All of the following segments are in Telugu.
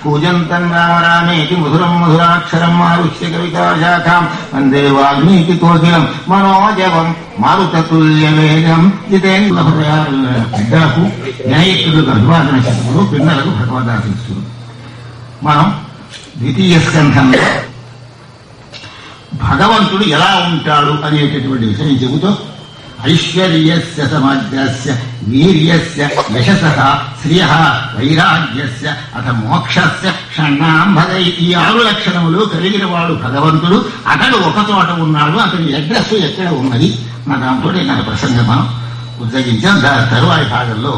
కూజంతం రామ రామేతి మధురం మధురాక్షరం మారుష్య కవితాశాఖాం వందే వాల్మీకి కోకిలం మనోజవం మారుతతుల్యవేదం పెద్దలకు న్యాయకులకు అభివాదన శక్తులు, పిల్లలకు భగవదాశిస్తులు. మనం ద్వితీయ స్కంధంలో భగవంతుడు ఎలా ఉంటాడు అనేటటువంటి విషయం చెబుతూ ఐశ్వర్యస్య సమాజస్య వీర్యస్య యశసః శ్రియః వైరాగ్యస్య అథ మోక్షస్య షణ్ణాంభగై ఈ 6 లక్షణములు కలిగిన వాడు భగవంతుడు. అతడు ఒక చోట ఉన్నాడు. అతని అడ్రస్ ఎక్కడ ఉన్నది నా దాంతో నాకు ప్రసంగం మనం ఉద్యోగించాం. దాని తరువాయి భాగంలో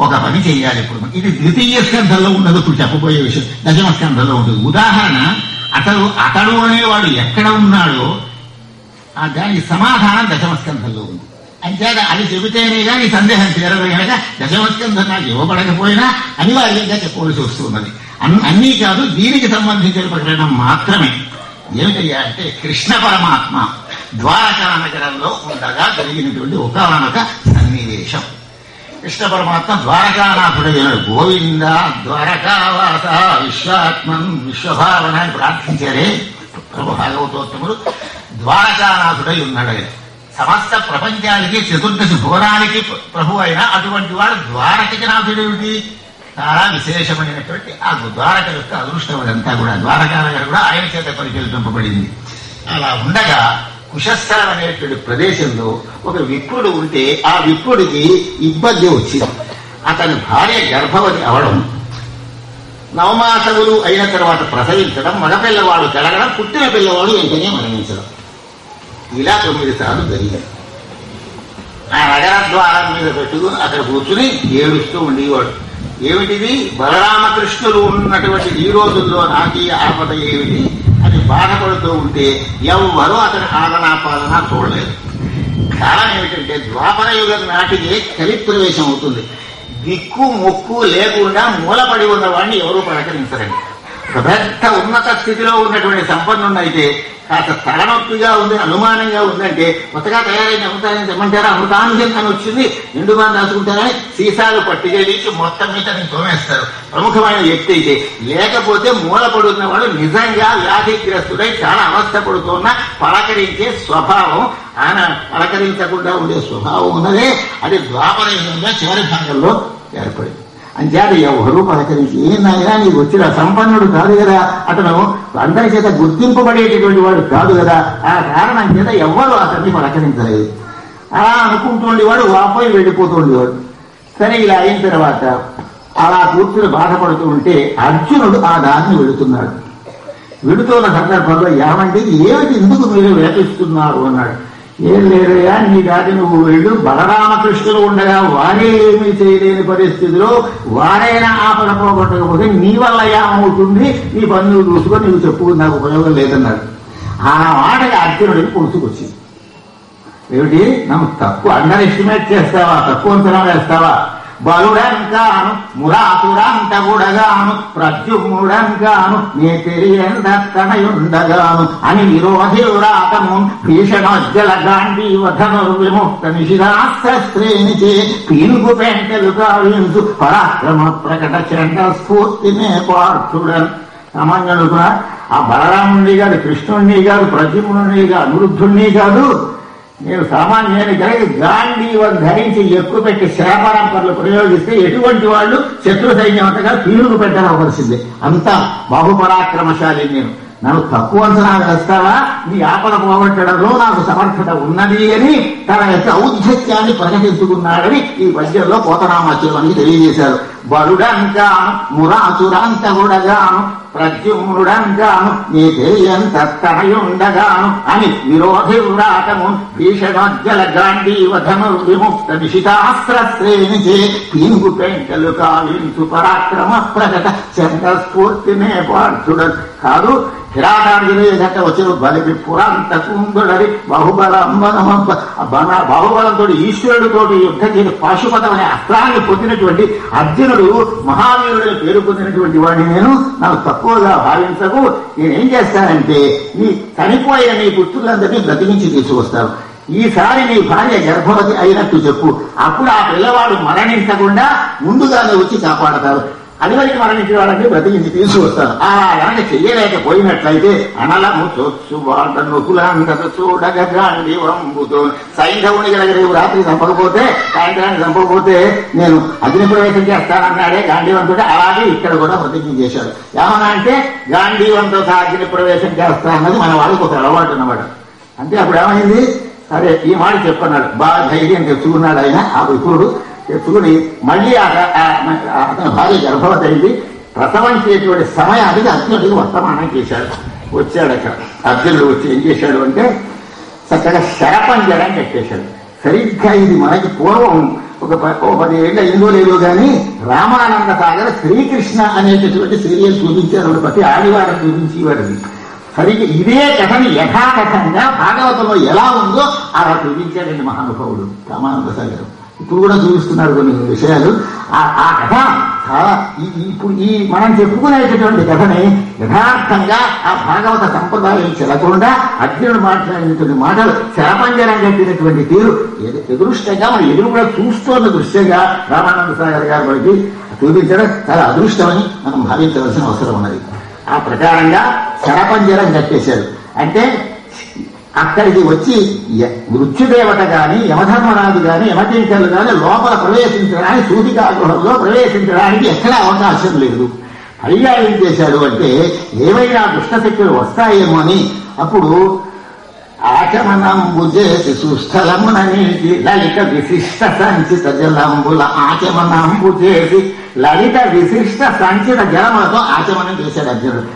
ఒక పని చేయాలి. ఇప్పుడు ఇది ద్వితీయ స్కంధంలో ఉన్నది. ఇప్పుడు చెప్పబోయే విషయం దశమ స్కంధంలో ఉంటుంది. ఉదాహరణ, అతడు అనేవాడు ఎక్కడ ఉన్నాడో దానికి సమాధానం దశమ స్కంధంలో ఉంది. అంతేగా అది చెబితేనే కానీ సందేహం తీరదు కనుక దశమ స్కంధం నాకు ఇవ్వబడకపోయినా అనివార్యంగా చెప్పవలసి వస్తున్నది. అన్నీ కాదు, దీనికి సంబంధించిన ప్రకటన మాత్రమే. ఏమిటయ్యా అంటే కృష్ణ పరమాత్మ ద్వారకా నగరంలో ఉండగా జరిగినటువంటి ఒకానొక సన్నివేశం. కృష్ణ పరమాత్మ ద్వారకానాథుడైన గోవింద ద్వారకావాస విశ్వాత్మన్ విశ్వభావన అని ప్రార్థించారే ప్రభు భాగవతోత్తముడు. ద్వారకానాథుడై ఉన్నాడు. సమస్త ప్రపంచానికి చతుర్దశి భువనానికి ప్రభు అయిన అటువంటి వాడు ద్వారకకి నాథుడేమిటి? చాలా విశేషమైనటువంటి ఆ ద్వారక యొక్క అదృష్టం అదంతా కూడా. ద్వారకా నగరం కూడా ఆయన చేత పరికల్పింపబడింది. అలా ఉండగా కుశస్థలం అనేటువంటి ప్రదేశంలో ఒక విప్రుడు ఉంటే ఆ విప్రుడికి ఇబ్బంది వచ్చింది. అతని భార్య గర్భవతి అవడం, 9 మాసములు అయిన తర్వాత ప్రసవించడం, మగపిల్లవాడు కలగడం, పుట్టిన పిల్లవాడు వెంటనే మరణించడం. ఇలా 9 సార్లు జరిగింది. ఆ నగర ద్వారం మీద పెట్టుకుని అక్కడ కూర్చుని ఏడుస్తూ ఉండేవాడు. ఏమిటిది? బలరామకృష్ణులు ఉన్నటువంటి ఈ రోజుల్లో నాకు ఆపద ఏమిటి అని బాధపడుతూ ఉంటే ఎవ్వరూ అతని ఆదనా పాలన చూడలేదు. కారణం ఏమిటంటే ద్వాపర యుగం నాటికి కలిప్రవేశం అవుతుంది. దిక్కు మొక్కు లేకుండా మూలపడి ఉన్న వాడిని ఎవరూ పలకరించరండి. ఒక పెద్ద ఉన్నత స్థితిలో ఉన్నటువంటి సంపన్నుడైతే కాస్త తలనొప్పిగా ఉంది, అనుమానంగా ఉందంటే కొత్తగా తయారైన అమృతాన్ని తెమ్మంటారా, అమృతాంజన్ అని వచ్చింది, నిండుగా దాచుకుంటారని సీసాలు పట్టుకెళ్ళి మొత్తం మీద తోమేస్తారు. ప్రముఖమైన వ్యక్తి అయితే లేకపోతే మూలపడున్నవాడు నిజంగా వ్యాధిగ్రస్తుడై చాలా అవస్థ పడుతున్న పలకరించే స్వభావం, ఆయన పలకరించకుండా ఉండే స్వభావం ఉన్నదే అది ద్వాపర యుగంలో చివరి భాగంలో ఏర్పడింది. అంచేత ఎవరు పలకరించి ఏనాయనా నీకు వచ్చిన సంపన్నుడు కాదు కదా, అతను అందరి చేత గుర్తింపబడేటటువంటి వాడు కాదు కదా, ఆ కారణం చేత ఎవ్వరు అతన్ని పలకరించలేదు. అలా అనుకుంటుండేవాడు, వాపోయి వెళ్ళిపోతుండేవాడు. సరే ఇలా అయిన తర్వాత అలా కూర్చుని బాధపడుతూ ఉంటే అర్జునుడు ఆ దారిని వెళుతున్నాడు. వెళుతున్న సందర్భంలో ఏమంటే ఏమిటి ఎందుకు మీరు వేపిస్తున్నారు అన్నాడు. ఏం లేదయ్యా, నీ దాటి నువ్వు వెళ్ళు, బలరామకృష్ణులు ఉండగా వారే ఏమీ చేయలేని పరిస్థితిలో వారైనా ఆపద పోగొట్టకపోతే నీ వల్ల ఏమవుతుంది, నీ పనులు చూసుకొని నువ్వు చెప్పుకుని నాకు ఉపయోగం లేదన్నాడు. ఆ మాటకి అర్జునుడికి పుడుచుకొచ్చింది. ఏమిటి, నన్ను తక్కువ అండర్ ఎస్టిమేట్ చేస్తావా, తక్కువ అంచనా వేస్తావా, బలుడంకాను మురాతుడంతగుడగాను ప్రత్యుముడంకాను నే తెలియందక్కనయుండగాను అని విరోధిరాతము భీషణోజ్జల గాంధీవధను విముక్త నిషిధాస్త్రేణిచే పీనుగు పెంటలు కావించు పరాక్రమ ప్రకట చండ స్ఫూర్తినే పార్థుడన్. సామాన్యుడు కూడా ఆ బలరాముణ్ణి కాదు, కృష్ణుణ్ణి కాదు, ప్రద్యుమ్నుణ్ణి కాదు, అనిరుద్ధుణ్ణి కాదు, నేను సామాన్యాన్ని కలిగి గాంధీవం ధరించి ఎక్కువ పెట్టి శాపరంపర్లు ప్రయోగిస్తే ఎటువంటి వాళ్ళు శత్రు సైన్యం అంతగా పీనుగు పెట్టవలసిందే. అంతా బాహుపరాక్రమశాలి. నేను నన్ను తక్కువ అంచనా వేస్తావా, నీ ఆపద పోగొట్టడంలో నాకు సమర్థత ఉన్నది అని తన యొక్క ఔద్ధత్యాన్ని ప్రకటించుకున్నాడని ఈ పద్యంలో పోతనామాచ్యునికి తెలియజేశారు. బలుడంకాను మురాసురాంతగుడగాను ప్రద్యుమ్నుడంగాను నీ తెలియంతనయుండగాను అని విరోధివ్రాతము భీషణోజ్జల గాంధీవధను విముక్త నిషితాస్త్రేణిచే పీనుగు పెంటలు కావించు పరాక్రమ ప్రకట చండ స్ఫూర్తినే పార్థుడన్. కాదు, కిరాటార్జునే గట్ట వచ్చిన బలిపి పురాంత కుంగుడరి బాహుబలంతో ఈశ్వరుడితో యుద్ధం చేసి పాశుపతం అనే అస్త్రాన్ని పొందినటువంటి అర్జునుడు మహావీరుడిని పేరు పొందినటువంటి వాడిని నేను, నాకు తక్కువగా భావించకు. నేనేం చేస్తానంటే ఈ చనిపోయిన నీ పుత్రులందరినీ బ్రతికించి తీసుకొస్తాను. ఈసారి నీ భార్య గర్భవతి అయినట్టు చెప్పు, అప్పుడు ఆ పిల్లవాడు మరణించకుండా ముందుగానే వచ్చి కాపాడతారు. అదివరకు మరణించిన వాళ్ళని బ్రతికించి తీసుకొస్తాను. అలా కనుక చెయ్యలేకపోయినట్లయితే అనలము చొచ్చు వాటనుకులందత చూడగ గాంధీ వంబుతో సైంధవుని దగ్గర రాత్రి చంపకపోతే సాయంత్రానికి చంపకపోతే నేను అగ్ని ప్రవేశం చేస్తానన్నాడే గాంధీవంతుడు. అలాగే ఇక్కడ కూడా ప్రతిజ్ఞ చేశాడు. ఏమన్నా అంటే గాంధీవంతో అగ్ని ప్రవేశం చేస్తానన్నది మన వాళ్ళకి ఒక అలవాటు అన్నమాట. అంటే అప్పుడు ఏమైంది, సరే ఈ మాట చెప్పన్నాడు. బాగా ధైర్యం తెచ్చుకున్నాడు ఆయన. ఆ విపురుడు తెచ్చుకుని మళ్ళీ అతని భార్య గర్భవతి అయింది. ప్రసవం చేసేటువంటి సమయానికి అర్జునుడికి వర్తమానం చేశాడు. వచ్చాడు అక్కడ అర్జునుడు వచ్చి ఏం చేశాడు అంటే చక్కగా శరపంజరం కట్టేశాడు. సరిగ్గా ఇది మనకి పూర్వం ఒక 10 ఏళ్ళ ఇందో లేదో కానీ రామానంద సాగర్ శ్రీకృష్ణ అనేటటువంటి సీరియల్ చూపించారు. ప్రతి ఆదివారం చూపించేవాడు. సరిగ్గా ఇదే కథని యథాకథంగా భాగవతంలో ఎలా ఉందో అలా చూపించాడండి మహానుభావుడు రామానంద సాగర్. ఇప్పుడు కూడా చూపిస్తున్నారు కొన్ని విషయాలు. ఆ కథ చాలా ఇప్పుడు ఈ మనం చెప్పుకునేటటువంటి కథని యథార్థంగా ఆ భాగవత సంప్రదాయం చెల్లకుండా అర్జునుడు మాట్లాడినటువంటి మాటలు శరపంజరం కట్టినటువంటి తీరు ఎదురుష్టంగా మనం ఎదురు కూడా చూస్తున్న దృశ్యంగా రామానంద సాగర్ గారు మనకి చూపించడం చాలా అదృష్టమని మనం భావించవలసిన అవసరం ఉన్నది. ఆ ప్రకారంగా శరపంజరం కట్టేశాడు. అంటే అక్కడికి వచ్చి మృత్యుదేవత గాని యమధర్మరాజు గాని యమకింకర్లు గాని లోపల ప్రవేశించడానికి సూతికాగృహంలో ప్రవేశించడానికి ఎక్కడా అవకాశం లేదు. పైగా ఏం చేశాడు అంటే ఏవైనా దుష్టశక్తులు వస్తాయేమో అని అప్పుడు ఆచమనంబు చేసి సుస్థలమున నిలిచి లలిత విశిష్ట సంచిత జలంబుల ఆచమనంబు చేసి లలిత విశిష్ట సంచిత జలములతో ఆచమనం చేశాడు అర్జునుడు.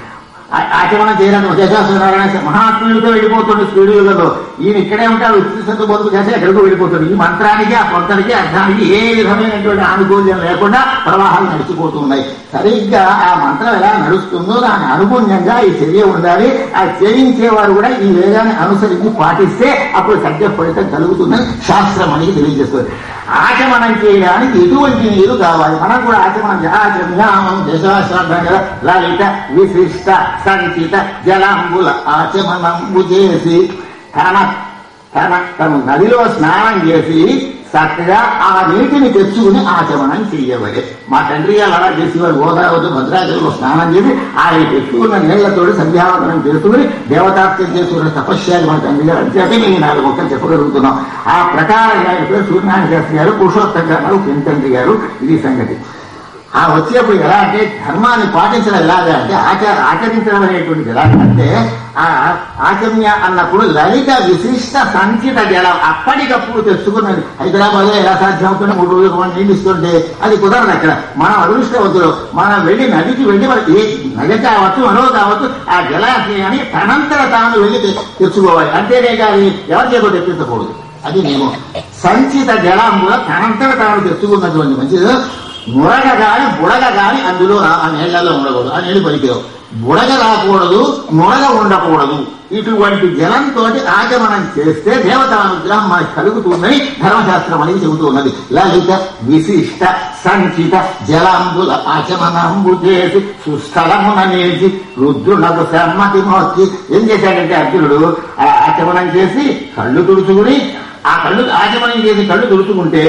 ఆచమనం చేయడానికి దశాసునారాయణ మహాత్ములతో వెళ్ళిపోతుంది స్పీడులలో. ఈయన ఇక్కడే ఉంటాడు. ఉత్సంతో బతుకు చేస్తే ఎక్కడికో వెళ్ళిపోతాడు. ఈ మంత్రానికి ఆ పొంతనికి అర్థానికి ఏ విధమైనటువంటి ఆనుకూల్యం లేకుండా ప్రవాహాలు నడిచిపోతున్నాయి. సరిగ్గా ఆ మంత్రం ఎలా నడుస్తుందో దాని అనుగుణ్యంగా ఈ చర్య ఉండాలి. ఆ చేయించేవారు కూడా ఈ వేదాన్ని అనుసరించి పాటిస్తే అప్పుడు సత్య ఫలితం కలుగుతుందని శాస్త్రం అనేది తెలియజేస్తుంది. ఆచమనం చేయడానికి ఎటువంటి నీరు కావాలి? మనం కూడా ఆచమనం దశాశ్రద్ధంగా లలిత విశిష్ట సంచిత జలంబుల ఆచమనంబు చేసి తను నదిలో స్నానం చేసి చక్కగా ఆ నీటిని తెచ్చుకుని ఆచమనం చెయ్యవలే. మా తండ్రి గారు అలా చేసేవారు. గోదావరి భద్రాచలంలో స్నానం చేసి ఆయన తెచ్చుకున్న నీళ్లతోటి సంధ్యావందనం చేసుకుని దేవతార్చన చేసుకున్న తపస్యాలు మా తండ్రి గారు అంతే మేము 4 మొక్కలు చెప్పగలుగుతున్నాం. ఆ ప్రకారంగా ఆయన పేరు సూర్యనారాయణ శాస్త్రి గారు, పురుషోత్తం గారు, పెంతండ్రి గారు. ఇది సంగతి. ఆ వచ్చేప్పుడు ఎలా అంటే ధర్మాన్ని పాటించడం ఎలాగా అంటే ఆచరించడం అనేటువంటిది ఎలాగంటే ఆ ఆచమ్య అన్నప్పుడు లలిత విశిష్ట సంచిత జలం అప్పటికప్పుడు తెచ్చుకున్నది. హైదరాబాద్ లో ఎలా సాధ్యం అవుతుందో 3 రోజులు మనం నీళ్ళు ఇస్తుంటే అది కుదరదు. అక్కడ మనం అదృష్టవంతులు. మనం వెళ్ళి నదికి వెళ్ళి మనకి నది కావచ్చు మనో కావచ్చు ఆ జలాశయాన్ని తనంతట తాను వెళ్ళి తెచ్చుకోవాలి. అంతేనే కానీ ఎవరి చేప తెప్పించకూడదు. అది మేము సంచిత జలంలో తనంతట తాను తెచ్చుకున్నటువంటి మంచిది. మురగ గాని బుడగ గాని అందులో ఆ నీళ్లలో ఉండకూడదు. ఆ నీళ్లు పలికేవు. బుడగ రాకూడదు, మురగ ఉండకూడదు. ఇటువంటి జలంతో ఆచమనం చేస్తే దేవతానుగ్రహం మనకు కలుగుతుందని ధర్మశాస్త్రం అనేది చెబుతూ ఉన్నది. లలిత విశిష్ట సంచిత జలాంబుల ఆచమనంబు చేసి సుస్థలమున నిలిచి రుద్రునకు సమ్మతి మోర్చి ఏం చేశాడంటే అర్జునుడు ఆ ఆచమనం చేసి కళ్ళు తుడుచుకుని ఆ కళ్ళు ఆచమనం చేసి కళ్ళు తుడుచుకుంటే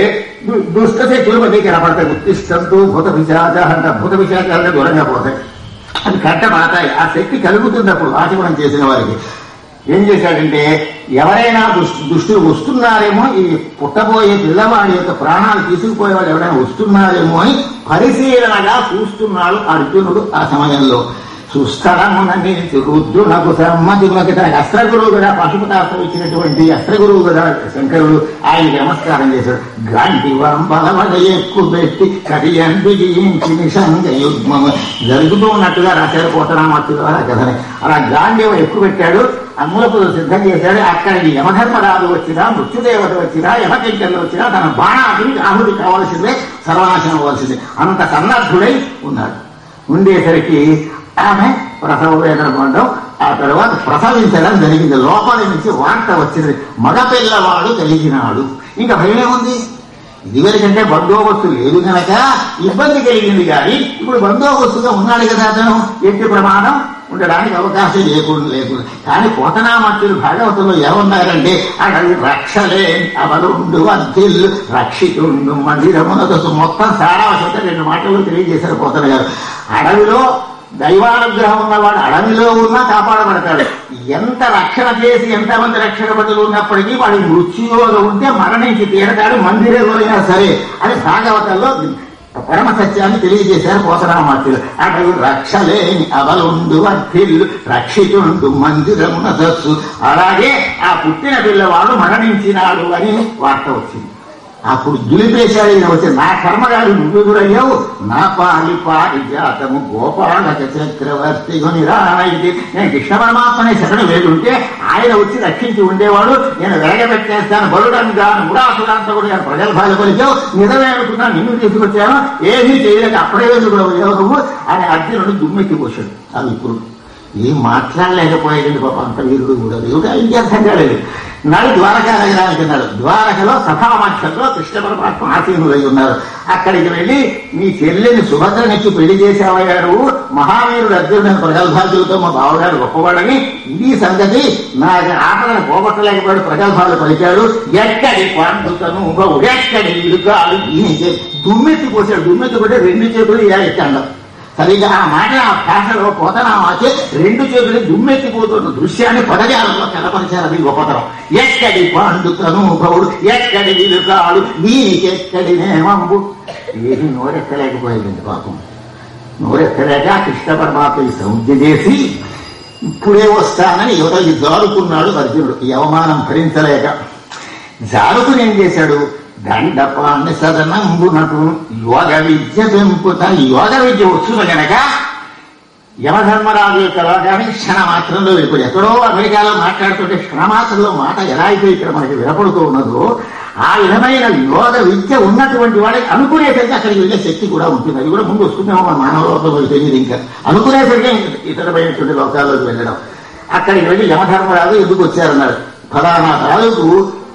దుష్టశక్తులు మనకి కనపడతాయి. ఉత్తిష్టంతో భూత విశాఖ అంట. భూత విశాఖాలంటే దూరంగా పోతాయి. అది కట్టబడతాయి. ఆ శక్తి కలుగుతుంది అప్పుడు ఆచమనం చేసిన వారికి. ఏం చేశాడంటే ఎవరైనా దుష్టులు వస్తున్నారేమో, ఈ పుట్టబోయే పిల్లవాడి యొక్క ప్రాణాలు తీసుకుపోయే వాళ్ళు ఎవరైనా వస్తున్నారేమో అని పరిశీలనగా చూస్తున్నాడు అర్జునుడు. ఆ సమయంలో సుస్థలమున నిలిచి రుద్రునకు సమ్మతి తనకు అస్త్రగురువు కదా పశుపతాస్త్రం ఇచ్చినటువంటి అస్త్రగురువు కదా శంకరుడు ఆయనకి నమస్కారం చేశాడు. గాంధీవం బలవడ ఎక్కువ పెట్టి కడియం బిగించి నిషంగ యుగ్మము జరుగుతూ ఉన్నట్టుగా రాశాడు పోతనామూర్తి ద్వారా కథని. అలా గాంధీవం ఎక్కువ పెట్టాడు. అమ్ములపులు సిద్ధం చేశాడు. అక్కడికి యమధర్మరాజు వచ్చినా, మృత్యుదేవత వచ్చినా, యమకింకర్లు వచ్చినా తన బాణానికి ఆహుతి కావాల్సిందే, సర్వనాశనం అవ్వాల్సిందే. అంత సన్నద్ధుడై ఉన్నాడు. ఉండేసరికి ఆమె ప్రసవ వేదన పొందడం, ఆ తర్వాత ప్రసవించడం జరిగింది. లోపలి నుంచి వార్త వచ్చింది, మగపిల్లవాడు కలిగినాడు. ఇంకా భయమేముంది? ఇదివరకంటే బందోబస్తు లేదు కనుక ఇబ్బంది కలిగింది. కానీ ఇప్పుడు బందోబస్తుగా ఉన్నాడు కదా అతను. ఎట్టి ప్రమాదం ఉండడానికి అవకాశం లేకుండా. కానీ పోతనామాత్యులు భాగవతంలో ఏమన్నారంటే అడవి రక్షలే అవలుండు అద్దిల్లు రక్షితుండు మందిరమునదసు. మొత్తం సారాంశంతో 2 మాటలు తెలియజేశారు పోతన గారు. అడవిలో దైవానుగ్రహం ఉన్నవాడు అడవిలో ఉన్నా కాపాడబడతాడు. ఎంత రక్షణ చేసి ఎంతమంది రక్షణ బదులు ఉన్నప్పటికీ వాడి మృత్యుయోగం ఉంటే మరణించి తీరతాడు, మందిరంలో అయినా సరే అని భాగవతంలో పరమ సత్యాన్ని తెలియజేశారు పోతనామాత్యులు. అడవి రక్షలేని అవలుండు అద్దిల్లు రక్షితుండు మందిరమున దస్సు. అలాగే ఆ పుట్టిన పిల్లవాడు మరణించినాడు అని వార్త వచ్చింది. అప్పుడు దులిపేశాడు. వచ్చి నా కర్మగాడు నువ్వెదురయ్యావు, నా పాలి పారిజాతము గోపాలక చక్రవర్తి కొనిరాయిది. నేను కృష్ణ పరమాత్మనే శరణు వేడుంటే ఆయన వచ్చి రక్షించి ఉండేవాడు. నేను వెలగబెట్టేస్తాను బలుడని గాను ముడాసురాంతకుడు గాను ప్రగల్భాలు పలిచావు. నిజమే అనుకున్నా, నిన్ను తీసుకొచ్చాను, ఏమీ చేయలేక అప్పుడే నువ్వు అని అర్జునుడు దుమ్మెత్తిపోశాడు. అది ఇప్పుడు ఏం మాట్లాడలేకపోయాడండి పాప. అంత వీరుడు కూడా దేవుడు ఆయనకి అర్థం కాలేదు. నాడు ద్వారకా నగరానికి అన్నాడు. ద్వారకలో సభామధ్యంలో కృష్ణ పరమాత్మ ఆసీనులై ఉన్నారు. అక్కడికి వెళ్ళి నీ చెల్లెని సుభద్రనిచ్చి పెళ్లి చేసేవయ్యారు, మహావీరుడు అర్జునుడు ప్రగల్భాదులతో మా బావగారు గొప్పవాడని ఇది సంగతి నాకు ఆటలను పోగొట్టలేకపోయాడు, ప్రగల్భాలు పలికాడు. ఎక్కడి పండుతను ఎక్కడి ఇరుగాలు ఈయన దుమ్మెత్తి పోసాడు. దుమ్మెత్తి కొట్టే 2 చేతులు ఎక్కండం. సరిగా ఆ మాట ఆ భాషలో పోతనామాచే 2 చేతులు దుమ్మెత్తిపోతున్న దృశ్యాన్ని పదజాలంలో కనపరిచారు. అది గొప్పతనం. ఎక్కడి పండుతను భవుడు ఎక్కడి విలుకాడు నీకెక్కడి నేమంబు. ఏది నోరెక్కలేకపోయింది పాపం. నోరెక్కలేక కృష్ణ పరమాత్మ సంజ్ఞ చేసి ఇప్పుడే వస్తానని ఎవరికి జారుకున్నాడు అర్జునుడు. ఈ అవమానం భరించలేక జారుకుని ఏం చేశాడు, దండపాన్ని సదనంబునటు యోగ విద్య పెంపుత. యోగ విద్య వస్తుంది కనుక యమధర్మరాజు యొక్క లోకానికి క్షణమాత్రంలో వెళ్ళిపోయి, ఎక్కడో అమెరికాలో మాట్లాడుతుంటే క్షణమాత్రంలో మాట ఎలా అయితే ఇక్కడ మనకి వినపడుతూ ఉన్నదో ఆ విధమైన యోగ విద్య ఉన్నటువంటి వాడికి అనుకునేసరికి అక్కడికి వెళ్ళే శక్తి కూడా ఉంటుంది. అది కూడా ముందు వస్తుందేమో మన మానవ లోకంలో తెలియదు. ఇంకా అనుకునేసరికి ఇతరమైనటువంటి లోకాల్లోకి వెళ్ళడం. అక్కడికి వెళ్ళి యమధర్మరాజు ఎందుకు వచ్చారన్నారు. ఫలానా రాజుకు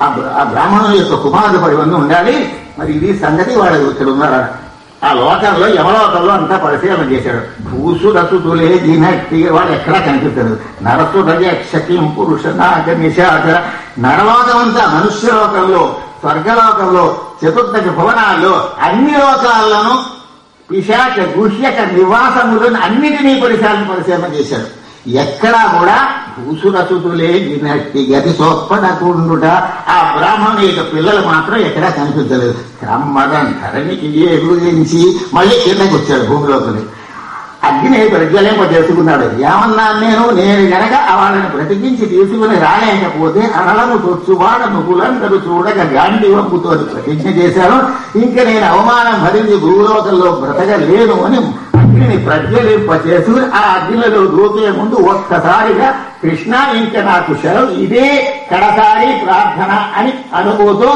ఆ బ్రాహ్మణుల యొక్క కుమారుడు 10 మంది ఉండాలి, మరి ఇది సంగతి వాడు ఇక్కడ ఉన్నాడు. ఆ లోకంలో యమలోకంలో అంతా పరిశీలన చేశాడు. భూసురతులే దినట్టి వాడు ఎక్కడా కనిపిస్తాడు. నరసురజక్షకిం పురుష నాగ నిశాచర. నరలోకం అంతా మనుష్యలోకంలో, స్వర్గలోకంలో, చతుర్దశ భువనాల్లో అన్ని లోకాలను పిశాచ గుహ్యక నివాసములను అన్నిటినీ పరిశీలన చేశాడు. ఎక్కడా కూడా భూసురతులే దినట్టి గతి సోప్పడకుండుట. ఆ బ్రాహ్మణుని యొక్క పిల్లలు మాత్రం ఎక్కడా కనిపించలేదు. క్రమ్మదం ధరణికి గురించి మళ్ళీ కిందకి వచ్చాడు భూమిలోకి. అగ్ని ప్రజ్వలింప చేసుకున్నాడు. ఏమన్నాను నేను గనక వాళ్ళని బ్రతికించి తీసుకుని రాలేకపోతే అనలను తొచ్చువాడ నువ్వులందరూ చూడక గాంధీ వంపుతో ప్రతిజ్ఞ చేశాను. ఇంకా నేను అవమానం భరించి భూలోకంలో బ్రతకలేను అని అగ్నిని ప్రజ్వలింప చేసుకుని ఆ అగ్నిలో దూకే ముందు ఒక్కసారిగా కృష్ణ ఇంకా నాకు సెలవు, ఇదే కడసారి ప్రార్థన అని అనుభూతో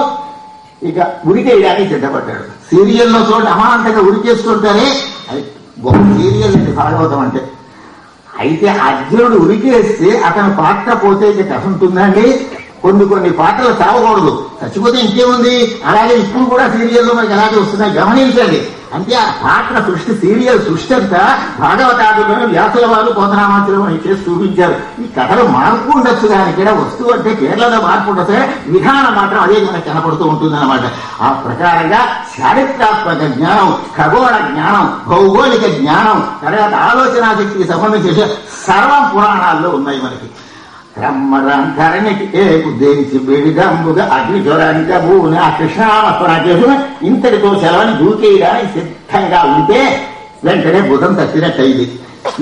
ఇక ఉరికేయడానికి సిద్ధపడ్డాడు. సీరియల్లో చూడండి అమాంతంగా ఉరికేస్తుంటారే, అది గొప్ప సీరియల్ అండి భాగవతం అంటే. అయితే అర్జునుడు ఉరికేస్తే అతను పాత్ర పోతే ఇక కథ ఉంటుందండి. కొన్ని పాత్రలు చావకూడదు, చచ్చిపోతే ఇంకేముంది. అలాగే ఇప్పుడు కూడా సీరియల్లో మనకి ఎలాగే వస్తున్నాయి గమనించండి. అంటే ఆ పాత్ర సృష్టి, సీరియల్ సృష్టి అంతా భాగవతాదులను వ్యాసుల వాళ్ళు పోతనామాత్రం చేసి చూపించారు. ఈ కథలో మార్పు ఉండొచ్చు కానీ ఇక్కడ వస్తువు అంటే కేరళలో మార్పు ఉండొచ్చు, విధానం మాత్రం అదే మనకు కనపడుతూ ఉంటుంది అనమాట. ఆ ప్రకారంగా చారిత్రాత్మక జ్ఞానం, ఖగోళ జ్ఞానం, భౌగోళిక జ్ఞానం, తర్వాత ఆలోచనా శక్తికి సంబంధించి సర్వం పురాణాల్లో ఉన్నాయి మనకి. బ్రహ్మరంధరణికి ఉద్దేశించి బెడిదంబుగా అగ్ని జ్వరానికి భూని ఆ కృష్ణామస్మరణ చేసుకుని ఇంతటితో సెలవుని దూకేయడానికి సిద్ధంగా ఉంటే వెంటనే బుధం తట్టినట్టయింది.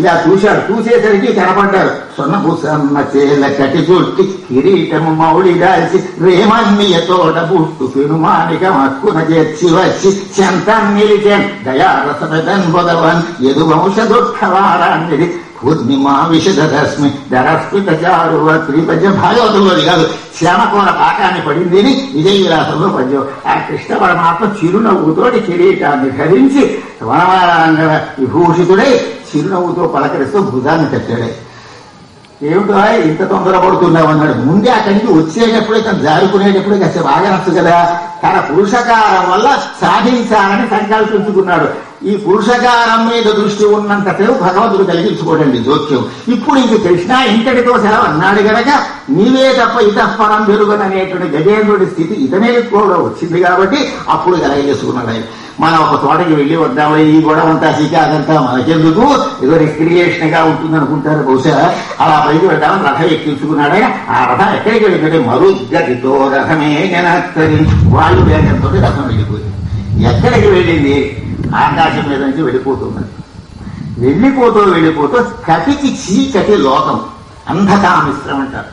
ఇలా చూశాడు. చూసేసరికి కనపడ్డారు. సొన్నభూసన్న చేల కటి చుట్టి కిరీటము మౌళి దాల్చి రేమన్నీయ తోట బుట్టు పెనుమానిక మక్కున చేర్చి వచ్చి చెంతం నిలిచాం దయారసమెదన్ బొదవన్ ఎదు వంశ దుఃఖవారాన్ని పూర్ణిమా విషదరశ్మి ధరస్మిత చారువత్రి పద్యం భాగవతంలోది కాదు, శ్యామకోన పాకాన్ని పడింది విజయ విలాసంలో పద్యం. ఆ కృష్ణ పరమాత్మ చిరునవ్వుతోటి కిరీటాన్ని ధరించి వనమాలంగ విభూషితుడై చిరునవ్వుతో పలకరిస్తూ భుజాన్ని కట్టాడే. ఏమిటో ఇంత తొందరపడుతున్నావు అన్నాడు. ముందే అక్కడికి వచ్చేటప్పుడే తను జారుకునేటప్పుడే కాస్త బాగా నచ్చు కదా. తన పురుషకారం వల్ల సాధించాలని సంకల్పించుకున్నాడు. ఈ పురుషకారం మీద దృష్టి ఉన్నంతసేపు భగవంతుడు కలిగించుకోడండి జోక్యం. ఇప్పుడు ఇంక కృష్ణ ఇంతటితో సెలవు అన్నాడు గనక నీవే తప్ప ఇతఃపరం వెలుగననేటువంటి గజేంద్రుడి స్థితి ఇతనే కూడా వచ్చింది కాబట్టి అప్పుడు కలిగేసుకున్నాడు ఆయన. మనం ఒక తోటకి వెళ్ళి వద్దాము, ఈ గొడవ అంతా సీక అదంతా మనకెందుకు, ఏదో రిక్రియేషన్ గా ఉంటుంది అనుకుంటారు బహుశా. అలా పైకి వెళ్దామని రథం ఎక్కించుకున్నాడు ఆయన. ఆ రథం ఎక్కడికి వెళ్ళిందంటే మరుగతితో రథమే జనత్తరి, వాయు వేగంతో రథం వెళ్ళిపోయింది. ఎక్కడికి వెళ్ళింది? ఆకాశం మీద నుంచి వెళ్ళిపోతున్నది. వెళ్ళిపోతూ కటికి చీకటి లోకం, అంధకామిశ్రం అంటారు.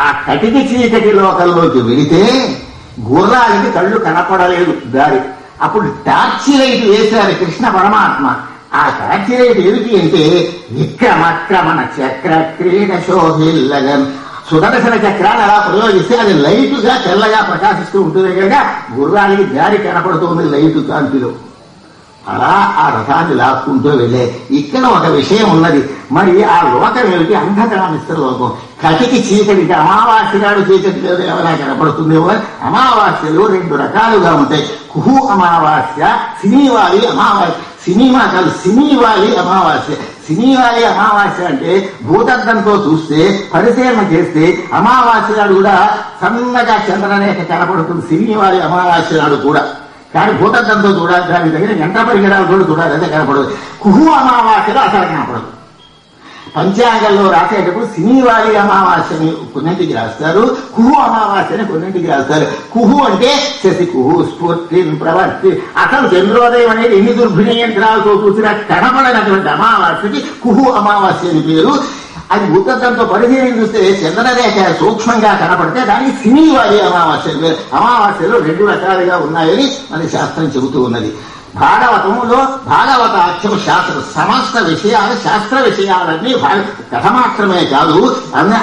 ఆ కటికి చీకటి లోకంలోకి వెళితే గుర్రాలకి కళ్ళు కనపడలేదు దారి. అప్పుడు టార్చి లైట్ వేశారు కృష్ణ పరమాత్మ. ఆ టార్చి లైట్ ఏమిటి అంటే విక్రమక్రమణ చక్ర క్రీడ శోభిల్లగన్, సుదర్శన చక్రాన్ని అలా ప్రయోగిస్తే అది లైటుగా తెల్లగా ప్రకాశిస్తూ ఉంటుంది కనుక గుర్రానికి దారి కనపడుతుంది లైటు కాంతిలో. అలా ఆ రథాన్ని లాక్కుంటూ వెళ్ళే. ఇక్కడ ఒక విషయం ఉన్నది. మరి ఆ లోకం ఏమిటి? అంధకామిశ్ర లోకం. కటికి చీకటికి అమావాస్య నాడు చీకటి లేదు ఎవరైనా కనపడుతుందేమో. అమావాస్యలు 2 రకాలుగా ఉంటాయి. కుహు అమావాస్య, సినీవాలి అమావాస్య. సినిమా కాదు, సినీవాలి అమావాస్య. సినీవాలి అమావాస్య అంటే భూతద్దంతో చూస్తే, పరిశీలన చేస్తే అమావాస్య నాడు కూడా సన్నగా చంద్రరేఖ కనపడుతుంది. సినీవాలి అమావాస్య నాడు కూడా. కానీ భూతద్దంతో చూడాలి, దాని దగ్గర యంత్ర పరికరాలు కూడా చూడాలి, అదే కనపడదు. కుహు అమావాస్యలో అసలు కనపడదు. పంచాంగంలో రాసేటప్పుడు సినీవాలి అమావాస్యని కొన్నింటికి రాస్తారు, కుహు అమావాస్యని కొన్నింటికి రాస్తారు. కుహు అంటే శశి కుహు స్ఫూర్తి ప్రవర్తి. అసలు చంద్రోదయం అనేది ఎన్ని దుర్భిణ యంత్రాలతో చూసినా కనపడనటువంటి అమావాస్యకి కుహు అమావాస్య అని పేరు. అది భూతత్వంతో పరిశీలన చూస్తే చంద్రరేఖ సూక్ష్మంగా కనపడితే దానికి సినీవాలి అమావాస్య అని పేరు. అమావాస్యలో 2 రకాలుగా ఉన్నాయని మన శాస్త్రం చెబుతూ ఉన్నది. భాగవతంలో భాగవతాఖ్యం శాస్త్ర సమస్త విషయాలు, శాస్త్ర విషయాలన్నీ కథ మాత్రమే కాదు,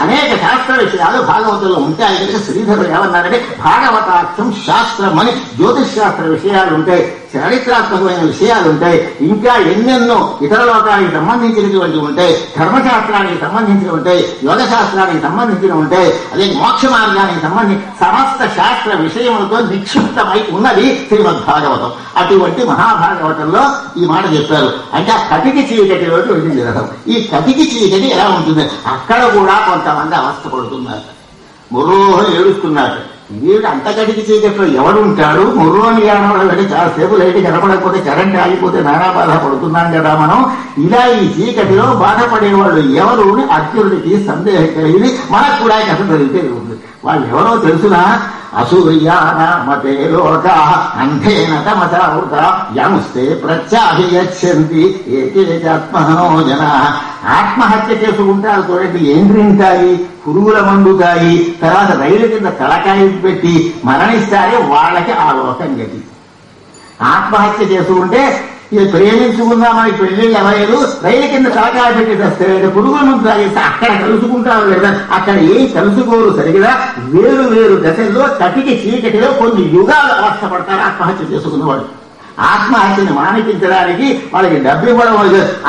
అనేక శాస్త్ర విషయాలు భాగవతంలో ఉంటాయి కనుక శ్రీధరుడు ఏమన్నారంటే భాగవతాఖ్యం శాస్త్రం అని జ్యోతిష్ శాస్త్ర విషయాలు ఉంటాయి, చారిత్రాత్మకమైన విషయాలు ఉంటాయి, ఇంకా ఎన్నెన్నో ఇతర లోకానికి సంబంధించినటువంటి ఉంటాయి, ధర్మశాస్త్రానికి సంబంధించిన ఉంటాయి, యోగ శాస్త్రానికి సంబంధించిన ఉంటాయి, అదే మోక్ష మార్గానికి సంబంధించి సమస్త శాస్త్ర విషయములతో నిక్షిప్తమై ఉన్నది శ్రీమద్భాగవతం. అటువంటి మహాభాగవతంలో ఈ మాట చెప్పారు. అంటే ఆ కటికి చీకటిలోకి వెళ్ళింది రథం. ఈ కటికి చీకటి ఎలా ఉంటుంది? అక్కడ కూడా కొంతమంది అవస్థ పడుతున్నారు, ముర్రోహని ఏడుస్తున్నారు. వీడు అంత కటికి చీకట్లో ఎవడుంటాడు? ముర్రోని యానంలో వెళ్ళి చాలాసేపు లైట్ కనపడకపోతే కరెంట్ ఆగిపోతే నానా బాధ పడుతున్నాం కదా మనం. ఇలా ఈ చీకటిలో బాధపడేవాళ్ళు ఎవరు అని అర్జునుడికి సందేహం కలిగింది. మనకు కూడా కథ జరిగితే ఉంది. వాళ్ళు ఎవరో తెలుసునా? అసూయానామతే లోకా అంధేన తమసావృత యంస్తే ప్రత్యాభియచ్చంతి ఏకేచాత్మహనో జనా. ఆత్మహత్య చేసుకుంటారు చూడండి. ఏం తింటాయి? పురుగుల మందుతాయి, తర్వాత రైలు కింద తలకాయ పెట్టి మరణిస్తారే వాళ్ళకి ఆ లోకం గతి. ఆత్మహత్య చేసుకుంటే ఇది ప్రేమించుకుందామని పెళ్లిళ్ళు ఎవరు రైలు కింద తలకాయ పెట్టి తెస్తే పురుగుల మందు తాగేస్తే అక్కడ కలుసుకుంటారు లేదా? అక్కడ ఏం కలుసుకోరు సరిగ్గా. వేరు వేరు దశల్లో కటికి చీకటిలో కొన్ని యుగాలు అవస్థపడతారు ఆత్మహత్య చేసుకున్నవాడు. ఆత్మహత్యని మానిపించడానికి వాళ్ళకి డబ్బు ఇవ్వడం,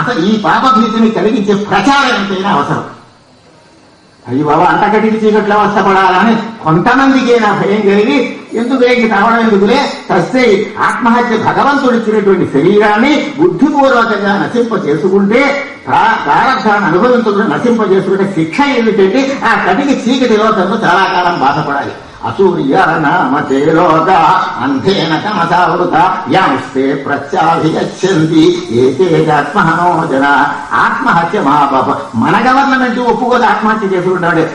అసలు ఈ పాపభీతిని కలిగించే ప్రచారం ఎంతైనా అవసరం. అయ్యి బాబా అంత కటికి చీకట్లో అవస్థపడాలని కొంతమందికైనా భయం కలిగి ఎందుకులే తావడం ఎందుకులే వస్తే ఆత్మహత్య భగవంతుడు ఇచ్చినటువంటి శరీరాన్ని బుద్ధిపూర్వకంగా నశింప చేసుకుంటే, ప్రారంభాన్ని అనుభవించుకుంటే నశింప చేసుకుంటే శిక్ష ఏమిటంటే ఆ కటికి చీకటి లోకంలో చాలా కాలం బాధపడాలి. అసూర్యానామతే లోకా అంధేన తమసావృత యంస్తే ప్రత్యాభిగచ్చంతి ఏకేచాత్మహనో జనా. ఆత్మహత్య మా పాప. మన గవర్నమెంట్ ఒప్పుకోదు ఆత్మహత్య చేసుకుంటాడు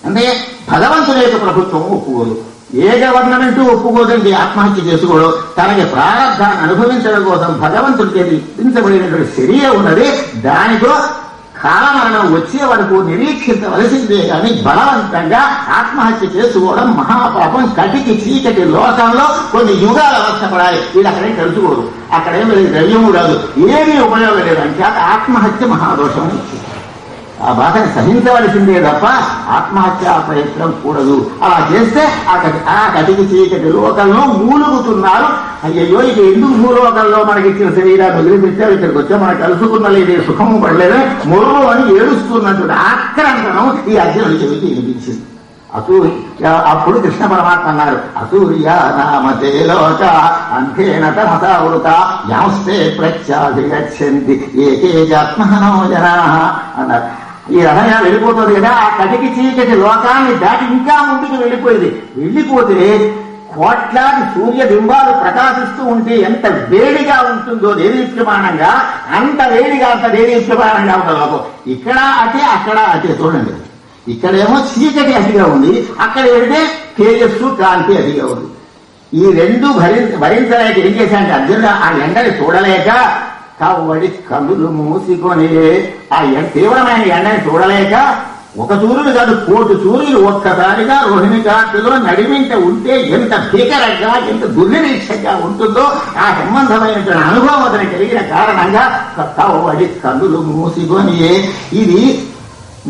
అంటే భగవంతుని యొక్క ప్రభుత్వం ఒప్పుకోదు. ఏ గవర్నమెంట్ ఒప్పుకోదండి ఆత్మహత్య చేసుకోవడం. తనకి ప్రారంభాన్ని అనుభవించడం కోసం భగవంతుడికి విధించబడినటువంటి శరీరం ఉన్నది. దానితో కాలమరణం వచ్చే వరకు నిరీక్షించవలసిందే కానీ బలవంతంగా ఆత్మహత్య చేసుకోవడం మహాపాపం. కటికి చీకటి లోకంలో కొన్ని యుగాలు అవస్థపడాలి. వీళ్ళు అక్కడేం తెలుసుకోరు, అక్కడేం ద్రవ్యము రాదు, ఏమీ ఉపయోగం లేదు. అంటే ఆత్మహత్య మహాదోషం. ఆ బాధను సహించవలసిందే తప్ప ఆత్మహత్య ప్రయత్నం కూడదు. అలా చేస్తే ఆ కటికి చీకటి లోకంలో మూలుగుతున్నారు. అయ్యయ్యో ఇక ఎందుకు భూలోకంలో మనకి ఇచ్చిన శరీరాన్ని వదిలిపెట్టారు, ఇక్కడికి వచ్చా మనకు కలుసుకున్న లేదు, సుఖము పడలేదు, మొర్రు అని ఏడుస్తున్నట్టు ఆక్రందనం ఈ అర్జునుడి చెవికి వినిపించింది. అప్పుడు కృష్ణ పరమాత్మ అన్నారు, అసూర్య నామతే లోక అంతేన తమసావృత యాంస్తే ప్రత్యాభిగచ్చంతి ఏకేజాత్మహనో జనా అన్నారు. ఈ రథంగా వెళ్ళిపోతుంది కదా, ఆ కటికి చీకటి లోకాన్ని దాటి ఇంకా ముందుకు వెళ్ళిపోతే కోట్లాది సూర్యబింబాలు ప్రకాశిస్తూ ఉంటే ఎంత వేడిగా ఉంటుందో దేదీప్యమానంగా, అంత దేదీప్యమానంగా ఉంటుంది లోకం. ఇక్కడ అటే అక్కడ అటే. చూడండి, ఇక్కడేమో చీకటి అతిగా ఉంది, అక్కడ వెళితే తేజస్సు కాంతి అతిగా ఉంది. ఈ రెండు భరించలేక ఏం చేశాడంటే అర్జునుడు ఆ ఎండని చూడలేక కవ్వడి కన్నులు మూసుకొని ఆ తీవ్రమైన ఎండని చూడలేక ఒక సూర్యుడు కాదు 1,000,000 సూర్యులు ఒక్కసారిగా రోహిణి ఘాటులో నడిమింట ఉంటే ఎంత భీకరంగా, ఎంత దుర్నిరీక్షంగా ఉంటుందో ఆ సంబంధమైనటువంటి అనుభవం అతను కలిగిన కారణంగా కవ్వడి కన్నులు మూసుకొని. ఇది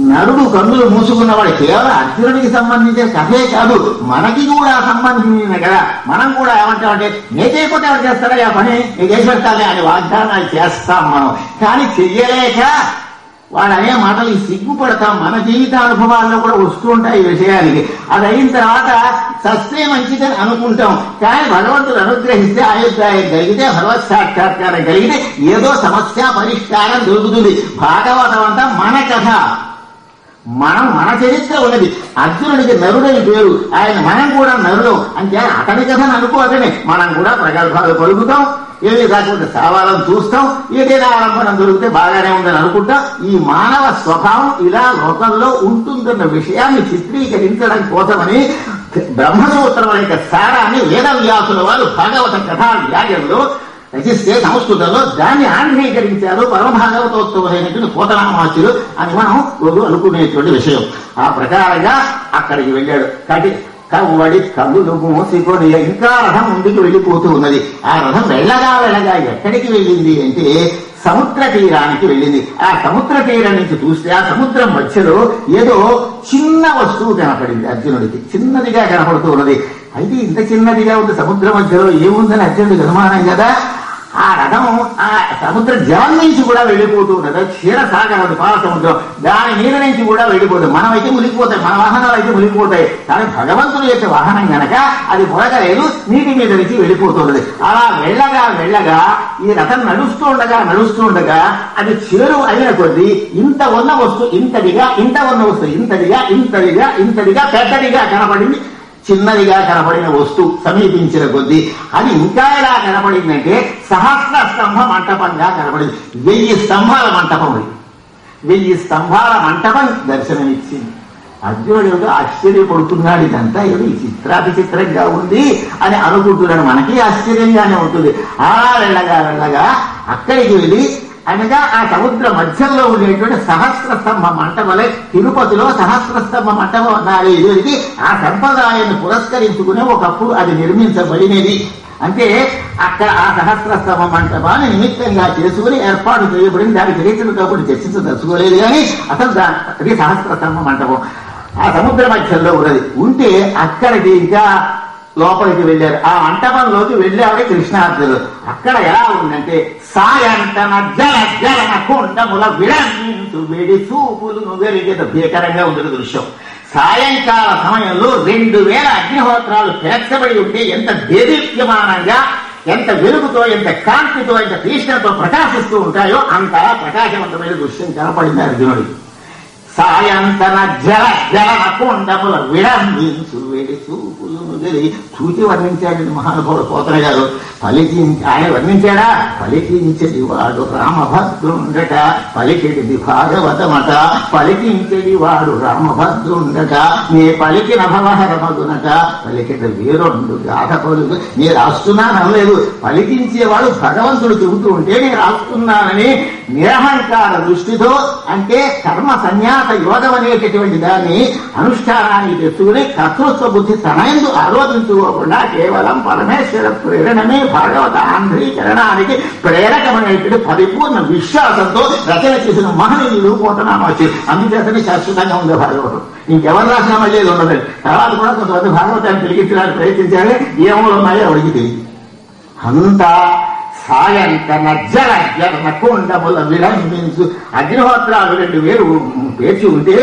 నరుడు కన్నులు మూసుకున్నవాడు కేవలం అర్జునుడికి సంబంధించిన కథే కాదు, మనకి కూడా సంబంధించిన కదా. మనం కూడా ఏమంటామంటే నే చేయకపోతే ఎవరు చేస్తారా ఆ పని, నేను చేసి పెడతానే అని వాగ్దానాలు చేస్తాం మనం. కానీ చెయ్యలేక వాడు అనే మాటలు సిగ్గుపడతాం. మన జీవితానుభవాల్లో కూడా వస్తూ ఉంటాయి ఈ విషయానికి. అది అయిన తర్వాత సస్తే మంచిదని అనుకుంటాం. కానీ భగవంతుడు అనుగ్రహిస్తే ఆయుర్దాయం కలిగితే, భగవత్ సాక్షాత్కారం కలిగితే ఏదో సమస్య పరిష్కారం దొరుకుతుంది. భాగవతం అంతా మన కథ, మన చరిత్ర ఉన్నది. అర్జునుడికి నరుడని పేరు, మనం కూడా నరుడు అంటే అతని కథను అనుకోకనే మనం కూడా ప్రగల్భాలు పలుకుతాం, ఏది కాకుండా సావాలని చూస్తాం, ఏదైనా ఆలంబనం దొరికితే బాగానే ఉందని అనుకుంటాం. ఈ మానవ స్వభావం ఇలా లోకంలో ఉంటుందన్న విషయాన్ని చిత్రీకరించడం కోసమని బ్రహ్మసూత్రం యొక్క సారాన్ని వేదవ్యాసుల వారు భాగవత కథా వ్యాజంలో రచిస్తే సంస్కృతంలో దాన్ని ఆంధ్రీకరించారు పరమభాగవతోత్తమైనటువంటి పోతనామాచులు అని మనం రోజు అనుకునేటువంటి విషయం. ఆ ప్రకారంగా అక్కడికి వెళ్ళాడు. కవ్వడి కన్నులు మూసుకొని ఇంకా రథం ముందుకు వెళ్ళిపోతూ ఉన్నది. ఆ రథం వెళ్ళగా ఎక్కడికి వెళ్ళింది అంటే సముద్ర తీరానికి వెళ్ళింది. ఆ సముద్ర తీరం నుంచి చూస్తే ఆ సముద్రం మధ్యలో ఏదో చిన్న వస్తువు కనపడింది అర్జునుడికి. చిన్నదిగా కనపడుతూ ఉన్నది. అయితే ఇంత చిన్నదిగా ఉంది సముద్ర మధ్యలో ఏముందని అర్జునుడికి అనుమానం కదా. ఆ రథం ఆ సముద్ర జలం నుంచి కూడా వెళ్ళిపోతూ ఉన్నది. క్షీరసాగరం పాల సముద్రం, దాని మీద నుంచి కూడా వెళ్ళిపోతుంది. మనమైతే మునిగిపోతాయి, మన వాహనాలు అయితే మునిగిపోతాయి. కానీ భగవంతుడి యొక్క వాహనం గనక అది మునగలేదు, నీటి మీద నుంచి వెళ్ళిపోతున్నది. అలా వెళ్ళగా ఈ రథం నడుస్తూ ఉండగా అది చేరువ అయిన కొద్దీ ఇంత ఉన్న వస్తువు ఇంతదిగా, ఇంత ఉన్న వస్తువు ఇంతదిగా పెద్దదిగా కనపడింది. చిన్నదిగా కనపడిన వస్తువు సమీపించిన కొద్దీ అది ఇంకా ఎలా కనపడిందంటే సహస్ర స్తంభ మంటపంగా కనపడింది. 1000 స్తంభాల మంటపం. 1000 స్తంభాల మంటపం దర్శనమిచ్చింది. అర్జునుడు ఆశ్చర్యపడుతున్నాడు. ఇదంతా ఏదో ఈ చిత్రాతిచిత్రంగా ఉంది అని అనుకుంటున్నాడు. మనకి ఆశ్చర్యంగానే ఉంటుంది. అలా వెళ్ళగా అక్కడికి వెళ్ళి అనగా ఆ సముద్ర మధ్యంలో ఉండేటువంటి సహస్ర స్తంభ మంటపలే తిరుపతిలో సహస్ర స్తంభ మంటపం అన్నారు. ఇది ఆ సంప్రదాయాన్ని పురస్కరించుకునే ఒకప్పుడు అది నిర్మించబడినది. అంటే అక్కడ ఆ సహస్ర స్తంభ మంటపాన్ని నిమిత్తంగా చేసుకుని ఏర్పాటు చేయబడింది. దాని చరిత్రతో కూడా చర్చించదలుచుకోలేదు కానీ అసలు అది సహస్ర స్తంభ మంటపం ఆ సముద్ర మధ్యంలో ఉన్నది. ఉంటే అక్కడికి ఇంకా లోపలికి వెళ్ళారు. ఆ మంటపంలోకి వెళ్ళారు కృష్ణార్జునులు. అక్కడ ఎలా ఉందంటే సాయంతన జల కుండముల విడంతు వెడి చూపులు వెలిగేత భీకరంగా ఉంటుంది దృశ్యం. సాయంకాల సమయంలో 2000 అగ్నిహోత్రాలు పేర్చబడి ఉంటే ఎంత దేదీప్యమానంగా, ఎంత వెలుగుతో, ఎంత కాంతితో, ఎంత తీష్ణతో ప్రకాశిస్తూ ఉంటాయో అంత ప్రకాశవంతమైన దృశ్యం కనపడింది అర్జునుడికి. సాయంతన జల కుండముల విడంబించు వెడి చూపులు చూచి వర్ణించాడు మహానుభావుడు పోతన గారు. ఆయన వర్ణించాడా? పలికించడి వాడు రామభద్రుండట, పలికిడిది భాగవతమట, పలికించడి వాడు రామభద్రుండట, నే పలికిన భవహరమగునట, పలికిట వీరొండు గాథ పలుకు. నే రాస్తున్నానలేదు, పలికించేవాడు భగవంతుడు చెబుతూ ఉంటే నేను రాస్తున్నానని నిరహంకార దృష్టితో, అంటే కర్మ సన్యాస యోగం అనేటటువంటి దాన్ని అనుష్ఠానానికి తెచ్చుకుని కర్తృత్వ బుద్ధి తనయందు ఆరోపించుకోకుండా కేవలం పరమేశ్వర ప్రేరణమే భాగవత ఆంధ్రీకరణానికి ప్రేరకమైనటువంటి పరిపూర్ణ విశ్వాసంతో రచన చేసిన మహనీయులు పోతనామాచి. అందుచేతనే శాశ్వతంగా ఉంది భాగవతం. ఇంకెవరు రాసినా మళ్ళీ ఉండదు. తర్వాత కూడా కొంతమంది భాగవతాన్ని పిలిగించడానికి ప్రయత్నించాలి. ఏమో ఉన్నాయో అడిగి తెలియదు. అంతా సాయంతన జల కుండముల విలంబించు. అగ్నిహోత్రాలు 2000 పేర్చి ఉంటే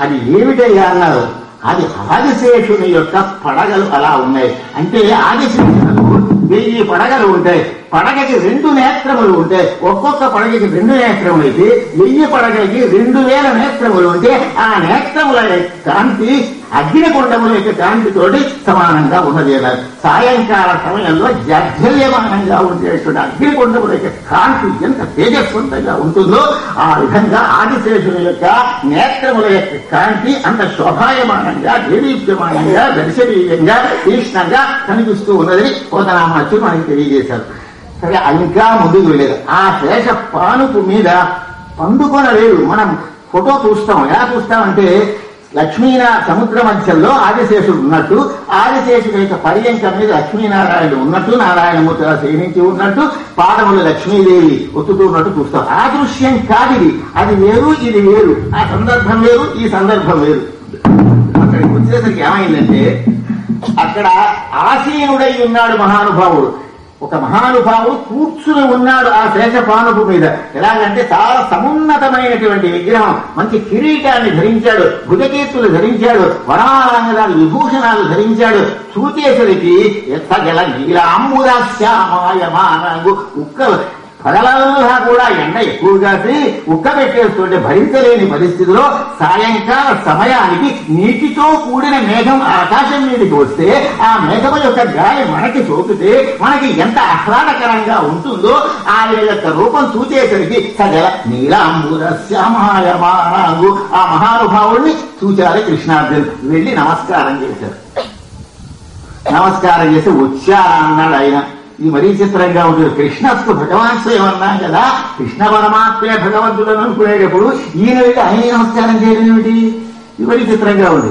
అది ఏమిటయ్యా అన్నారు. అది ఆదిశేషుని యొక్క పడగలు అలా ఉన్నాయి. అంటే ఆదిశేషులకు 1000 పడగలు ఉంటాయి. పడగకి 2 నేత్రములు ఉంటాయి. ఒక్కొక్క పడగకి 2 నేత్రములు అయితే 1000 పడగకి 2000 నేత్రములు ఉంటే ఆ నేత్రముల కాంతి అగ్నికుండముల యొక్క కాంతితోటి సమానంగా ఉన్నది. సాయంకాల సమయంలో జాజ్వల్యమానంగా ఉండేటువంటి అగ్నికుండముల యొక్క కాంతి ఎంత తేజస్వంతంగా ఉంటుందో ఆ విధంగా ఆదిశేషుని యొక్క నేత్రముల యొక్క కాంతి అంత శోభాయమానంగా దేదీప్యమానంగా దర్శనీయంగా తీక్ష్ణంగా కనిపిస్తూ ఉన్నదని పోతనామాచుడు మనకి తెలియజేశారు. సరే, ఇంకా ముందుకు వెళ్ళేది. ఆ శేష పానుపు మీద పండుకొనలేదు. మనం ఫోటో చూస్తాం. ఎలా చూస్తామంటే సముద్ర మధ్యంలో ఆదిశేషుడు ఉన్నట్టు, ఆదిశేషుడు యొక్క పర్యంకం మీద లక్ష్మీనారాయణుడు ఉన్నట్టు, నారాయణమూర్తి శయనించి ఉన్నట్టు, పాదములు లక్ష్మీదేవి ఒత్తుతూ ఉన్నట్టు చూస్తాం. ఆ దృశ్యం కాదిది. అది వేరు, ఇది వేరు. ఆ సందర్భం వేరు, ఈ సందర్భం వేరు. అక్కడికి వచ్చేసరికి ఏమైందంటే అక్కడ ఆసీనుడై ఉన్నాడు మహానుభావుడు. ఒక మహానుభావుడు కూర్చుని ఉన్నాడు ఆ శేషపానుపు మీద. ఎలాగంటే చాలా సమున్నతమైనటువంటి విగ్రహం, మంచి కిరీటాన్ని ధరించాడు, భుజకీర్తులు ధరించాడు, వరాలంగదాలు విభూషణాలు ధరించాడు. చూచేసరికి ఎత్తగల నీలాంబురశ్యామాయమానంగు ఉక్కలు పగలల్లా కూడా ఎండ ఎక్కువగా ఉక్క పెట్టేస్తుంటే భరించలేని పరిస్థితిలో సాయంకాల సమయానికి నీటితో కూడిన మేఘం ఆకాశం మీదకి వస్తే ఆ మేఘం యొక్క గాలి మనకి సోకితే మనకి ఎంత ఆహ్లాదకరంగా ఉంటుందో ఆయన యొక్క రూపం చూచేసరికి సగల నీలాంబురశ్యామాయమానంగు ఆ మహానుభావుడిని చూచారు కృష్ణార్జునుడు. వెళ్ళి నమస్కారం చేశారు. నమస్కారం చేసి వచ్చారా అన్నాడు ఆయన. ఇది మరీ చిత్రంగా ఉంటుంది. కృష్ణస్తు భగవాన్ స్వయం అన్నాం కదా, కృష్ణ పరమాత్మే భగవంతులను అనుకునేటప్పుడు ఈయన వెళ్ళి ఆయన నమస్కారం చేయడం ఏమిటి? ఇది మరీ చిత్రంగా ఉంది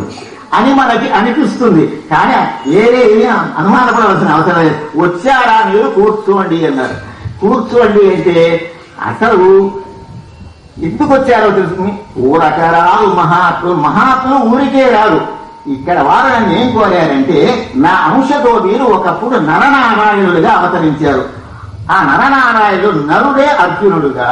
అని మనకి అనిపిస్తుంది. కానీ ఏదే అనుమానపడవలసిన అవసరం లేదు. వచ్చారా మీరు కూర్చోండి అన్నారు. కూర్చోండి అంటే అసలు ఎందుకు వచ్చారో తెలుసుకుని, ఊరకరాలు మహాత్ములు ఊరికే రారు. ఇక్కడ వారు నన్ను ఏం కోరారంటే నా అంశతో మీరు ఒకప్పుడు నరనారాయణుడిగా అవతరించారు. ఆ నరనారాయణుడు నరుడే అర్జునుడుగా,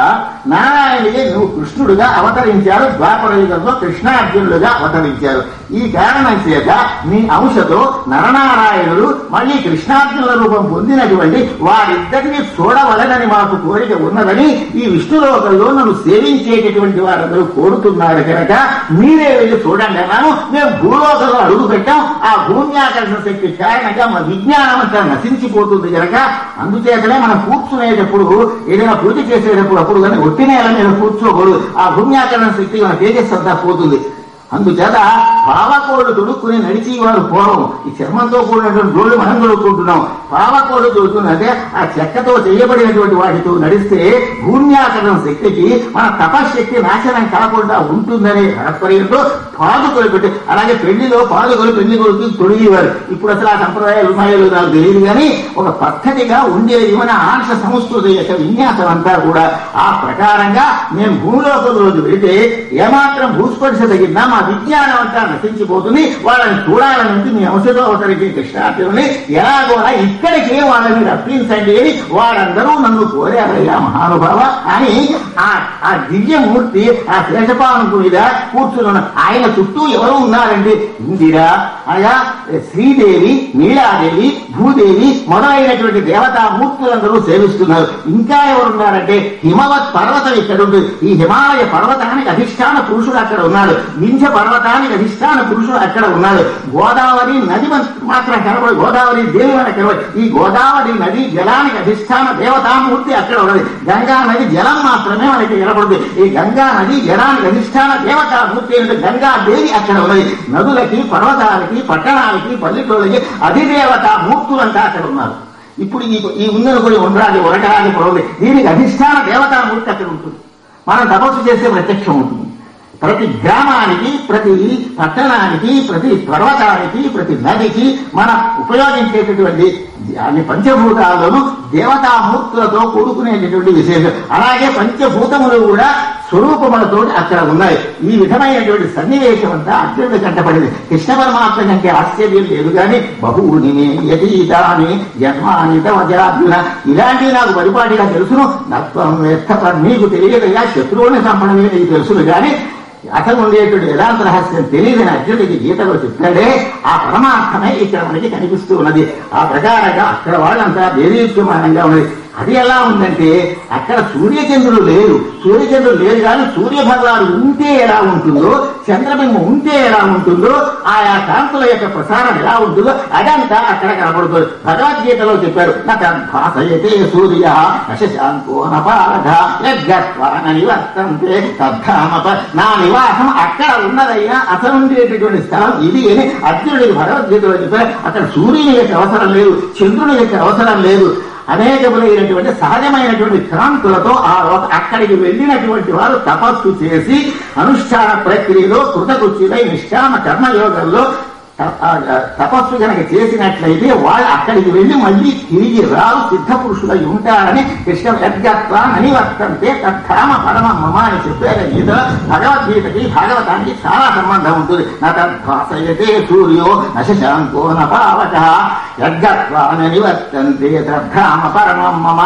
నారాయణుడే నువ్వు కృష్ణుడుగా అవతరించారు. ద్వాపర యుగంలో కృష్ణార్జునుడుగా అవతరించారు. ఈ కారణం చేత మీ అంశతో నరనారాయణుడు మళ్ళీ కృష్ణార్జునుల రూపం పొందినటువంటి వారిద్దరిని చూడవలనని మాకు కోరిక ఉన్నదని ఈ విష్ణులోకంలో నన్ను సేవించేటటువంటి వారందరూ కోరుతున్నారు కనుక మీరే వెళ్ళి చూడండి అన్నాను. మేము భూలోకంలో అడుగు పెట్టాం. ఆ భూమ్యాకర్షణ శక్తి కారణంగా మా విజ్ఞానం అంతా నశించిపోతుంది కనుక అందుచేతనే మనం కూర్చునేటప్పుడు ఏదైనా పూజ చేసేటప్పుడు అప్పుడు కానీ ఒట్టి నేల మీద కూర్చోకూడదు. ఆ భూమ్యాకరణ శక్తి మన తేజస్సు అంతా పోతుంది. అందుచేత పావకోడు తొడుక్కుని నడిచి వారు పూర్వం ఈ చర్మంతో కూడినటువంటి రోడ్లు మనం తొడుక్కుంటున్నాం. పావకోడు తొడుక్కున్నదే ఆ చెక్కతో చేయబడినటువంటి వాటితో నడిస్తే భూమ్యాకరణ శక్తికి మన తపశక్తి నాశనం కాకుండా ఉంటుందనే తాత్పర్యంతో పాదుకలు పెట్టి, అలాగే పెళ్లిలో పాదుకలు పెళ్లి కొడుకు తొడిగేవారు. ఇప్పుడు అసలు ఆ సంప్రదాయాలు ఉన్నాయో నాకు తెలియదు కానీ ఒక పద్ధతిగా ఉండేది మన ఆంక్ష సంస్కృతి యొక్క విన్యాసం అంతా కూడా ఆ ప్రకారంగా మేము భూలోకంలోకి వెళితే ఏమాత్రం భూస్పర్శ తగినా మా విజ్ఞానం అంతా నశించిపోతుంది. వాళ్ళని చూడాలని మీ అంశతో అవతరికి కృష్ణార్జునుని ఎలాగోలా ఇక్కడికి వాళ్ళని రప్పించండి అని వాళ్ళందరూ నన్ను కోరారయ్యా మహానుభావ అని ఆ దివ్యమూర్తి ఆ శేషపానుపు మీద కూర్చున్న ఆయన చుట్టూ ఎవరు ఉన్నారంటే ఇందిర, అనగా శ్రీదేవి, నీలాదేవి, భూదేవి మొదలైనటువంటి దేవతామూర్తులందరూ సేవిస్తున్నారు. ఇంకా ఎవరున్నారంటే హిమవత్ పర్వతం ఇక్కడ ఉంది. ఈ హిమాలయ పర్వతానికి అధిష్టాన పురుషుడు అక్కడ ఉన్నాడు. వింధ్య పర్వతానికి అధిష్టాన పురుషుడు అక్కడ ఉన్నాడు. గోదావరి నది మాత్రం కనబడి గోదావరి దేవి మనకు కనబడి ఈ గోదావరి నది జలానికి అధిష్టాన దేవతామూర్తి అక్కడ ఉన్నది. గంగా నది జలం మాత్రమే మనకి కనబడుతుంది. ఈ గంగా నది జలానికి అధిష్టాన దేవతామూర్తి అంటే గంగాదేవి అక్కడ ఉన్నది. నదులకి, పర్వతాలకి, పట్టణాలకి, పల్లెటూళ్ళకి అధిదేవతామూర్తులంతా అక్కడ ఉన్నారు. ఇప్పుడు ఈ ఉందని కూడా ఉండరాలి ఉరకరాలి పొడవది దీనికి అధిష్టాన దేవతామూర్తి అక్కడ ఉంటుంది. మనం తపస్సు చేస్తే ప్రత్యక్షం ఉంటుంది. ప్రతి గ్రామానికి, ప్రతి పట్టణానికి, ప్రతి పర్వతానికి, ప్రతి నదికి మనం ఉపయోగించేటటువంటి అన్ని పంచభూతాలను దేవతామూర్తులతో కూడుకునేటటువంటి విశేషం. అలాగే పంచభూతములు కూడా స్వరూపములతో అక్కడ ఉన్నాయి. ఈ విధమైనటువంటి సన్నివేశం అంతా అర్జునుడి కంటపడింది. కృష్ణ పరమాత్మ కంటే ఆశ్చర్యం లేదు కానీ బహువుని యతీతాని జన్మానిత వజార్జున ఇలాంటివి నాకు పరిపాటిగా తెలుసును. నత్వం వేత్త నీకు తెలియదయ్యా, శత్రువుని చంపడమే నీకు తెలుసును కానీ అసలు ఉండేటువంటి వేదాంత రహస్యం తెలియదని అర్జునుడికి గీతలో చెప్పాడే, ఆ పరమార్థమే ఇక్కడ మనకి కనిపిస్తూ ఉన్నది. ఆ ప్రకారంగా అక్కడ వాళ్ళంతా దేదీప్యమానంగా ఉన్నది. అది ఎలా ఉందంటే అక్కడ సూర్యచంద్రులు లేరు, కానీ సూర్యభగవాడు ఉంటే ఎలా ఉంటుందో, చంద్రబింబం ఉంటే ఎలా ఉంటుందో, ఆయా కాంతుల యొక్క ప్రసారం ఎలా ఉంటుందో అదంతా అక్కడ కనపడుతుంది. భగవద్గీతలో చెప్పారు, భాసయతే సూర్య నశాంతో నపారధ నివర్తంతే తద్ధామప. నా నివాసం అక్కడ ఉన్నదైనా అసలు ఉండేటటువంటి స్థలం ఇది అని అర్జునుడికి భగవద్గీతలో చెప్పారు. అక్కడ సూర్యుని యొక్క అవసరం లేదు, చంద్రుని యొక్క అవసరం లేదు. అనేకములైనటువంటి సహజమైనటువంటి క్రాంతులతో అక్కడికి వెళ్ళినటువంటి వారు తపస్సు చేసి అనుష్ఠాన ప్రక్రియలో కృతకృత్యులై నిష్కామ కర్మయోగంలో తపస్సు కనుక చేసినట్లయితే వాళ్ళు అక్కడికి వెళ్ళి మళ్ళీ తిరిగి రావు, సిద్ధ పురుషులై ఉంటారని కృష్ణ యద్గత్వ అనివర్తంతే తద్ధామ పరమ మమ అని చెప్పారు. గీత భగవద్గీతకి భాగవతానికి చాలా సంబంధం ఉంటుంది. నద్భాసయతే సూర్యో నశాంకో నపావక యద్గత్వ అనివర్తంతే తద్ధామ పరమం మమ.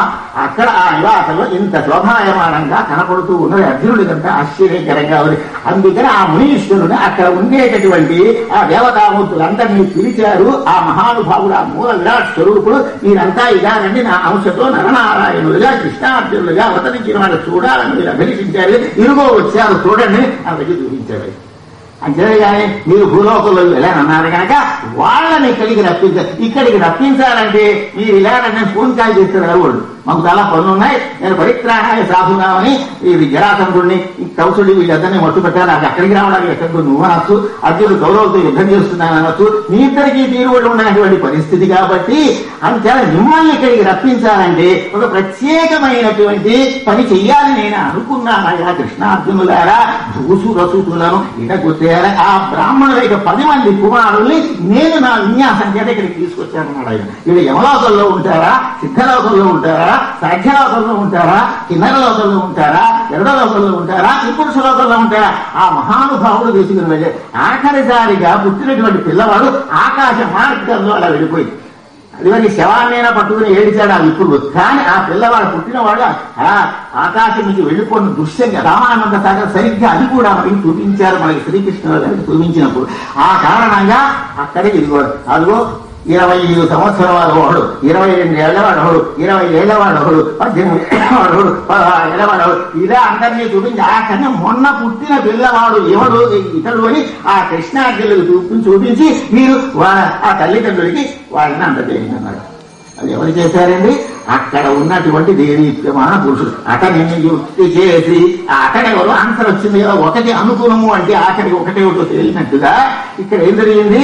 అక్కడ ఆ నివాసంలో ఇంత శోభాయమానంగా కనపడుతూ ఉన్నది. అర్జునుడికంతా ఆశ్చర్యకరంగా ఉంది. అందుకని ఆ మునీశ్వరుని అక్కడ ఉండేటటువంటి ఆ దేవతామూర్తులందరినీ పిలిచారు. ఆ మహానుభావుడు, ఆ మూల విరాట్ స్వరూపుడు, మీరంతా ఇదానండి నా అంశతో నరనారాయణులుగా కృష్ణార్జునులుగా అవతరించిన వాళ్ళు చూడాలని మీరు అభిలషించారు, ఇరుగో వచ్చారు చూడండి అందరికీ చూపించారు. అంతేగాని మీరు భూలోకంలో వెళ్ళానన్నారు కనుక వాళ్ళని ఇక్కడికి రప్పించాలంటే మీరు ఇలాగంటే ఫోన్ కాల్ చేస్తారు వాళ్ళు, మాకు చాలా పనులు ఉన్నాయి, నేను పరిత్రాణాయ సాధునామని ఈ జరాసంధుడిని కౌశల్యుడు వీళ్ళందరినీ మట్టు పెట్టాలి, అది అక్కడికి రావడానికి ఎక్కడికి నువ్వు అనొచ్చు, అర్జునుడు కౌరవులతో యుద్ధం చేస్తున్నాను అనొచ్చు, మీ ఇద్దరికి తీరుబడి ఉన్నటువంటి పరిస్థితి. కాబట్టి అందుచేత మిమ్మల్ని ఇక్కడికి రప్పించాలంటే ఒక ప్రత్యేకమైనటువంటి పని చెయ్యాలని నేను అనుకున్నానయ్యా కృష్ణార్జునులారా. భూసు రసూతులను ఇటగొట్టేయాలి. ఆ బ్రాహ్మణుల యొక్క 10 మంది కుమారుల్ని నేను నా విన్యాసం చేత ఇక్కడికి తీసుకొచ్చానన్నాడు ఆయన. వీళ్ళు యమలోకంలో ఉంటారా, సిద్ధలోకంలో ఉంటారా, సాధ్యలోకంలో ఉంటారా, కిన్నర లోకంలో ఉంటారా, ఎరడలోకంలో ఉంటారా, పురుష లోకంలో ఉంటారా, ఆ మహానుభావుడు తీసుకుని వెళ్ళే ఆఖరిసారిగా పుట్టినటువంటి పిల్లవాడు ఆకాశ మార్గంలో అలా వెళ్ళిపోయింది. అది మరి శవాన్నైనా పట్టుకుని ఏడిచాడు ఆ విపుడు. కానీ ఆ పిల్లవాడు పుట్టినవాడు ఆకాశం నుంచి వెళ్ళిపోయిన దృశ్యంగా రామానంద సాగర్ సరిగ్గా అది కూడా మనకి చూపించారు. మనకి శ్రీకృష్ణుడు గారికి చూపించినప్పుడు ఆ కారణంగా అక్కడే ఇదిగోడు. అదిగో 25 సంవత్సరాల వాడు, 22 ఏళ్లవాడు ఒకడు, 20 ఏళ్లవాడు ఒకడు, 18 ఏళ్లవాడు ఒకడు, 16 ఏళ్లవాడు ఒకడు, ఇలా అందరినీ చూపించి ఆ కన్నా మొన్న పుట్టిన పిల్లవాడు ఎవడు ఇతడు అని ఆ కృష్ణార్జునులకు చూపించి మీరు ఆ తల్లిదండ్రులకి వాళ్ళని అందజేయమన్నాడు. అది ఎవరు చేశారండి? అక్కడ ఉన్నటువంటి దేవీప్యమాన పురుషుడు. అతనిని యుక్తి చేసి అతడెవరు ఆన్సర్ వచ్చింది కదా, ఒకటి అనుకునము అంటే అతడికి ఒకటే ఒకటో తేలినట్టుగా ఇక్కడ ఏం జరిగింది?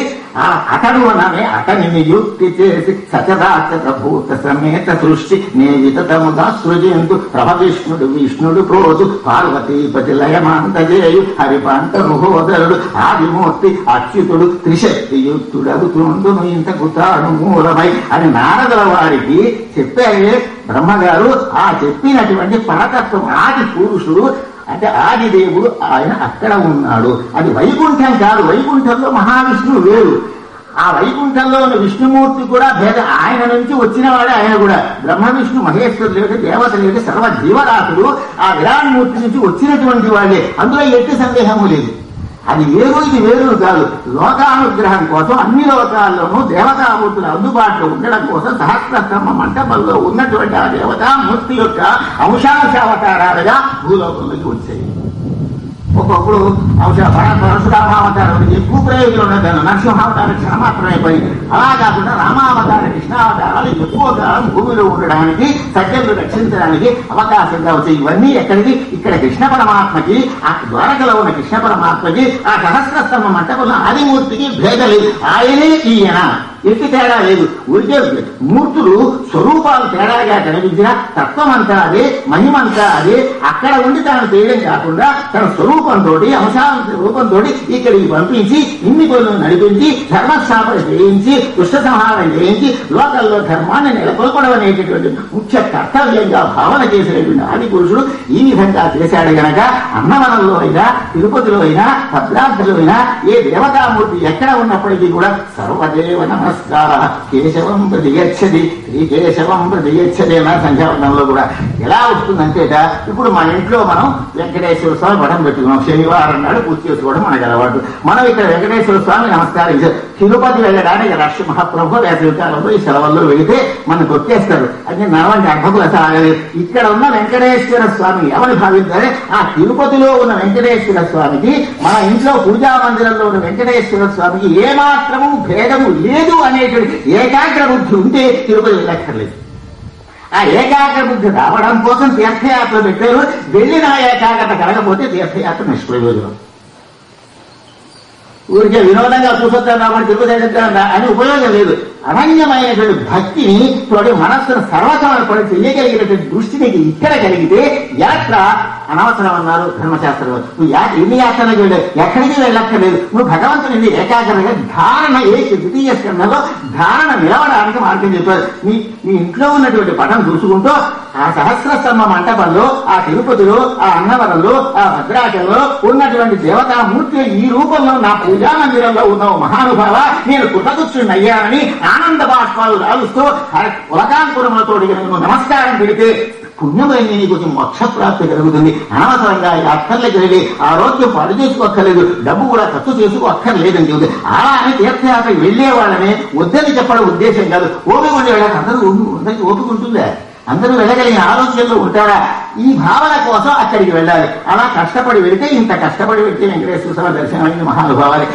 అతడు అనమే అతనిని యుక్తి చేసి సచరాచర భూత సమేత సృష్టి నేవితముగా సృజంతు ప్రభ విష్ణుడు ప్రోతు పార్వతీపతి లయమాంతజేయు హరిపాంత రుహోదరుడు ఆదిమూర్తి అచ్యుతుడు త్రిశక్తియుక్తుడు అగుతుండును ఇంతకు తాను మూలమై అని నారదుల వారికి చెప్పారు బ్రహ్మగారు. ఆ చెప్పినటువంటి పరతత్వం ఆది పురుషుడు అంటే ఆదిదేవుడు ఆయన అక్కడ ఉన్నాడు. అది వైకుంఠం కాదు, వైకుంఠంలో మహావిష్ణువు వేరు. ఆ వైకుంఠంలో ఉన్న విష్ణుమూర్తి కూడా భేద, ఆయన నుంచి వచ్చిన వాడే ఆయన కూడా. బ్రహ్మ విష్ణు మహేశ్వరుడు లేదు, దేవత లేదు, సర్వ జీవరాశుడు ఆ విరాట్ మూర్తి నుంచి వచ్చినటువంటి వాడే. అందులో ఎట్టి సందేహము లేదు. అది వేరు ఇది వేరు కాదు. లోకానుగ్రహం కోసం అన్ని లోకాల్లోనూ దేవతామూర్తులు అందుబాటులో ఉండడం కోసం సహస్రస్తంభ మంటపంలో ఉన్నటువంటి ఆ దేవతామూర్తి యొక్క అంశాంశావతారాలుగా భూలోకంలోకి వచ్చాయి. ఒక్కొక్కడు పరశురామావతారం ఎక్కువ ప్రయోజనం ఉండదు, నరసింహావతారం క్షణమాత్రమే పోయింది. అలా కాకుండా రామావతార కృష్ణావతారాలు ఎక్కువ కాలం భూమిలో ఉండడానికి, సజ్జనులు రక్షించడానికి అవకాశంగా వచ్చాయి. ఇవన్నీ ఎక్కడికి? ఇక్కడ కృష్ణ పరమాత్మకి, ఆ ద్వారకలో ఉన్న కృష్ణ పరమాత్మకి, ఆ సహస్రస్తంభ మంటపంలో ఆదిమూర్తికి భేద లేదు. ఆయనే ఈయన, ఎట్టి తేడా లేదు. ఊరికే మూర్తులు స్వరూపాలు తేడాగా కనిపించిన తత్వమంతా అదే, మహిమంతా అదే. అక్కడ ఉండి తాను చేయడం కాకుండా తన స్వరూపంతో, అంశాంశ రూపంతో ఇక్కడికి పంపించి ఇన్ని పనులు నడిపించి ధర్మస్థాపన చేయించి దుష్ట సంహారం చేయించి లోకల్లో ధర్మాన్ని నెలకొల్పడం అనేటటువంటి ముఖ్య కర్తవ్యంగా భావన చేసినటువంటి ఆది పురుషుడు ఈ విధంగా చేశాడు గనక అన్నవనంలో అయినా, తిరుపతిలో అయినా, భద్రాద్రిలో అయినా ఏ దేవతామూర్తి ఎక్కడ ఉన్నప్పటికీ కూడా సర్వదేవ నమస్కార కేశవం ప్రతి గచ్చది శ్రీకేశవం ప్రతి గచ్చది అన్న సంధ్యావంతంలో కూడా ఎలా వస్తుందంటేట, ఇప్పుడు మన ఇంట్లో మనం వెంకటేశ్వర స్వామి పటం పెట్టుకున్నాం, శనివారం నాడు పూజ చేసుకోవడం మనకు అలవాటు. మనం ఇక్కడ వెంకటేశ్వర స్వామి నమస్కారం తిరుపతి వెళ్ళడానికి రాష్ట్ర మహాప్రభు వేసవికాలంలో ఈ సెలవుల్లో వెళితే మనం కొట్టేస్తారు. అది నడవంటి అర్భకులు అసలు ఆగలేదు. ఇక్కడ ఉన్న వెంకటేశ్వర స్వామి ఎవరు భావించారే, ఆ తిరుపతిలో ఉన్న వెంకటేశ్వర స్వామికి మన ఇంట్లో పూజా మందిరంలో ఉన్న వెంకటేశ్వర స్వామికి ఏమాత్రము భేదము లేదు అనేటువంటి ఏకాగ్ర బుద్ధి ఉంటే తిరుపతి వెళ్ళక్కర్లేదు. ఆ ఏకాగ్ర బుద్ధి రావడం కోసం తీర్థయాత్ర పెట్టారు. వెళ్ళిన ఏకాగ్రత కలగపోతే తీర్థయాత్ర నిష్ప్రయోజనం. ఊరికే వినోదంగా చూసొద్దాం కాబట్టి తిరుగుతా అని ఉపయోగం లేదు. అనన్యమైనటువంటి భక్తిని తోటి మనస్సును సర్వసమర్పణ చేయగలిగినటువంటి దృష్టి నీకు ఇక్కడ కలిగితే యాత్ర అనవసరం అన్నారు ధర్మశాస్త్రంలో. నువ్వు ఎన్ని యాత్రలకు వెళ్ళావు, ఎక్కడికి వెళ్ళక్కర్లేదు. నువ్వు భగవంతుని ఏకాగ్రంగా ధారణ ద్వితీయ స్కంధంలో ధారణ నిలవడానికి మార్గం చెప్పారు. నీ ఇంట్లో ఉన్నటువంటి పటం చూసుకుంటూ ఆ సహస్రస్తంభ మంటపంలో, ఆ తిరుపతిలో, ఆ అన్నవరంలో, ఆ భద్రాచలంలో ఉన్నటువంటి దేవతామూర్తి ఈ రూపంలో నా పూజా మందిరంలో ఉన్నావు మహానుభావ, నేను కృతకృష్ణుని అయ్యానని ఆనంద బాష్పాలు రాలుస్తూ ఉలకాంకురములతో నువ్వు నమస్కారం పెడితే పుణ్యమైంది, నీకు మోక్షప్రాప్తి కలుగుతుంది. అనవసరంగా అక్కర్లకి వెళ్ళి ఆరోగ్యం పాడు చేసుకోక్కర్లేదు, డబ్బు కూడా ఖర్చు చేసుకోక్కర్లేదని చెబుతుంది. అలా అని తీర్థయాత్రకు వెళ్లే వాళ్ళని వద్దని చెప్పడం ఉద్దేశం కాదు. ఓపిక ఉండే వాళ్ళకి అందరికీ ఓపిక ఉంటుందా? అందరూ వెళ్ళగలిగిన ఆలోచనలో ఉంటారా? ఈ భావన కోసం అక్కడికి వెళ్ళాలి. అలా కష్టపడి వెళితే ఇంత కష్టపడి వెళ్తే వెంకటేశ్వర స్వామి దర్శనమైన మహానుభావాలి.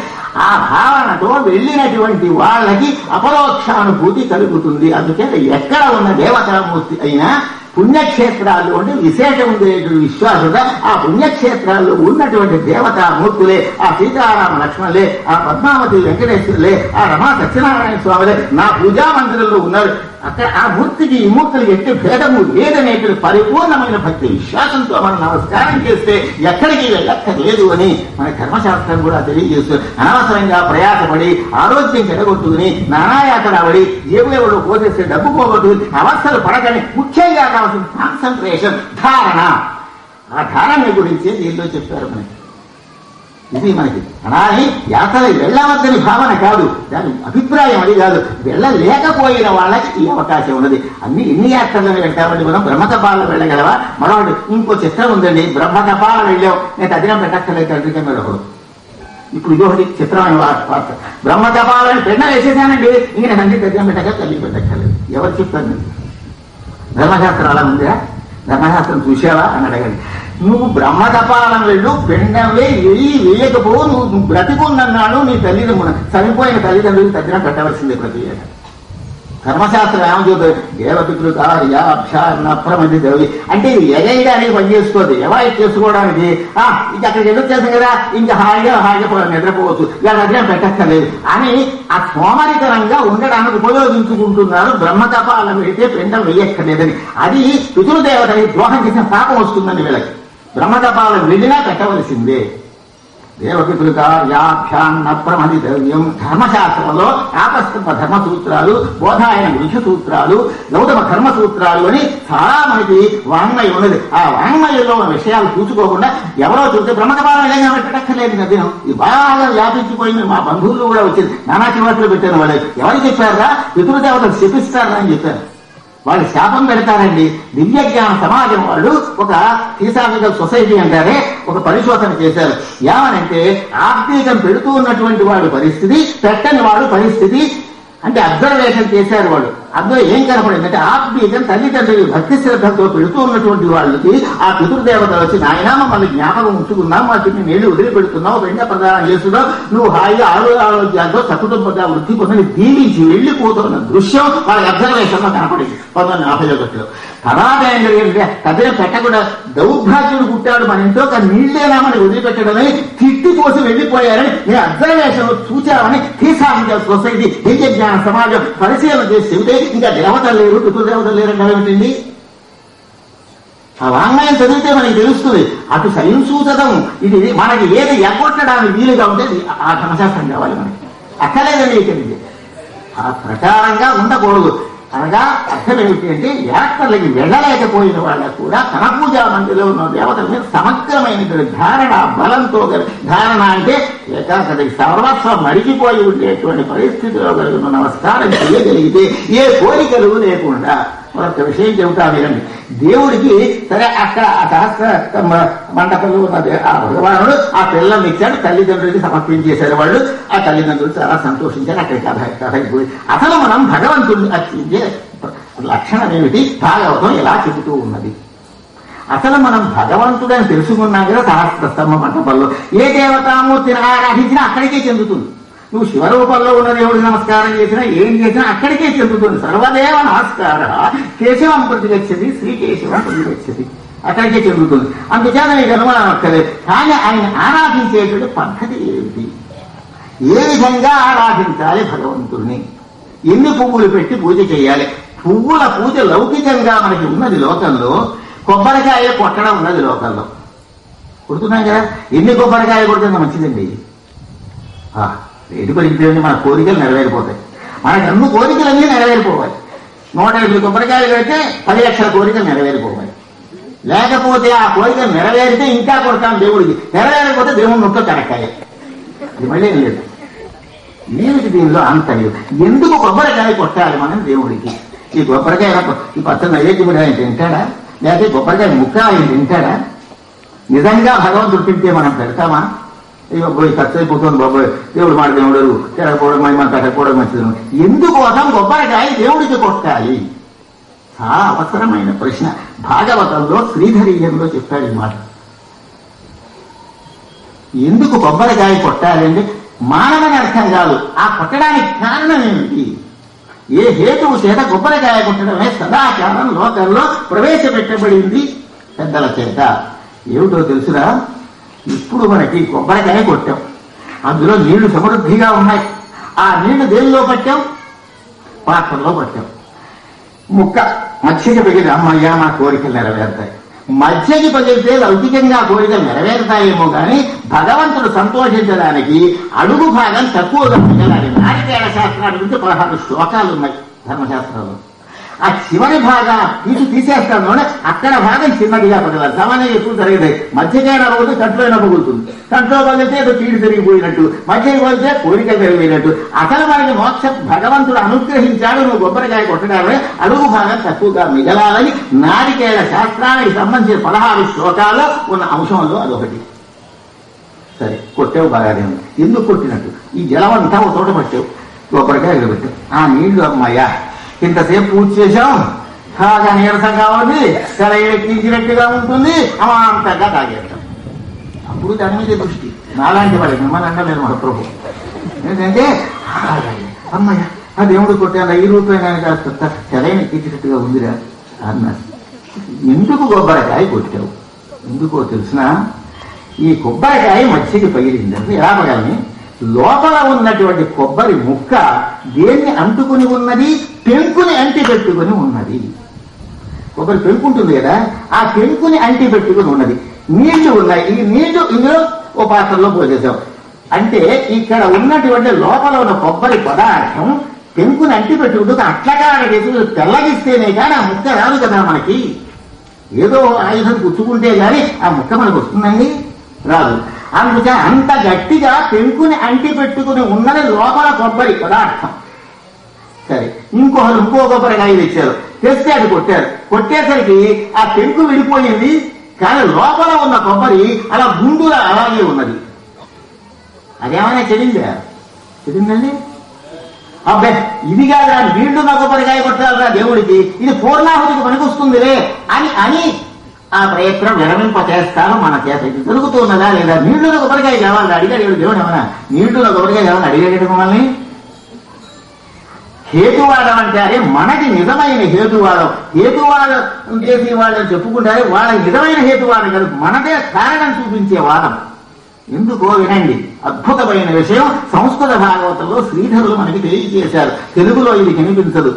ఆ భావనతో వెళ్ళినటువంటి వాళ్ళకి అపరోక్షానుభూతి కలుగుతుంది. అందుకే ఎక్కడ ఉన్న దేవతామూర్తి అయినా పుణ్యక్షేత్రాల్లో ఉంటే విశేషం ఉండేటువంటి విశ్వాసత ఆ పుణ్యక్షేత్రాల్లో ఉన్నటువంటి దేవతామూర్తులే, ఆ సీతారామ లక్ష్మణులే, ఆ పద్మావతి వెంకటేశ్వరులే, ఆ రమా సత్యనారాయణ స్వాములే నా పూజా మందిరంలో ఉన్నారు. అక్కడ ఆ మూర్తికి ఈ మూర్తులకి ఎట్టి భేదము లేదనేటువంటి పరిపూర్ణమైన భక్తి విశ్వాసంతో మనం నమస్కారం చేస్తే ఎక్కడికి వెళ్ళక్కర్లేదు అని మన ధర్మశాస్త్రం కూడా తెలియజేస్తుంది. అనవసరంగా ప్రయాసపడి ఆరోగ్యం చెడగొట్టుకుని నానాయాతనబడి జేబులో పోసేస్తే డబ్బు పోగొట్టుకుని అవస్థలు పడకని ముఖ్యంగా కావాల్సిన కాన్సన్ట్రేషన్ ధారణ. ఆ ధారణ గురించి దీనిలో చెప్పారు మనకి. ఇది మనకి అలానే యాత్ర వెళ్ళవద్దని భావన కాదు, దాని అభిప్రాయం అది కాదు. వెళ్ళలేకపోయిన వాళ్ళకి ఈ అవకాశం ఉన్నది. ఎన్ని యాత్రలను వెళ్తామండి మనం? బ్రహ్మతపాలను వెళ్ళగలవా? మనవాడు ఇంకో చిత్రం ఉందండి, బ్రహ్మతపాల వెళ్ళావు, నేను తదినం పెట్టక్కర్లేదు తండ్రికి ఒకడు. ఇప్పుడు ఇదొకటి చిత్రమైన వార్త. బ్రహ్మతపాలని పెన్న వేసేసానండి, ఇంక నేను తండ్రి తదినం పెట్టక తల్లి పెట్టక్కర్లేదు. ఎవరు చెప్తారు? నేను ధర్మశాస్త్రం అలా ఉందా? ధర్మశాస్త్రం చూసావా అని అడగండి. నువ్వు బ్రహ్మతపాలం వెళ్ళు, పిండం వేయకపో, నువ్వు బ్రతికున్నాడు నీ తల్లిదండ్రులు చనిపోయిన తల్లిదండ్రులు తగ్గిన పెట్టవలసిందే ప్రతి ఏటా. ధర్మశాస్త్రం ఏమని చెబుతుంది? దేవపితృ కార్యాభ్యాన్నప్రమది దేవి అంటే ఇది ఎగయడానికి పనిచేసుకోదు, ఎవాయిట్ చేసుకోవడానికి. ఇంక అక్కడికి ఎందుకు చేస్తాం కదా, ఇంకా హాయిగా నిద్రపోవచ్చు, ఇలా దగ్గర పెట్టక్కర్లేదు అని ఆ సోమరితనంగా ఉండడానికి ఉపయోగించుకుంటున్నారు. బ్రహ్మతపాలను పెడితే పిండం వేయక్కర్లేదని. అది పితృదేవతని ద్రోహం చేసిన పాపం వస్తుందని వీళ్ళకి. బ్రహ్మతపాలను వెళ్ళినా పెట్టవలసిందే. దేవపితృ కార్యాభ్యాన్నప్రమది ద్రవ్యం. ధర్మశాస్త్రంలో ఆపస్తంభ ధర్మ సూత్రాలు, బోధాయన గృహ సూత్రాలు, గౌతమ ధర్మ సూత్రాలు అని చాలా మనకి వాంగ్మయం ఉన్నది. ఆ వాంగ్మయంలో విషయాలు చూసుకోకుండా ఎవరో చూస్తే బ్రహ్మతపాలం వెళ్ళగా పెట్టక్కర్లేదు. నదినం ఇది బాగా వ్యాపించిపోయింది. మా బంధువులు కూడా వచ్చింది, నానా చివట్లు పెట్టాను. వాళ్ళు ఎవరు చెప్పారా? పితృదేవతలు శపిస్తారా అని చెప్పారు. వాళ్ళు శాపం పెడతారండి. దివ్య జ్ఞాన సమాజం వాళ్ళు ఒక థియోసాఫికల్ సొసైటీ అంటారే ఒక పరిశోధన చేశారు. ఏమనంటే ఆబ్దీకం పెడుతూ ఉన్నటువంటి వాడు పరిస్థితి, పెట్టని వాడు పరిస్థితి అంటే అబ్జర్వేషన్ చేశారు వాళ్ళు. అందులో ఏం కనపడిందంటే ఆబ్దీకం తల్లిదండ్రులు భక్తి శ్రద్ధలతో పెడుతూ ఉన్నటువంటి వాళ్ళకి ఆ పితృదేవతలు వచ్చి నాయన మమ్మల్ని జ్ఞాపకం ఉంచుకున్నాం, మా చిన్న నీళ్లు వదిలిపెడుతున్నావు, వెంట ప్రదానం చేస్తున్నావు, నువ్వు హాయిగా ఆరోగ్యాలతో సకుటుంబంగా వృద్ధి పొందని దీవించి వెళ్లిపోతున్న దృశ్యం వాళ్ళ అబ్జర్వేషన్ లో కనపడింది 1941లో. తర్వాత ఏం జరిగింది? కదిన పెట్టకుండా దౌర్భాగ్యుడు పుట్టాడు మన ఇంట్లో, కానీ నీళ్లేనా మనకి వదిలిపెట్టడమని తిట్టి కోసి వెళ్లిపోయారని నేను అబ్జర్వేషన్ చూచామని థియోసాఫికల్ సొసైటీ దివ్య జ్ఞాన సమాజం పరిశీలన చేసి చెబితే ఇంకా దేవతలు లేరు, పితృదేవతలు లేరు అంటే ఏమిటండి? ఆ వాంగ్మయం చదివితే మనకి తెలుస్తుంది. అటు సహింసూతతం ఇది మనకి ఏది ఎగ్గొట్టడానికి వీలుగా ఉంటే ఆ ధర్మశాస్త్రం కావాలి మనకి. అక్కలేదండి ఇక్కడికి ఆ ప్రకారంగా ఉండకూడదు. అనగా అర్థం ఏమిటి అంటే యాత్రలకి వెళ్ళలేకపోయిన వాళ్ళకు కూడా తన పూజా మందిలో ఉన్న దేవతల మీద సమగ్రమైనటువంటి ధారణ బలంతో ధారణ అంటే ఏకాగ్రతకి సర్వస్వం మరిగిపోయి ఉండేటువంటి పరిస్థితిలో కలిగిన నమస్కారం చేయగలిగితే ఏ కోరికలు లేకుండా మరొక విషయం చెబుతా వినండి. దేవుడికి సరే అక్కడ ఆ శాస్త్ర మండపంలో ఉన్నది ఆ భగవానుడు ఆ పిల్లల్ని ఇచ్చాడు, తల్లిదండ్రులకి సమర్పించేశారు. వాళ్ళు ఆ తల్లిదండ్రులు చాలా సంతోషించారు. అక్కడ కథ అయిపోయి అసలు మనం భగవంతుడిని అర్చించే లక్షణం ఏమిటి భాగవతం ఎలా చెబుతూ ఉన్నది. అసలు మనం భగవంతుడని తెలుసుకున్నాం కదా. సహస్ర స్తంభ మండపంలో ఏ దేవతామూర్తిని ఆరాధించినా అక్కడికే చెందుతుంది. నువ్వు శివరూపంలో ఉన్న దేవుడికి నమస్కారం చేసినా ఏం చేసినా అక్కడికే చెందుతుంది. సర్వదేవ నమస్కార కేశవం ప్రతిగచ్చది శ్రీకేశవం ప్రతిగచ్చది, అక్కడికే చెందుతుంది. అందుచేత నీకు అనుమానం అక్కర్లేదు. కానీ ఆయన ఆరాధించేటువంటి పద్ధతి ఏమిటి, ఏ విధంగా ఆరాధించాలి భగవంతుడిని, ఎన్ని పువ్వులు పెట్టి పూజ చేయాలి. పువ్వుల పూజ లౌకికంగా మనకి ఉన్నది లోకంలో, కొబ్బరికాయ కొట్టడం ఉన్నది లోకంలో. కొడుతున్నాం కదా. ఎన్ని కొబ్బరికాయ కొడుతుందో మంచిదండి. రేటు పెరిగిపోయింది, మన కోరికలు నెరవేరిపోతాయి. మనకి అన్ని కోరికలన్నీ నెరవేరిపోవాలి. 150 కొబ్బరికాయలు పెడితే 10 లక్షల కోరికలు నెరవేరిపోవాలి. లేకపోతే ఆ కోరికలు నెరవేరితే ఇంకా కొడతాం దేవుడికి, నెరవేరకపోతే దేవుడి నొక్క కరక్కాయ. ఇది మళ్ళీ ఏం లేదు. ఏమిటి దీనిలో ఆంతర్యం? ఎందుకు కొబ్బరికాయ కొట్టాలి మనం దేవుడికి? ఈ కొబ్బరికాయ ఈ పచ్చని నైవేద్యముడు ఆయన తింటాడా, లేకపోతే కొబ్బరికాయ ముక్క ఆయన తింటాడా? నిజంగా భగవంతుడు తింటే మనం పెడతామా? బాబోయ్ ఖర్చు అయిపోతుంది, బాబోయ్ దేవుడు మాట దేవుడు తిరగకపోవడం మనం పెట్టకపోవడం మంచిది. ఎందుకోసం కొబ్బరికాయ దేవుడికి కొట్టాలి? చాలా అవసరమైన ప్రశ్న. భాగవతంలో శ్రీధరీయంలో చెప్పాడు ఈ మాట. ఎందుకు కొబ్బరికాయ కొట్టాలి అంటే మానవని అర్థం కాదు, ఆ కొట్టడానికి కారణం ఏమిటి? ఏ హేతువు చేత కొబ్బరికాయ కొట్టడమే సదాచారం లోకంలో ప్రవేశపెట్టబడింది పెద్దల చేత. ఏమిటో తెలుసురా? ఇప్పుడు మనకి కొబ్బరికాయ కొట్టాం, అందులో నీళ్లు సమృద్ధిగా ఉన్నాయి. ఆ నీళ్లు దేనిలో పట్టాం? పాత్రలో పట్టాం. ముక్క మధ్యకి పగిలి అమ్మయ్యా మా కోరికలు నెరవేరుతాయి. మధ్యకి పగిలితే లౌకికంగా కోరికలు నెరవేరుతాయేమో కానీ భగవంతుడు సంతోషించడానికి అడుగు భాగం తక్కువగా మిగలాలి. నారికేళ శాస్త్రాల గురించి 16 శ్లోకాలు ఉన్నాయి ధర్మశాస్త్రంలో. ఆ చివరి భాగం తీసేస్తాను, అక్కడ భాగం చిన్నదిగా పగలాలి. సామాన్యంగా ఎక్కువ జరిగేది మధ్యకేళ రోజు కంట్లోనే పగులుతుంది. కంట్లో పగిలితే ఏదో కీడు తిరిగిపోయినట్టు, మధ్యకి పగిలితే కోరికలు పెరిగిపోయినట్టు. అసలు మనకి మోక్షం భగవంతుడు అనుగ్రహించాడు. నువ్వు కొబ్బరికాయ కొట్టడాలే అడుగు భాగం తక్కువగా మిగలాలని నారికేళ శాస్త్రానికి సంబంధించిన 16 శ్లోకాల్లో ఉన్న అంశంలో అదొకటి. సరే కొట్టావు బాగానే ఉంది. ఎందుకు కొట్టినట్టు? ఈ జలం అంతా ఒక తోట పట్టావు, కొబ్బరికాయ ఎగరబెట్టావు. ఆ నీళ్లు అమ్మాయ్యా ఇంతసేపు పూజ చేశాం, బాగా నీరసంగా ఉంది, తల ఎక్కించినట్టుగా ఉంటుంది, అమాంతంగా తాగేస్తాం. అప్పుడు దాని మీద దృష్టి నాలాంటి వాడి మిమ్మల్ని అంటలేదు మన ప్రభు. ఏంటంటే అమ్మయ్య ఆ దేవుడు కొట్టాను, ఈ రూపాయన కాస్త తెలైన ఎక్కించినట్టుగా ఉందిరా అన్నారు. ఎందుకు కొబ్బరికాయ కొట్టావు? ఎందుకో తెలిసినా, ఈ కొబ్బరికాయ మధ్యకి పగిలిందంటే ఎలా పగలని లోపల ఉన్నటువంటి కొబ్బరి ముక్క దేన్ని అంటుకుని ఉన్నది? పెంకుని అంటి పెట్టుకుని ఉన్నది. కొబ్బరి పెంకు ఉంటుంది కదా, ఆ పెంకుని అంటి పెట్టుకుని ఉన్నది. నీళ్లు ఉన్నాయి, ఈ నీళ్లు ఇందులో ఓ పాత్రలో పోసేసాం. అంటే ఇక్కడ ఉన్నటువంటి లోపల ఉన్న కొబ్బరి పదార్థం పెంకుని అంటి పెట్టుకుంటుంది. అట్లగా తెల్లగిస్తేనే కానీ ఆ ముక్క రాదు కదా మనకి. ఏదో ఆయుధం గుచ్చుకుంటే గాని ఆ ముక్క మనకు వస్తుందండి, రాదు. అందుకే అంత గట్టిగా పెంకుని అంటి పెట్టుకుని ఉన్నది లోపల కొబ్బరి పదార్థం. సరే ఇంకో కొబ్బరికాయ తెచ్చారు, తెస్తే అది కొట్టారు. కొట్టేసరికి ఆ పెంకు విడిపోయింది, కానీ లోపల ఉన్న కొబ్బరి అలా గుండులా అలాగే ఉన్నది. అదేమైనా చెడిందా? చెడిందండి. అబ్బాయి ఇది కాదురా, నీళ్లున్న కొబ్బరికాయ కొట్టాలరా దేవుడికి, ఇది పూర్ణాహుతికి పనికొస్తుందిలే అని ఆ ప్రయత్నం విరమింప చేస్తాను. మన చేత ఇది దొరుకుతున్నదా లేదా? నీళ్లున్న కొబ్బరికాయ కావాలని అడిగాడు దేవుడు. ఏమన్నా నీళ్లున్న కొబ్బరికాయ కావాలని అడిగాడు మమ్మల్ని? హేతువాదం అంటారే మనకి నిజమైన హేతువాదం. హేతువాదం చేసే వాళ్ళని చెప్పుకుంటారే వాళ్ళకి నిజమైన హేతువాదం కాదు, మనదే కారణం చూపించే వాదం. ఎందుకో వినండి, అద్భుతమైన విషయం సంస్కృత భాగవతంలో శ్రీధరులు మనకి తెలియజేశారు. తెలుగులో ఇది కనిపించదు.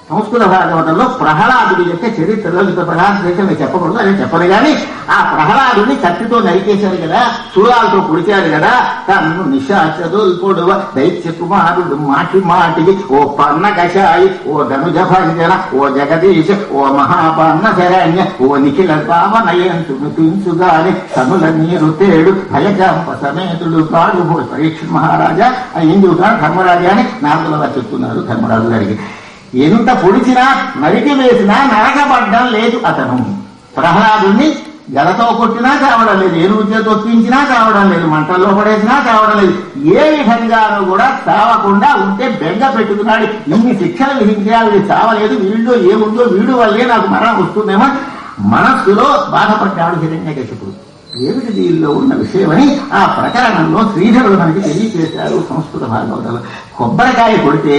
సంస్కృత భాగవతంలో ప్రహ్లాదుడి యొక్క చరిత్రలో ఇంత ప్రహ్లాద చెప్పకూడదు అని చెప్పరు కానీ ఆ ప్రహ్లాదుని కత్తితో నరికేశారు కదా, చూలాలతో పొడిచారు కదా. తను నిశాచదుల్పొడువ దైత్య కుమారుడు మాటి మాటికి ఓ పన్న కషాయి ఓ ధనుజ భంజన ఓ జగదీశ ఓ మహాపన్న శరణ్య ఓ నిఖిల పావనయంతును తించుగాని తనుల నీరు తేడు భయజంప సమేతుడు కాడు పరీక్ష మహారాజా అని ఎందుకు ధర్మరాజా అని నారదులుగా చెప్తున్నారు ధర్మరాజు గారికి. ఎంత పొడిచినా నరికి వేసినా నరకబడ్డం లేదు. అతను ప్రహ్లాదుని గలతో కొట్టినా కావడం లేదు, ఏనుగుతో తొక్కించినా కావడం లేదు, మంటల్లో పడేసినా కావడం లేదు. ఏ విధంగానూ కూడా చావకుండా ఉంటే బెంగ పెట్టుకున్నాడు. ఇన్ని శిక్షలు విధించా వీడు చావలేదు, వీళ్ళు ఏముందో వీడు వల్లే నాకు మరణం వస్తుందేమో మనస్సులో బాధపడ్డాడు హిరణ్యకశిపుడు. ఏమిటి దీనిలో ఉన్న విషయమని ఆ ప్రకరణంలో శ్రీధరుడు మనకి తెలియజేశారు సంస్కృత భాగవతంలో. కొబ్బరికాయ కొడితే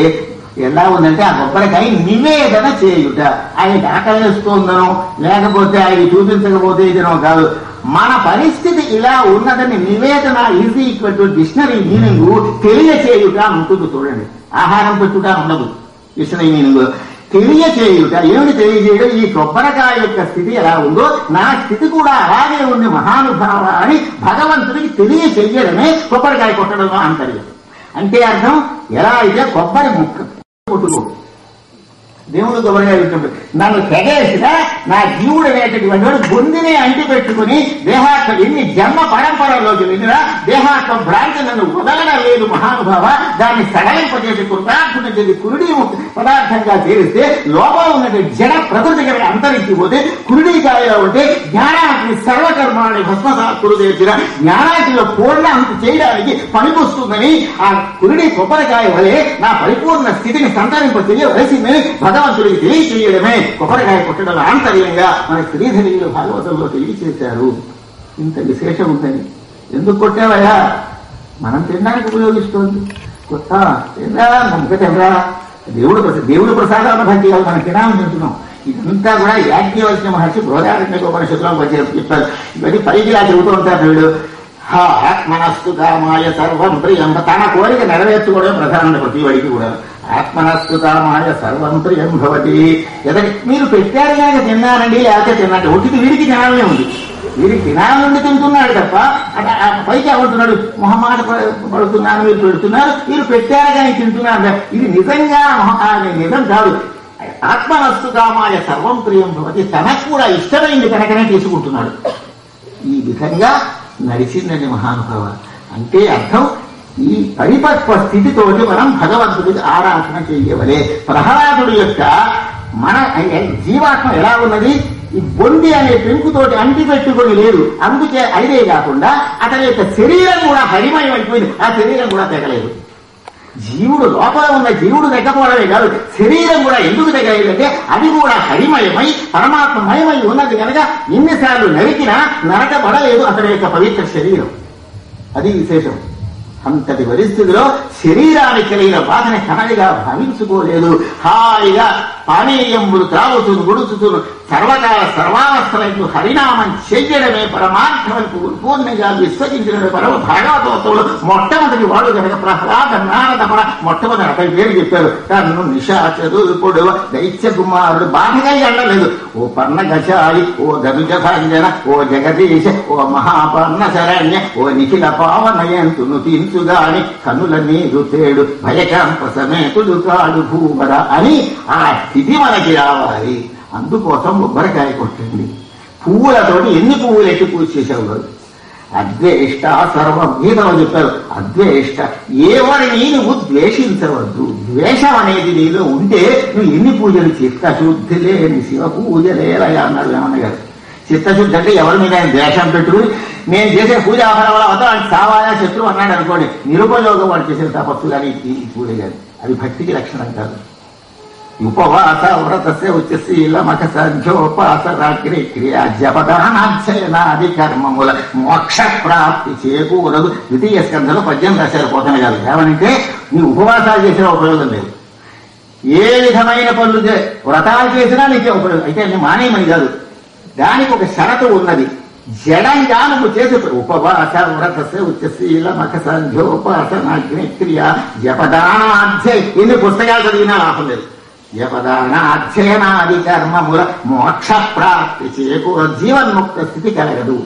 ఎలా ఉందంటే ఆ కొబ్బరికాయ నివేదన చేయుట. ఆయనకి ఆకలి వేస్తుందనో లేకపోతే ఆయన చూపించకపోతే ఇదనో కాదు, మన పరిస్థితి ఇలా ఉన్నదని నివేదన is equal to dictionary meaning తెలియచేయుట ఉంటుంది. చూడండి, ఆహారం పెట్టుట ఉండదు. డిక్షనరీ మీనింగ్ తెలియచేయుట. ఏమిటి తెలియజేయడం? ఈ కొబ్బరికాయ యొక్క స్థితి ఎలా ఉందో నా స్థితి కూడా అలాగే ఉంది మహానుభావ అని భగవంతుడికి తెలియచేయడమే కొబ్బరికాయ కొట్టడంలో అంతర్యం. అంటే అర్థం ఎలా అయితే కొబ్బరి ముక్క కొట్టుకో దేవుడు కొబ్బరికాయ పెట్టినప్పుడు నన్ను తెగేసినా నా జీవుడు అనేటటువంటి వాడు బొందిని అంటి పెట్టుకుని దేహాత్మ ఎన్ని జన్మ పరంపరలోకి వెళ్ళినా దేహాత్మ భ్రాంతి నన్ను వదలడం లేదు మహానుభావ. దాన్ని సడలింపజేసి కృతార్థుని చేసి కురుడి పదార్థంగా చేరిస్తే లోపల ఉన్నటువంటి జడ ప్రకృతి కనుక అంతరించిపోతే కురుడికాయలో ఉంటే జ్ఞానానికి సర్వకర్మాన్ని భస్మసాత్తులు చేసిన జ్ఞానాటిలో పూర్ణ అంత చేయడానికి పనికొస్తుందని ఆ కురుడి కొబ్బరికాయ వలె నా పరిపూర్ణ స్థితిని సంతరింప చేయవలసిందని భగవంతుడికి తెలియచేయడమే కొబ్బరికాయ కొట్టడం ఆంతర్యంగా మన శ్రీధరీయులు భాగవతంలో తెలియచేశారు. ఇంత విశేషం ఉందని. ఎందుకు కొట్టావయ్యా? మనం తినడానికి ఉపయోగిస్తోంది. కొత్త తినరా, నమ్మక తినరా, దేవుడు ప్రసాదాల భక్తి కాదు, మనం తినాలని తింటున్నాం. ఇదంతా కూడా యాజ్ఞవల్క్య మహర్షి బృహదారణ్యోపనిషత్తులో చెప్పారు. ఇవన్నీ పైకి ఇలా చెబుతూ ఉంటారు. వీడు ఆత్మనస్తు కామాయ సర్వం ప్రియం, తన కోరిక నెరవేర్చుకోవడం ప్రధాన ప్రతి వాడికి కూడా. ఆత్మనస్తు కామాయ సర్వం ప్రియం భవతి. ఎదటి మీరు పెట్టారు కనుక తిన్నారండి, లేకపోతే తిన్నట్టు ఒట్టికి వీడికి తినాలనే ఉంది. వీడికి తినాలని తింటున్నాడు తప్ప పైకి అవుతున్నాడు మొహమాట పడుతున్నాను. మీరు పెడుతున్నారు, మీరు పెట్టారు కానీ తింటున్నారు. ఇది నిజంగా నిజం కాదు. ఆత్మనస్తు కామాయ సర్వం ప్రియం భవతి, తనకు కూడా ఇష్టమైంది కనుకనే తీసుకుంటున్నాడు. ఈ విధంగా నడిచిందండి మహానుభావ. అంటే అర్థం ఈ పరిపక్వ స్థితితోటి మనం భగవంతుడికి ఆరాధన చేయవలే. ప్రహ్లాదుడి యొక్క మన జీవాత్మ ఎలా ఉన్నది? ఈ బొండి అనే పెంకుతోటి అంటి పెట్టుకొని లేదు. అందుకే అదే కాకుండా అతని యొక్క శరీరం కూడా హరిమయం అయిపోయింది. ఆ శరీరం కూడా తెగలేదు. జీవుడు లోపల ఉన్న జీవుడు తెగపోవడమే కాదు, శరీరం కూడా ఎందుకు తెగలేదంటే అది కూడా హరిమయమై పరమాత్మమయమై ఉన్నది కనుక ఎన్నిసార్లు నరికినా నరకబడలేదు అతని యొక్క పవిత్ర శరీరం. అది విశేషం. అంతటి పరిస్థితిలో శరీరానికి కలిగిన బాధని కనడిగా భావించుకోలేదు. హాయిగా పానీయంబులు త్రాగుతును గుడుచుతును సర్వకాల సర్వావస్థలకు హరినామం చెయ్యడమే పరమార్థమని పూర్ణంగా విశ్వసించిన పరమ భాగవతంలో మొట్టమొదటి వాడు కనుక ప్రహ్లాద నారదమన మొట్టమొదటి అతని పేరు చెప్పారు. తను నిశాచదుల్పొడు దైత్య కుమారుడు బాధగా అనలేదు. ఓ పన్న గశాయి ఓ ధనుజ భంజన ఓ జగదీశ ఓ మహాపన్న శరణ్య ఓ నిఖిల పావనయంతును తీర్చుగాని కనుల నీరు తేడు భయకంప సమేతుడు కాడు భూమర అని ఆ స్థితి మనకి రావాలి. అందుకోసం కొబ్బరికాయ కొట్టండి. పువ్వులతోటి ఎన్ని పువ్వులు ఎట్టి పూజ చేసేవారు. అద్వేష్ట సర్వం గీతలో చెప్పారు. అద్వేష్ట ఎవరిని నువ్వు ద్వేషించవద్దు. ద్వేషం అనేది నీలో ఉంటే నువ్వు ఎన్ని పూజలు చిత్తశుద్ధి లేని శివ పూజలేరయ్యా అన్నాడు వేమన్న గారు. చిత్తశుద్ధి అంటే ఎవరి మీద ఆయన ద్వేషం పెట్టుకుని నేను చేసే పూజ ఆహారం వల్ల అవుతా వాడికి సావాయా శత్రువు అన్నాడు అనుకోండి, నిరుపయోగం వాడు చేసే తపస్సు కానీ ఈ పూజ కానీ అది భక్తికి లక్షణం కాదు. ఉపవాస వ్రతస్య ఉచ్చశీల మఖ సంధ్యోపాస రాత్రి క్రియా జపదానాధ్యయనాది కర్మముల మోక్ష ప్రాప్తి చేకూరదు. ద్వితీయ స్కంధంలో 18 రాశారు పోతన గారు. ఏమనంటే నీ ఉపవాసాలు చేసినా ఉపయోగం లేదు, ఏ విధమైన పనులు వ్రతాలు చేసినా నీకే ఉపయోగం. అయితే అన్ని మానేయమని కాదు, దానికి ఒక షరతు ఉన్నది. జడంగా నువ్వు చేసే ఉపవాస వ్రతస్య ఉచ్చశీల మఖ సంధ్యోపాస నాగ్ని క్రియా జపదానాధ్యయ ఎన్ని పుస్తకాలు చదివినా లాభం లేదు. యపదానాధ్యయనాది కర్మముల మోక్ష ప్రాప్తి చేకూర జీవన్ముక్త స్థితి కలగదు.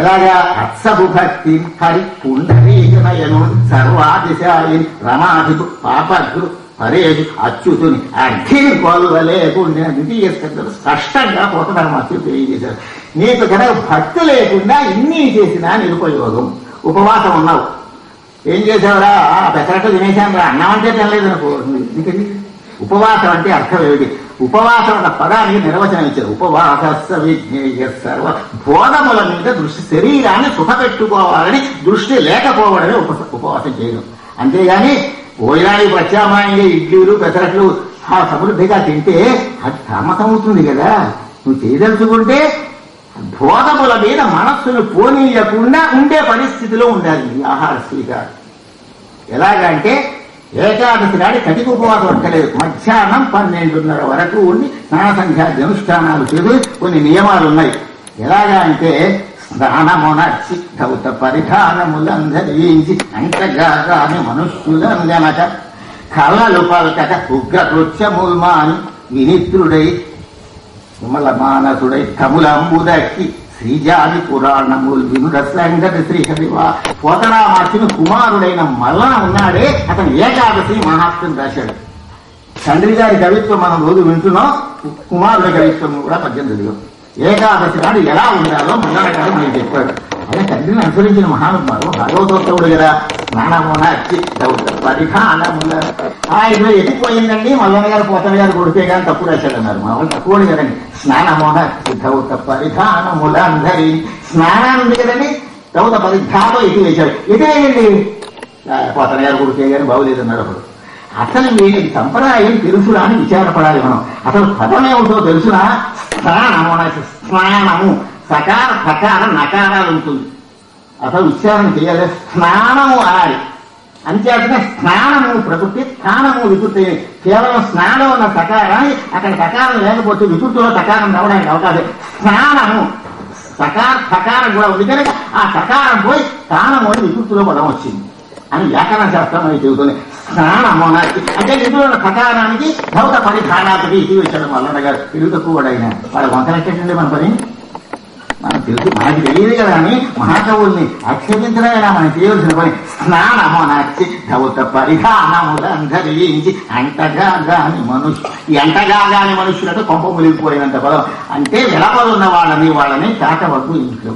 ఎలాగా? అత్సపు భక్తి హరి పుండరీకనయను సర్వాతిశాయి రమాధికు పాపగ్రు పరేజు అచ్యుతుని అర్థిని కొలవలే పుణ్య ద్వితీయ స్కంధంలో స్పష్టంగా పోతనామాత్యం తెలియజేశారు. నీకు కనుక భక్తి లేకుండా ఇన్ని చేసినా నిరుపయోగం. ఉపవాసం ఉన్నావు, ఏం చేసావురా? పెసరట్టు తినేశాను రా, అన్నం అంటే తినలేదు అనుకో. ఎందుకని? ఉపవాసం అంటే అర్థం ఏమిటి? ఉపవాసం అన్న పదానికి నిర్వచనం ఇచ్చారు. ఉపవాస విజ్ఞేయ సర్వ బోధముల మీద దృష్టి, శరీరాన్ని సుఖపెట్టుకోవాలని దృష్టి లేకపోవడమే ఉపవాసం చేయడం. అంతేగాని భోజనానికి ప్రత్యామ్నాయంగా ఇడ్లీలు పెసరట్లు సమృద్ధిగా తింటే అది తామసం అవుతుంది కదా. నువ్వు చేయదలుచుకుంటే బోధముల మీద మనస్సును పోనీయకుండా ఉండే పరిస్థితిలో ఉండాలి ఈ ఆహార స్వీకారం. ఎలాగంటే ఏకాదశి నాడు కటిక ఉపవాసం అక్కలేదు. మధ్యాహ్నం 12:30 వరకు ఉండి స్నాన సంధ్యాది అనుష్ఠానాలు చేసి కొన్ని నియమాలు ఉన్నాయి. ఎలాగా అంటే స్నానమునర్చి ధౌత పరిధానములందరించి అంతగాని మనుష్యులందనక కళ్ళలు పలకక ఉగ్రకృత్యముల్మాని వినిత్రుడై విమల మానసుడై కములంబుదక్కి శ్రీజాది పురాణములు వినుడ సంగతి శ్రీహరివా. పోతనామార్చుని కుమారుడైన మల్లన ఉన్నాడే, అతను ఏకాదశి మహాత్మ్యం రాశాడు. తండ్రి గారి కవిత్వం మనం రోజు వింటున్నాం, కుమారుడి కవిత్వం కూడా 18లో. ఏకాదశి నాడు ఎలా ఉండాలో మల్లన గారు మనకి చెప్పాడు. అదే తండ్రిని అనుసరించిన మహానుభావుడు భగవతోత్తముడు కదా. స్నానమున పరిధానముల ఆయన ఎదిగిపోయిందండి. మల్లన్న గారు పోతన గారు కొడితే కానీ తప్పు రాశాడన్నారు. మా వాళ్ళు తక్కువడు కదండి. స్నానమున ధౌత పరిధానములందరి స్నానాన్ని ఉంది కదండి, ధౌత పరిధానం ఎటు వేశాడు. ఎటువేయండి? పోతన గారు కొడితే కానీ బాగులేదన్నారు. అప్పుడు అసలు వీడి సంప్రదాయం తెలుసురా అని విచారపడాలి మనం. అసలు పదం ఏమిటో తెలుసునా? స్నానమున, స్నానము సకార సకార నకారాలు ఉంటుంది. అసలు ఉచ్చారణ చేయాలి. స్నానము అనాలి. అంచేతనే స్నానము ప్రకృతి, స్నానము వికృతి. కేవలం స్నానం ఉన్న సకారాన్ని అక్కడ సకారం లేకపోతే వికృతిలో సకారం రావడానికి అవకాశం. స్నానము సకార సకారం కూడా ఉంది కనుక ఆ సకారం పోయి స్నానము అని వికృతిలో పదం వచ్చింది అని వ్యాకరణ శాస్త్రం అని చెబుతుంది. స్నానము అంటే ఇందులో ఉన్న సకారానికి ధౌత పరిధానానికి ఇది వచ్చాడు మల్లన్న గారు. తెలుగు తక్కువ కూడా అయినా వాళ్ళ వంకనెట్టండి మన పని. మనకు తెలుసు, మనకి తెలియదు కదా అని మహాకవుల్ని ఆక్షేపించడమేనా మనం చేయవలసిన పని. స్నానము నచ్చి ధౌత పరిధానములందరించి అంటగా గాని మనుష్యు. ఈ అంటగా గాని మనుష్యులతో కొంప మునిగిపోయినంత పదం. అంటే వెలపలున్న వాళ్ళని తాకవద్దు ఇంట్లో.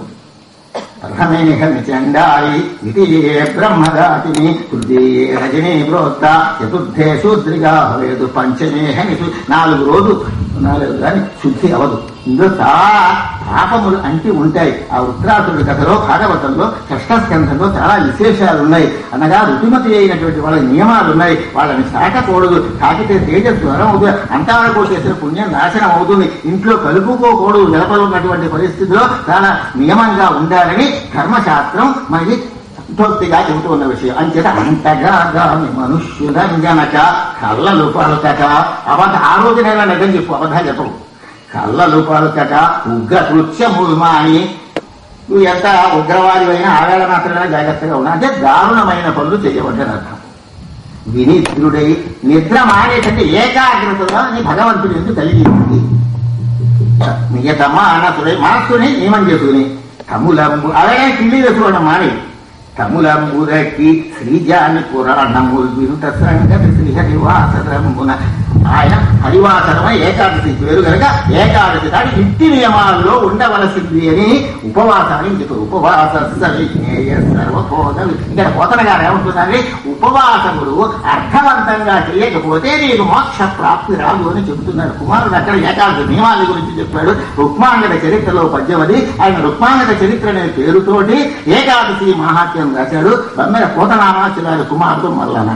ప్రథమేహమి చండాయి ద్వితీయే బ్రహ్మదాతిని తృతీయే రజనీ ప్రోక్త చతుర్థే శూద్రిగా భవేదు పంచమేహమి. 4 రోజు కానీ శుద్ధి అవదు. ఇందులో చాలా పాపములు అంటి ఉంటాయి. ఆ ఉత్తరాసురుడి కథలో భాగవతంలో షష్ఠస్కంధంలో చాలా విశేషాలు ఉన్నాయి. అనగా రుచిమతి అయినటువంటి వాళ్ళ నియమాలు ఉన్నాయి. వాళ్ళని సాకకూడదు, తాకితే తేజస్సు వరం అవుతుంది, అంతవరకు చేసిన పుణ్యం నాశనం అవుతుంది, ఇంట్లో కలుపుకోకూడదు. వెలపలు ఉన్నటువంటి పరిస్థితిలో చాలా నియమంగా ఉండాలని ధర్మశాస్త్రం మనకి సంతోక్తిగా చెబుతూ ఉన్న విషయం. అంచేత అంతగా గాని మనుష్యులంజనక కళ్ళలు పలకక ఆ రోజునైనా నిజం చెప్పు, అబద్ధాలు చెప్పవు. కళ్ళలు పలకక ఉగ్రకృత్యముల్మాని. నువ్వు ఎంత ఉగ్రవాది అయినా ఆవేళ మాత్రమే జాగ్రత్తగా ఉన్నా అంటే దారుణమైన పనులు చేయవద్దని అర్థం. వినిద్రుడై నిద్ర మానేటంటే ఏకాగ్రతగా నీ భగవంతుని ఎందుకు కలిగి ఉంది. నియత మానసుడై మనస్సుని నియమం చేసుకుని తములంబు అలాగే కిళ్ళి వేసుకోవడం మాని తములంబుదకి శ్రీజాని పురాణములు వినుట సంగతి శ్రీహరివాసరమున. ఆయన హరివాసరమై ఏకాదశి పేరు కనుక ఏకాదశి దాని ఇంటి నియమాల్లో ఉండవలసింది అని ఉపవాసాన్ని చెప్పారు. ఉపవాస విజ్ఞేయ సర్వబోధ. ఇక్కడ పోతన గారు ఏమంటున్నారని, ఉపవాసములు అర్థవంతంగా చేయకపోతే నీకు మోక్ష ప్రాప్తి రాదు అని చెబుతున్నారు. కుమారుడు అక్కడ ఏకాదశి నియమాల గురించి చెప్పాడు. రుక్మాంగద చరిత్రలో పద్యమది. ఆయన రుక్మాంగద చరిత్ర అనే పేరుతోటి ఏకాదశి మహాత్మ్యం రాశాడు. బొమ్మెల పోతనామాచులారి కుమారుడు మల్లన.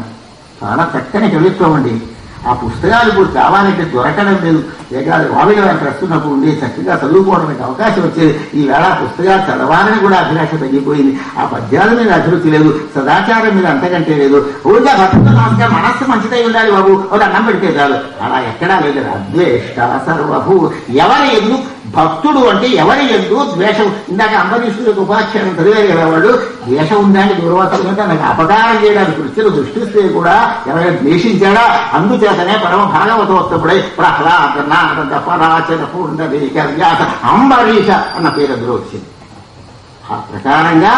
చాలా చక్కని కవిత్వం అండి. ఆ పుస్తకాలు ఇప్పుడు కావాలంటే దొరకడం లేదు. ఏకాది వావిల వెంట వస్తున్నప్పుడు ఉండి చక్కగా చదువుకోవడానికి అవకాశం వచ్చేది. ఈవేళ పుస్తకాలు చదవాలని కూడా అభిలాష తగ్గిపోయింది. ఆ పద్యాల మీద అభిరుచి లేదు, సదాచారం మీద అంతకంటే లేదు. రోజు భక్తుల నమస్కారం మనస్సు మంచిదై ఉండాలి బాబు, ఒక అన్నం పెడితే చాలు. అలా ఎక్కడా లేదు. అద్వేష్ట సర్వభూ. ఎవరి ఎదురు భక్తుడు అంటే ఎవరి యందు ద్వేషం, ఇందాక అంబరీషుడు యొక్క ఉపాఖ్యానం చదివారు కదా వాళ్ళు, ద్వేషం ఉందని దూర్వాసుల మీద నాకు అపకారం చేయడానికి వృత్తులు సృష్టిస్తే కూడా ఎవరైనా ద్వేషించాడా? అందుచేతనే పరమ భాగవతోత్తముడై ప్రహ్లాద నారద పరాచర పుండరీక వ్యాస అంబరీష అన్న పేరు అందులో వచ్చింది. ఆ ప్రకారంగా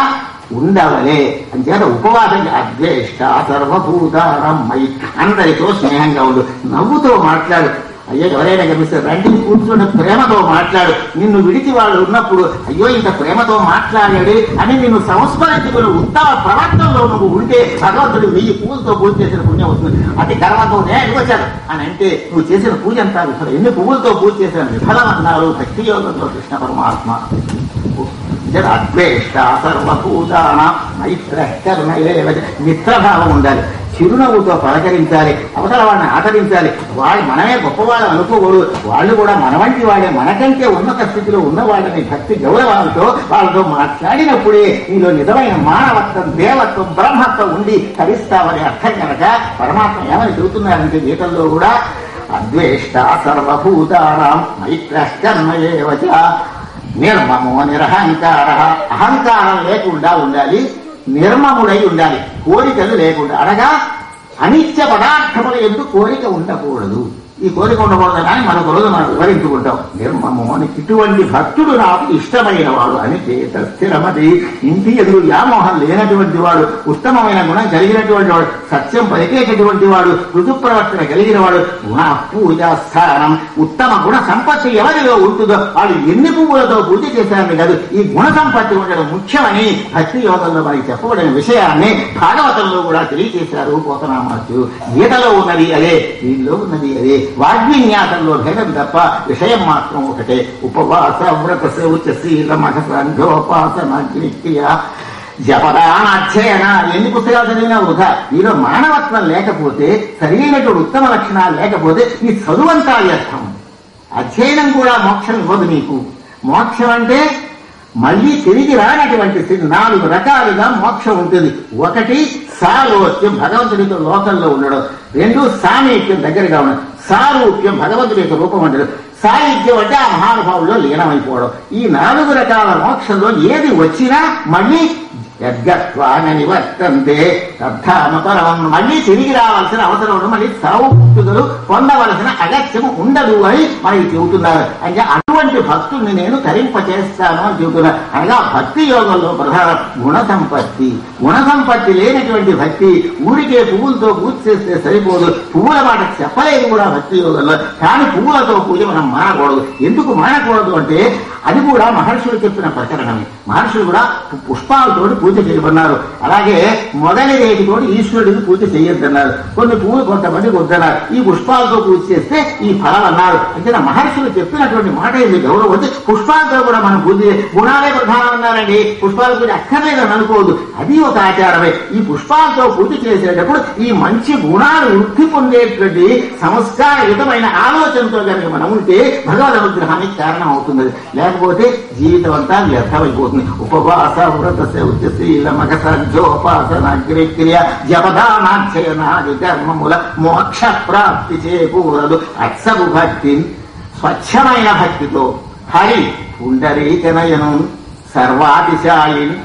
ఉండవలే అంచేత ఉపవాసం అద్వేష్ట సర్వభూతానం మై, అందరితో స్నేహంగా ఉండు, నవ్వుతో మాట్లాడు. అయ్యో ఎవరైనా కనిపిస్తారు రండి కూర్చుని ప్రేమతో మాట్లాడు. నిన్ను విడిచి వాళ్ళు ఉన్నప్పుడు అయ్యో ఇంత ప్రేమతో మాట్లాడాడు అని నిన్ను సంస్మరించుకుని ఉత్తమ ప్రవర్తనలో నువ్వు ఉంటే భగవంతుడు 1000 పువ్వులతో పూజ చేసిన పుణ్యం వస్తుంది. అతి కర్మతో వచ్చాడు అని అంటే నువ్వు చేసిన పూజ అంతా విఫలం. ఎన్ని పువ్వులతో పూజ చేసిన విఫలం అన్నారు భక్తి యోగంలో కృష్ణ పరమాత్మ. అద్వేష్ట సర్వభూతానాం మైత్రకరుణయేవ, మిత్రభావం ఉండాలి, చిరునవ్వుతో పలకరించాలి, అవతల వాళ్ళని ఆదరించాలి. వాళ్ళు మనమే గొప్పవాళ్ళు అనుకోకూడదు, వాళ్ళు కూడా మన వంటి వాడే, మనకంటే ఉన్నత స్థితిలో ఉన్న వాళ్ళని భక్తి గౌరవాలతో వాళ్ళతో మాట్లాడినప్పుడే నీలో నిజమైన మానవత్వం, దేవత్వం, బ్రహ్మత్వం ఉండి తరిస్తామని అర్థం కనుక పరమాత్మ ఏమని చెబుతున్నారంటే గీతల్లో కూడా అద్వేష్ట సర్వభూతానాం మైత్రకరుణయేవ నిర్మమో నిరహంకార, అహంకారం లేకుండా ఉండాలి, నిర్మముడై ఉండాలి, కోరికలు లేకుండా. అనగా అనిత్య పదార్థముల యందు కోరిక ఉండకూడదు. ఈ కోరిక ఉండకూడదు కానీ మరొక రోజు మనం వివరించుకుంటాం. నిర్మము అని ఇటువంటి భక్తుడు నాకు ఇష్టమైన వాడు అని చేత స్థిరమది, ఇంటి ఎదురు వ్యామోహం లేనటువంటి వాడు, ఉత్తమమైన గుణం కలిగినటువంటి వాడు, సత్యం పలికేటటువంటి వాడు, ఋతు ప్రవర్తన కలిగిన వాడు, గుణ పూజా స్థానం, ఉత్తమ గుణ సంపత్తి ఎవరిలో ఉంటుందో వాడు ఎన్ని పువ్వులతో పూజ చేశారని కాదు, ఈ గుణ సంపత్తి ఉండడం ముఖ్యమని భక్తి యోగంలో మనకి చెప్పబడిన విషయాన్ని భాగవతంలో కూడా తెలియజేశారు పోతనామాత్యుడు. గీతలో ఉన్నది అదే, దీనిలో ఉన్నది అదే, వాగ్విన్యాసంలో భేదం తప్ప విషయం మాత్రం ఒకటే. ఉపవాస వ్రత శౌచ శీల మఠ సంఘోపాసన క్రియ జపదాన అధ్యయన, ఎన్ని పుస్తకాలు చదివినా వృధా. నీలో మానవత్వం లేకపోతే, సరైనటువంటి ఉత్తమ లక్షణాలు లేకపోతే నీ చదువంతా వ్యర్థం. అధ్యయనం కూడా మోక్షం ఇవ్వదు నీకు. మోక్షం అంటే మళ్ళీ తిరిగి రానటువంటి 4 రకాలుగా మోక్షం ఉంటుంది. 1 సాలోక్యం, భగవంతుడితో లోకంలో ఉండడం. 2 సామీప్యం, దగ్గరగా ఉండడం. సారూప్యం, భగవంతుడి యొక్క రూపం ఉండడం. సాయుధ్యం అంటే ఆ మహానుభావుల్లో లీనమైపోవడం. ఈ 4 రకాల మోక్షంలో ఏది వచ్చినా మళ్ళీ యద్గత్వాన నివర్తంతే తద్ధామపరం, మళ్ళీ తిరిగి రావాల్సిన అవసరం ఉండదు, మళ్ళీ సావుపుట్టుదలు పొందవలసిన అగత్యము ఉండదు అని మనకి చెబుతున్నారు. అంటే అటువంటి భక్తుల్ని నేను తరింపచేస్తాను అని చెబుతున్నారు. అనగా భక్తి యోగంలో ప్రధాన గుణ సంపత్తి. గుణ సంపత్తి లేనటువంటి భక్తి ఊరికే పువ్వులతో పూజ చేస్తే సరిపోదు. పువ్వుల మాట చెప్పలేదు కూడా భక్తి యోగంలో. కానీ పువ్వులతో పూజ మనం మానకూడదు. ఎందుకు మానకూడదు అంటే అది కూడా మహర్షులు చెప్పిన ప్రకరణమే. మహర్షులు కూడా పుష్పాలతోటి పూజ చేయమన్నారు. అలాగే మొదటి రేటితో ఈశ్వరుడికి పూజ చేయొద్దన్నారు. కొన్ని పువ్వులు కొంతమందికి వద్దన్నారు. ఈ పుష్పాలతో పూజ చేస్తే ఈ ఫలం అన్నారు. అంటే మహర్షులు చెప్పినటువంటి మాట ఇది గౌరవం వచ్చి పుష్పాలతో కూడా మనం పూజ, గుణాలే ప్రధానం అన్నారండి, పుష్పాల పూజ అక్కర్లేదని అనుకోవద్దు, అది ఒక ఆచారమే. ఈ పుష్పాలతో పూజ చేసేటప్పుడు ఈ మంచి గుణాలు వృద్ధి పొందేటువంటి సంస్కారయుతమైన ఆలోచనతో కనుక మనం ఉంటే భగవద్ అనుగ్రహానికి కారణం అవుతుంది. లేకపోతే జీవితం అంతా వ్యర్థమైపోతుంది. ఉపవాస వ్రత శౌచ శీల మగ సంఘోపాసన క్రియ జపదానాధ్యయనాది ధర్మముల మోక్ష ప్రాప్తి చేకూరదు. అత్సగు భక్తి, స్వచ్ఛమైన భక్తితో హరి పుండరీకనయను సర్వాతిశాయిని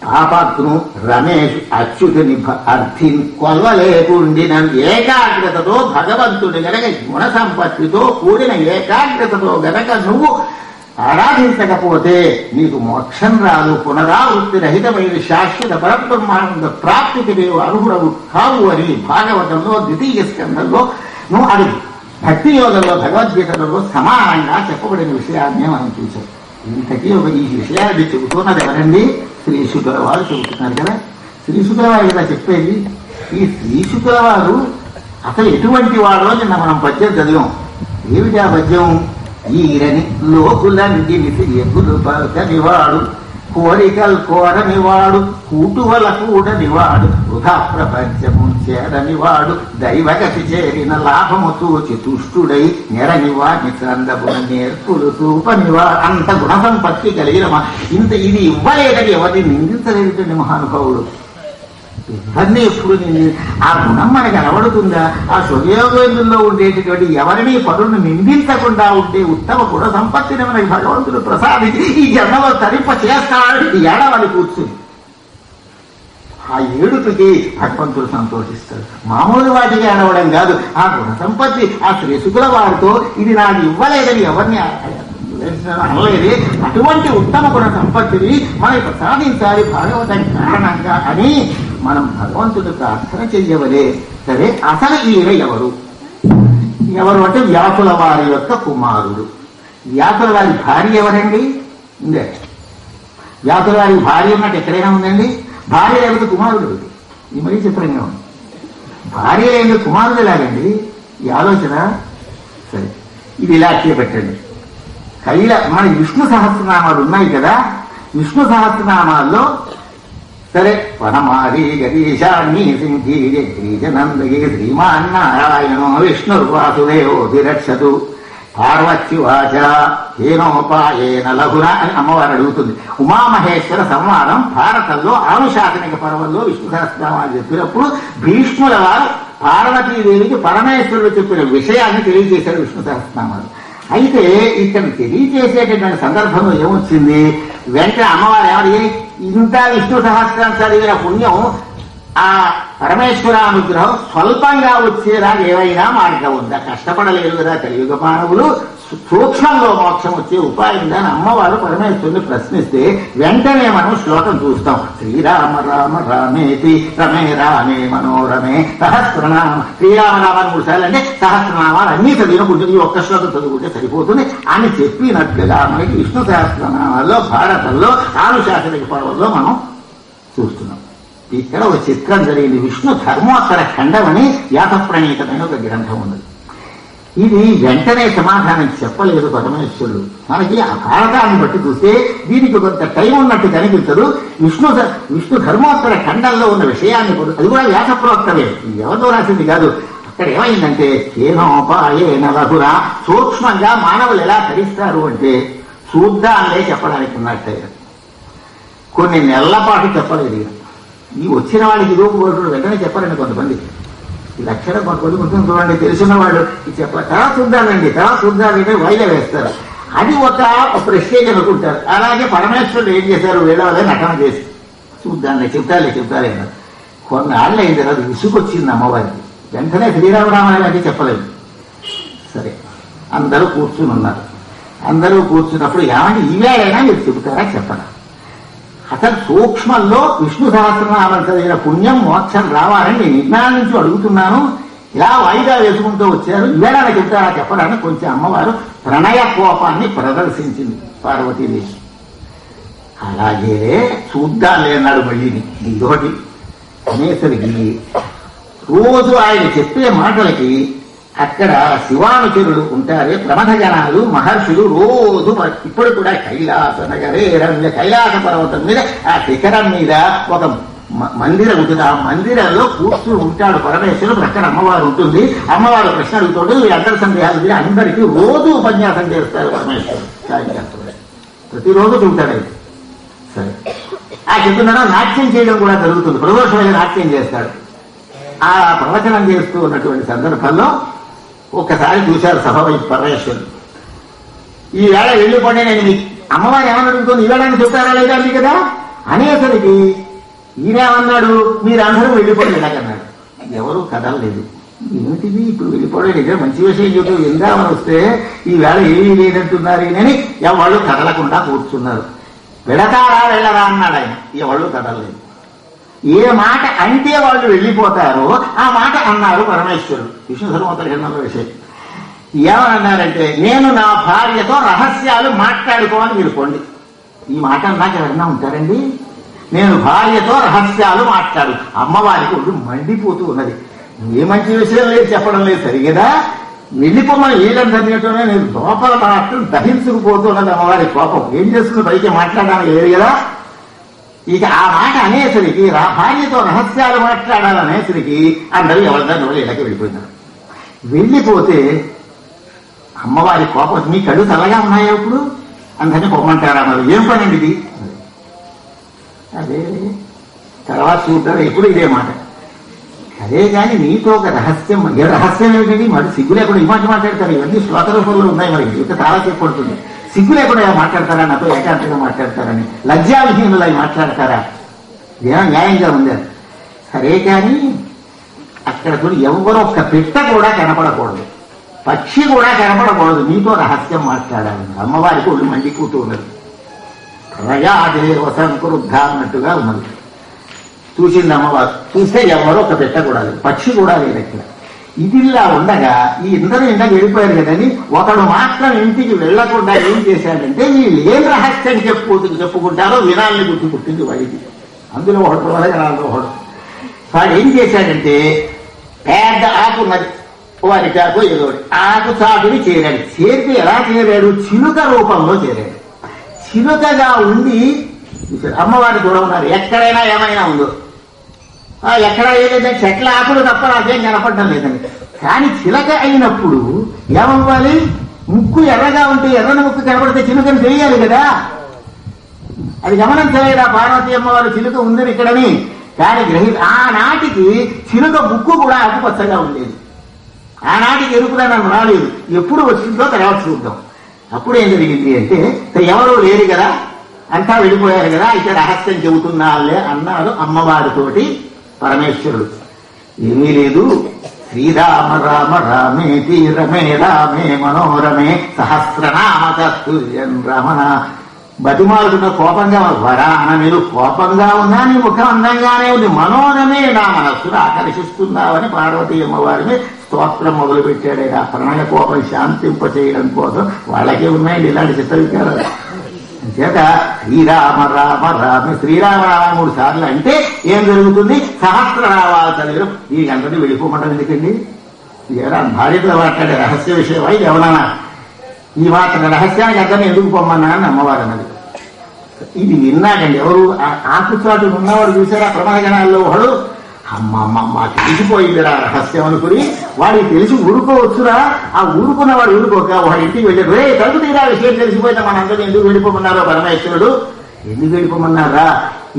పాపత్ను రమేష్ అచ్యుతుని అర్థిని కొల్వలేకుండిన ఏకాగ్రతతో భగవంతుడి గనక గుణ సంపత్తితో కూడిన ఏకాగ్రతతో గనక నువ్వు ఆరాధించకపోతే నీకు మోక్షం రాదు. పునరావృత్తి రహితమైన శాశ్వత పరబ్రహ్మానంద ప్రాప్తికి నీవు అర్హుడవు కావు అని భాగవతంలో 2వ స్కంధంలో నువ్వు అది భక్తి యోగంలో భగవద్గీతలలో సమానంగా చెప్పబడిన విషయాన్ని మనం చూసాం. ఇంతకీ ఈ విషయాన్ని చెబుతున్నది ఎవరండి? శ్రీశుకుల వారు చెబుతున్నారు కదా. శ్రీశుకుల వారు ఇలా చెప్పేది. ఈ శ్రీశుకుల వారు అసలు ఎటువంటి వాడో నిన్న మనం పద్యం చదివాం. ఏమిటి ఆ పద్యం? ఈరని లోకులంటిని ఎగులు పలకనివాడు, కోరికలు కోరనివాడు, కూటువల కూడనివాడు, వృధా ప్రపంచము చేరనివాడు, దైవగతి చేరిన లాభము తూచి తుష్టుడై నెరనివాడిని చందమున నేర్పులు చూపనివాడు. అంత గుణ సంపత్తి కలిగిన ఇంత ఇది ఇవ్వలేదని ఎవరిని నిందించలేదండి మహానుభావుడు. ఎవరిని ఎప్పుడు ఆ గుణం మనకు అలవడుతుందా? ఆ స్వయోగంలో ఉండేటటువంటి ఎవరిని పరులను నిందించకుండా ఉండే ఉత్తమ గుణ సంపత్తిని మనకి భగవంతుడు ప్రసాదించి ఈ జన్మలో తరింప చేస్తాడని ఏడవని కూర్చుని ఆ ఏడుపుకి భగవంతుడు సంతోషిస్తాడు. మామూలు వాటికి ఏడవడం కాదు, ఆ గుణ సంపత్తి ఆ శ్రీసుకుల వారితో ఇది నాకు ఇవ్వలేదని ఎవరిని అనలేదే. అటువంటి ఉత్తమ గుణ సంపత్తిని మనకి ప్రసాదించాలి భాగవతం కారణంగా అని మనం భగవంతుడు ప్రార్థన చెయ్యవలే. సరే, అసలు ఈయన ఎవరు? ఎవరు అంటే వ్యాసుల వారి యొక్క కుమారుడు. వ్యాసుల వారి భార్య ఎవరండి? ఉందే. వ్యాసుల వారి భార్య ఉన్నట్టు ఎక్కడైనా ఉందండి? భార్య లేకపోతే కుమారుడు. ఈ మరీ చిత్రంగా ఉంది. భార్య లేని కుమారుడు ఎలాగండి? ఈ ఆలోచన. సరే, ఇది ఇలా పెట్టండి. మన విష్ణు సహస్రనామాలు ఉన్నాయి కదా, విష్ణు సహస్రనామాల్లో సరే వనమారి గరీశాన్ని సింధీజనందగి శ్రీమాన్ నారాయణో విష్ణుర్వాసుదేవోభిరక్షతు పార్వత్యువాచ హేనోపాయేన లఘున అని అమ్మవారు అడుగుతుంది. ఉమామహేశ్వర సంవాదం భారతంలో ఆనుశాసనిక పర్వంలో విష్ణు సహస్రనామాలు చెప్పినప్పుడు భీష్ముల వారు పార్వతీదేవికి పరమేశ్వరుడు చెప్పిన విషయాన్ని తెలియజేశారు విష్ణు సహస్రనామాలు. అయితే ఇక్కడ తెలియజేసేటటువంటి సందర్భంలో ఏమొచ్చింది? వెంటనే అమ్మవారు ఎవరి ఇంత విష్ణు సహస్రం చదివిన పుణ్యం ఆ పరమేశ్వరానుగ్రహం స్వల్పంగా వచ్చేలా ఏవైనా మార్గం ఉందా? కష్టపడలేదు కదా కలియుగ మానవులు, సూక్ష్మంలో మోక్షం వచ్చే ఉపాయం దాని అమ్మవారు పరమేశ్వరుని ప్రశ్నిస్తే వెంటనే మనం శ్లోకం చూస్తాం. శ్రీరామ రామ రామేతి రమే రామే మనోరమే సహస్రనామ. శ్రీరామరామాన్ని 3 సార్లు అంటే సహస్రనామాలు అన్నీ చదివినకుంటుంది. ఈ ఒక్క శ్లోకం చదువుకుంటే సరిపోతుంది అని చెప్పినట్లుగా మనకి విష్ణు సహస్రనామాల్లో భారతంలో ఆనుశాసనిక పర్వంలో మనం చూస్తున్నాం. ఇక్కడ ఒక చిత్రం జరిగింది. విష్ణు ధర్మోత్తర ఖండం అని వ్యాసప్రణీతమైన ఒక గ్రంథం ఉన్నది. ఇది వెంటనే సమాధానం చెప్పలేదు పరమేశ్వరుడు. మనకి ఆ భారతాన్ని బట్టి చూస్తే దీనికి కొంత టైం ఉన్నట్టు కనిపించదు. విష్ణు ధర్మోత్తర ఖండంలో ఉన్న విషయాన్ని అది కూడా వ్యాసప్రోక్తమే, ఎవరితో రాసింది కాదు. అక్కడ ఏమైందంటే కేనోపాయేన లఘురా, సూక్ష్మంగా మానవులు ఎలా తరిస్తారు అంటే చూద్దాంలే చెప్పడానికి ఉన్నట్టే. కొన్ని నెలల పాటు చెప్పలేదు. ఈ వచ్చిన వాళ్ళకి ఇదోడు వెంటనే చెప్పారండి కొంతమంది. ఈ లక్షణ కొంతమంది ఉంటుంది చూడండి, తెలిసిన వాళ్ళు ఇది చెప్పాలి తర్వాత చూద్దామండి వైలే వేస్తారు. అది ఒక ప్రెస్టేజ్ అనుకుంటారు. అలాగే పరమేశ్వరుడు ఏం చేశారు? వీళ్ళ వల్లే నటన చేసి చూద్దాంలే చెప్తాలే అన్నారు. కొన్నాళ్ళు అయిన తర్వాత విసుకొచ్చింది అమ్మవారికి. వెంటనే శ్రీరామరామాయణ అంటే చెప్పలేదు. సరే, అందరూ కూర్చుని ఉన్నారు. అందరూ కూర్చున్నప్పుడు ఏమంటే ఈవేళైనా మీరు చెబుతారా చెప్పరా? అసలు సూక్ష్మంలో విష్ణు సహస్రనామం చదివిన పుణ్యం మోక్షం రావాలని నేను నిర్ణయం నుంచి అడుగుతున్నాను. ఇలా వాయిదా వేసుకుంటూ వచ్చారు, ఈవేళ చెప్తారా చెప్పడానికి కొంచెం అమ్మవారు ప్రణయ కోపాన్ని ప్రదర్శించింది పార్వతీదేవి. అలాగే చూద్దాంలే అన్నాడు మళ్ళీని. ఇదొకటి అనేసరికి రోజు ఆయన చెప్పే మాటలకి అక్కడ శివానుచరులు ఉంటారే, ప్రమథ జనాలు మహర్షులు రోజు ఇప్పుడు కూడా కైలాస నగరే రమ్య కైలాస పర్వతం మీద ఆ శిఖరం మీద ఒక మందిరం ఉంటుంది. ఆ మందిరంలో కూర్చుని ఉంటాడు పరమేశ్వరుడు. ప్రక్కన అమ్మవారు ఉంటుంది. అమ్మవారు ప్రశ్న అడుగుతాడు. అందరి సందేహాలు తీరి అందరికీ రోజు ఉపన్యాసం చేస్తారు పరమేశ్వరుడు. ప్రతిరోజు చూస్తాడు. సరే, ఆ చెప్తున్నారా నాట్యం చేయడం కూడా జరుగుతుంది. ప్రదోషమైన నాట్యం చేస్తాడు. ఆ ప్రవచనం చేస్తూ ఉన్నటువంటి సందర్భంలో ఒక్కసారి చూశారు సభ వైపు పరమేశ్వరుడు. ఈ వేళ వెళ్ళిపోండి, నేను మీకు అమ్మవారు ఏమని అడుగుతుంది, ఈ వేళని చెప్తారా లేదా అండి కదా అనేసరికి ఈయనేమన్నాడు, మీరందరూ వెళ్ళిపోండి ఇలాగన్నాడు. ఎవరూ కదలలేదు. ఏమిటిది ఇప్పుడు వెళ్ళిపోవడం నిజం మంచి విషయం చెబుతూ ఎందామని వస్తే ఈ వేళ ఏమీ లేదంటున్నారు అని ఎవళ్ళు కదలకుండా కూర్చున్నారు. వెళతారా వెళ్ళరా అన్నాడు ఆయన. ఎవళ్ళు కదలలేదు. ఏ మాట అంటే వాళ్ళు వెళ్ళిపోతారో ఆ మాట అన్నారు పరమేశ్వరుడు. విష్ణు ధర్మోత్తర ఖండంలో విషయం ఏమన్నారంటే, నేను నా భార్యతో రహస్యాలు మాట్లాడుకోవాలని మీరు పోండి. ఈ మాట అన్నాక ఎవరన్నా ఉంటారండి? నేను భార్యతో రహస్యాలు మాట్లాడు. అమ్మవారికి ఒళ్ళు మండిపోతూ ఉన్నది. ఏ మంచి విషయం లేదు, చెప్పడం లేదు సరిగదా. వెళ్ళిపోమని ఏదంటే నేను లోపల మాత్రం దహించుకుపోతున్నది అమ్మవారి కోపం. ఏం చేస్తుంది? పైకి మాట్లాడడానికి లేదు కదా. ఇక ఆ మాట అనేసరికి భార్యతో రహస్యాలు మాట్లాడాలనేసరికి అందరూ ఎవరిదాన్ని వాళ్ళు ఇళ్ళకి వెళ్ళిపోయినారు. వెళ్ళిపోతే అమ్మవారి కోపం, మీ కళ్ళు చల్లగా ఉన్నాయా ఇప్పుడు అందరినీ పొమ్మంటారా? మరి ఏం పనండి ఇది? అదే తర్వాత చూద్దాం ఎప్పుడు ఇదే మాట. అదే కానీ నీతో ఒక రహస్యం, ఏ రహస్యం ఏమిటండి? మరి సిగ్గు లేకుండా ఈ మాట మాట్లాడతారు. ఇవన్నీ శ్లోక రూపంలో ఉన్నాయి. మరి ఇంకా చాలా సేపు పడుతుంది. సిగ్గు లేకుండా మాట్లాడతారా? నాతో ఏకాంతంగా మాట్లాడతారని లజ్జావిహీనులు అవి మాట్లాడతారా? ఏమో న్యాయంగా ఉందా? సరే కానీ అక్కడ కూడా ఎవరో ఒక్క పిట్ట కూడా కనపడకూడదు, పక్షి కూడా కనపడకూడదు, నీతో రహస్యం మాట్లాడాలి. అమ్మవారికి ఒళ్ళు మండిపోతూ ఉన్నది. ప్రయాదేవ సంక్రుద్ధ అన్నట్టుగా ఉన్నది. చూసింది అమ్మవారు. చూస్తే ఎవరో ఒక పెట్ట కూడా లేదు, పక్షి కూడా లేదు అక్కడ. ఇదిలా ఉండగా ఈ ఇద్దరు ఇంటికి వెళ్ళిపోయారు కదని ఒకడు మాత్రం ఇంటికి వెళ్లకుండా ఏం చేశాడంటే వీళ్ళు ఏం రహస్యం చెప్పుకుంటారో వినాలని గుర్తుకుంటుంది వాడికి. అందులో ఒకడు ప్రవహజనాల్లో ఒకడు. వాడు ఏం చేశాడంటే పెద్ద ఆకు ఉన్నది, వారికి ఆకు ఏదో ఆకు చాటుని చేరాడు. చేరితే ఎలా చేరాడు? చిలుక రూపంలో చేరాడు. చిలుకగా ఉండి అమ్మవారి కూడా ఉన్నారు. ఎక్కడైనా ఏమైనా ఉందో, ఎక్కడ ఏదైతే చెట్ల ఆకులు తప్ప నాకేం కనపడడం లేదండి. కానీ చిలక అయినప్పుడు ఏమవ్వాలి? ముక్కు ఎర్రగా ఉంటే ఎర్రని ముక్కు కనపడితే చిలుకని తెలియాలి కదా. అది గమనించలేదా పార్వతీ అమ్మవారు చిలుక ఉందని ఇక్కడని? కానీ ఆనాటికి చిలుక ముక్కు కూడా ఆకుపచ్చగా ఉండేది. ఆనాటికి ఎరుపుదనం రాలేదు. ఎప్పుడు వచ్చిందో తర్వాత చూద్దాం. అప్పుడు ఏం జరిగింది అంటే ఎవరూ లేరు కదా, అంతా వెళ్ళిపోయారు కదా, అయితే రహస్యం చెబుతున్నాళ్ళే అన్నారు అమ్మవారితోటి పరమేశ్వరుడు. ఏమీ లేదు, శ్రీరామ రామ రామేతి రమే రామే మనోరమే సహస్రనామ తత్తుల్యం రమణ. బతిమాలుకున్న కోపంగా వరా అన మీరు కోపంగా ఉన్నా నీ ముఖం అందంగానే ఉంది, మనోరమే నా మనస్సును ఆకర్షిస్తున్నావని పార్వతీ అమ్మవారిని స్తోత్రం మొదలు పెట్టాడు. ఆ ప్రణయ కోపం శాంతింప చేయడం కోసం వాళ్ళకే ఉన్నాయండి ఇలాంటి చిత్రవికారాలు. చేత శ్రీరామ రామ రామ శ్రీరామ రామ 3 సార్లు అంటే ఏం జరుగుతుంది? సహస్రనామాల చదివిన ఈ గంటని వెళ్ళిపోమంటారు. ఎందుకండి? ఏరా భార్యతో మాట్లాడే రహస్య విషయం ఇది ఎవరన్నా ఈ మాత్రం రహస్యానికి అతన్ని ఎందుకు పొమ్మన్నా అని అమ్మవారు అన్నది. ఇది విన్నాడండి ఎవరు? ఆకుచాటు ఉన్నవాడు చూసారా ప్రమాదగణాల్లో వాడు అమ్మమ్మ తెలిసిపోయిందిరా రహస్యం అనుకుని వాడికి తెలిసి ఊరుకోవచ్చురా. ఆ ఊరుకున్నవాడు ఊరుకోక వాడి ఇంటికి వెళ్ళాడు. రే తలుపు తీరా విషయం తెలిసిపోయినా మనందరూ ఎందుకు వెళ్ళిపోమన్నారో పరమేశ్వరుడు ఎందుకు వెళ్ళిపోమన్నారా?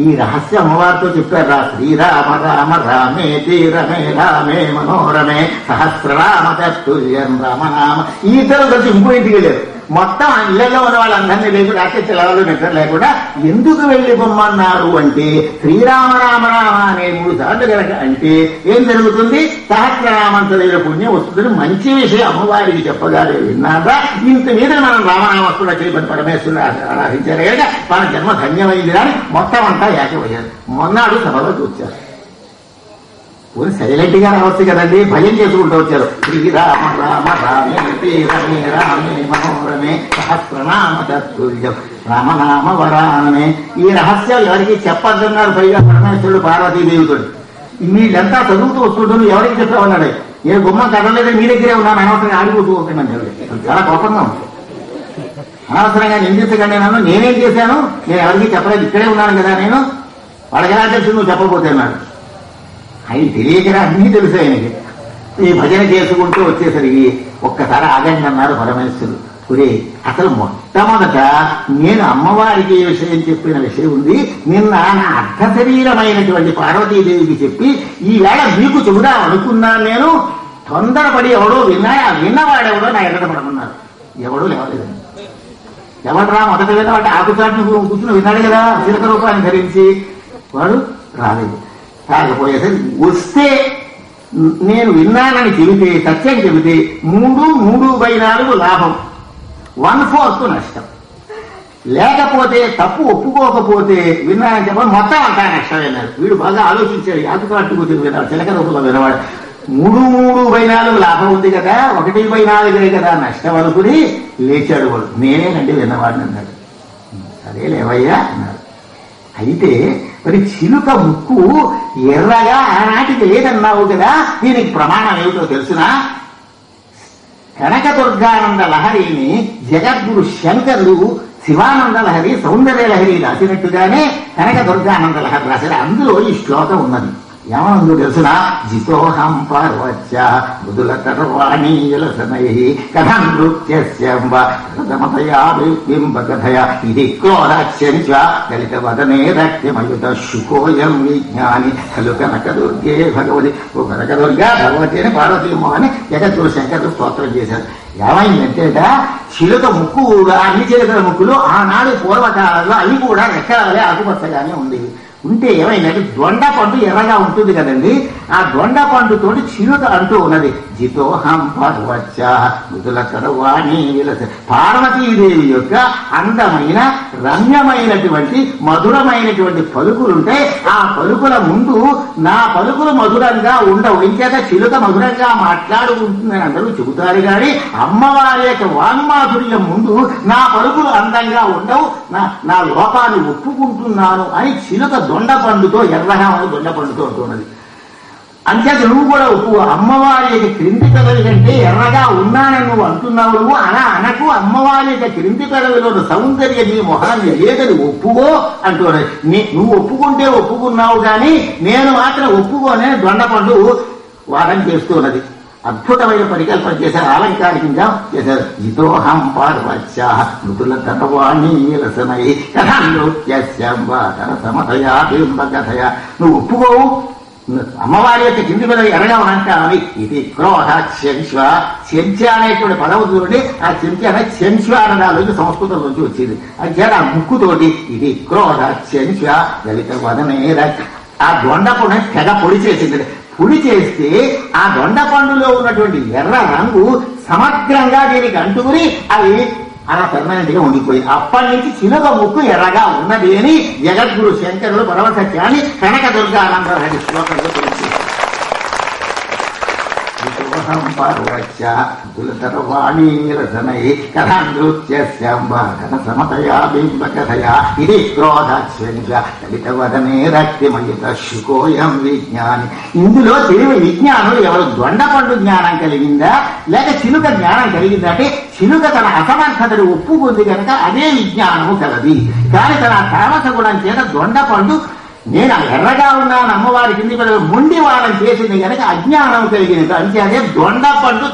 ఈ రహస్యం అమ్మవారితో చెప్పారా? శ్రీరామ రామ రామేతి రమే రామే మనోరమే సహస్రనామ తత్తుల్యం రామనామ. ఈ ఇద్దరు కలిసి ఇంకో ఇంటికి వెళ్ళారు. మొత్తం ఇళ్లలో ఉన్న వాళ్ళందరినీ లేకుండా రాత్రి తెలవాళ్ళు నిద్ర లేకుండా ఎందుకు వెళ్ళి పొమ్మన్నారు అంటే శ్రీరామ రామ రామ అనే 3 సార్లు కనుక అంటే ఏం జరుగుతుంది? సహస్రనామంత దగ్గర పుణ్యం వస్తుందని మంచి విషయం అమ్మవారికి చెప్పగానే విన్నారా? ఇంత మీద మనం రామనామస్తుడు చేయబడి పరమేశ్వరుడు ఆరాధించారు కనుక మన జన్మ ధన్యమైంది అని మొత్తం అంతా ఏకమయ్యారు. మొన్నాడు సభలో చూచారు. సైలెంట్ గా రావచ్చు కదండి, భయం చేసుకుంటూ వచ్చారు. శ్రీరామ రామ రామే రమే రామే మనోరమే సహస్రనామ తత్తుల్యం రామనామ వరానమే. ఈ రహస్యాలు ఎవరికి చెప్పద్దన్నారు పైగా పరమేశ్వరుడు పార్వతీదేవితో. వీళ్ళంతా చదువుతూ వస్తుంటారు, ఎవరికి చెప్పామన్నాడు? ఏ గుమ్మం కదలేదని మీ దగ్గరే ఉన్నాను, అనవసరంగా ఆడిపోతూ వస్తున్నాను. చాలా కోపంగా ఉంది. అనవసరంగా నిందించకండి నన్ను, నేనేం చేశాను? నేను ఎవరికి చెప్పలేదు, ఇక్కడే ఉన్నాను కదా నేను. వాళ్ళకి ఎలా తెలుసు నువ్వు చెప్పకపోతే అన్నాడు. ఆయన తెలియకరా అన్నీ తెలుసు ఆయనకి. ఈ భజన చేసుకుంటూ వచ్చేసరికి ఒక్కసారి ఆగండి అన్నారు పరమేశ్వరుడు. ఒరే అసలు మొట్టమొదట నేను అమ్మవారికి ఏ విషయం చెప్పిన విషయం ఉంది, నిన్న నా అర్ధ శరీరమైనటువంటి పార్వతీదేవికి చెప్పి ఈవేళ మీకు చెబుదాం అనుకున్నాను. నేను తొందరపడి ఎవడో విన్నవాడెవడో నా ఎదుట పడుకున్నారు. ఎవడూ లేవలేదండి. ఎవడరా మొదట విన్నవాడు? ఆకుచాటును కూర్చుని విన్నాడు కదా చిలక రూపాన్ని ధరించి. వాడు రాలేదు. కాకపోయేసరికి వస్తే నేను విన్నానని చెబితే, సత్యం చెబితే 3/4 లాభం, 1/4 నష్టం. లేకపోతే తప్పు ఒప్పుకోకపోతే విన్నానని చెప్పాలి మొత్తం అంతా నష్టమన్నారు. వీడు బాగా ఆలోచించాడు. ఆకుచాటు కూర్చుని విన్నాడు, చిలక రూపంలో వినవాడు. 3/4 లాభం ఉంది కదా, 1/4 కదా నష్టం అనుకుని లేచాడు. వాడు నేనేనండి విన్నవాడిని అన్నాడు. సరే లేవయ్యా అన్నాడు. అయితే మరి చిలుక ముక్కు ఎర్రగా ఆనాటికి లేదన్నావు కదా, దీనికి ప్రమాణం ఏమిటో తెలుసునా? కనకదుర్గానంద లహరిని జగద్గురు శంకరుడు శివానంద లహరి సౌందర్య లహరి రాసినట్టుగానే కనకదుర్గానంద లహరి రాశారు. అందులో ఈ శ్లోకం ఉన్నది. ఏమనుందో తెలుసునా? జితోహం పార్వత్య మృదుల తర్వాణి విలసనై కథం నృత్యస్యంబతయా బింబకథయ ఇది క్రోధాస్యంచ దళిత వదనే రక్తిమయుత శుకోయం విజ్ఞాని ఖలు కనకదుర్గే భగవతి. ఓ కనకదుర్గా భగవతి అని పార్వతీమో అని జగద్గురు శంకరుడు స్తోత్రం చేశారు. ఏమైందంటేట చిలుక ముక్కు అన్ని చిలుకల ముక్కులు ఆనాడు పూర్వకాలంలో అవి కూడా రెక్కలే ఆకుపచ్చగానే ఉండేవి. ఉంటే ఏమైందంటే దొండ పండు ఎర్రగా ఉంటుంది కదండి, ఆ దొండ పండుతోటి చిలుక అంటూ ఉన్నది జితోహం పార్వత్య మృదుల తర్వాణి విలస. పార్వతీదేవి యొక్క అందమైన రమ్యమైనటువంటి మధురమైనటువంటి పలుకులుంటే ఆ పలుకుల ముందు నా పలుకులు మధురంగా ఉండవు. ఇంకేత చిలుక మధురంగా మాట్లాడుకుంటుందని అందరూ చెబుతారు కానీ అమ్మవారి యొక్క వాంగ్మాధుర్యం ముందు నా పలుకులు అందంగా ఉండవు, నా లోపాన్ని ఒప్పుకుంటున్నాను అని చిలుక దొండ పండుతో ఎర్రగా దొండ పండుతో ఉంటున్నది. అంచేత నువ్వు కూడా ఒప్పు. అమ్మవారి యొక్క క్రింది పెదవి కంటే ఎర్రగా ఉన్నానని నువ్వు అంటున్నావు. నువ్వు అనకు అమ్మవారి యొక్క క్రింది పెదవిలో సౌందర్య నీ మొహాన్ని లేదని ఒప్పుకో అంటున్నది. నువ్వు ఒప్పుకుంటే ఒప్పుకున్నావు కానీ నేను మాత్రం ఒప్పుకోనే దొండ పండు వాదన చేస్తున్నది. అద్భుతమైన పరికల్పన చేశారు, అలంకారికంగా చేశారు. జితోహం పార్వత్య మృదుల తర్వాణి విలసనై కథం నృత్యస్యంబతయా బింబకథయ. నువ్వు ఒప్పుకోవు, అమ్మవారి యొక్క కింది మీద ఎరగా అంటామని. ఇది క్రోధ చెంశ్వ. చెంచ అనేటువంటి పదవు చూడండి, ఆ చెంచ అనే చెంశ్వ అనడానికి సంస్కృతం నుంచి వచ్చింది. అది ఆ ముక్కుతోటి ఇది క్రోధ చెంశ్వ దళిత వదనే. ఆ దొండపండు తెగ పొడి చేసింది. పొడి చేస్తే ఆ దొండ పండులో ఉన్నటువంటి ఎర్ర రంగు సమగ్రంగా దీనికి అంటుకుని అవి అలా పర్మనెంట్ గా ఉండిపోయింది. అప్పటి నుంచి చిలుక ముక్కు ఎర్రగా ఉన్నది అని జగద్గురు శంకరుడు పరమసత్యాన్ని కనకదుర్గానందరెడ్డి శ్లోకంలో తెలియజేశారు. పార్వత్య దులతరవాణి విలసనై కథం నృత్యస్యంబతయా బింబకథయ ఇది క్రోధాస్యంచ దళిత వదనే రక్తిమయుత శుకోయం విజ్ఞాని. ఇందులో తెలివి విజ్ఞానం ఎవరు? దొండపండు జ్ఞానం కలిగిందా లేక చిలుక జ్ఞానం కలిగిందా అంటే చిలుక తన అసమర్థతను ఒప్పుకుంది కనుక అదే విజ్ఞానము కలది. కానీ తన తామస గుణం చేత దొండపండు నేను ఎర్రగా ఉన్నాను అమ్మవారి కింది ముండి వారం చేసింది కనుక అజ్ఞానం కలిగింది. అంటే అదే దొండ పండు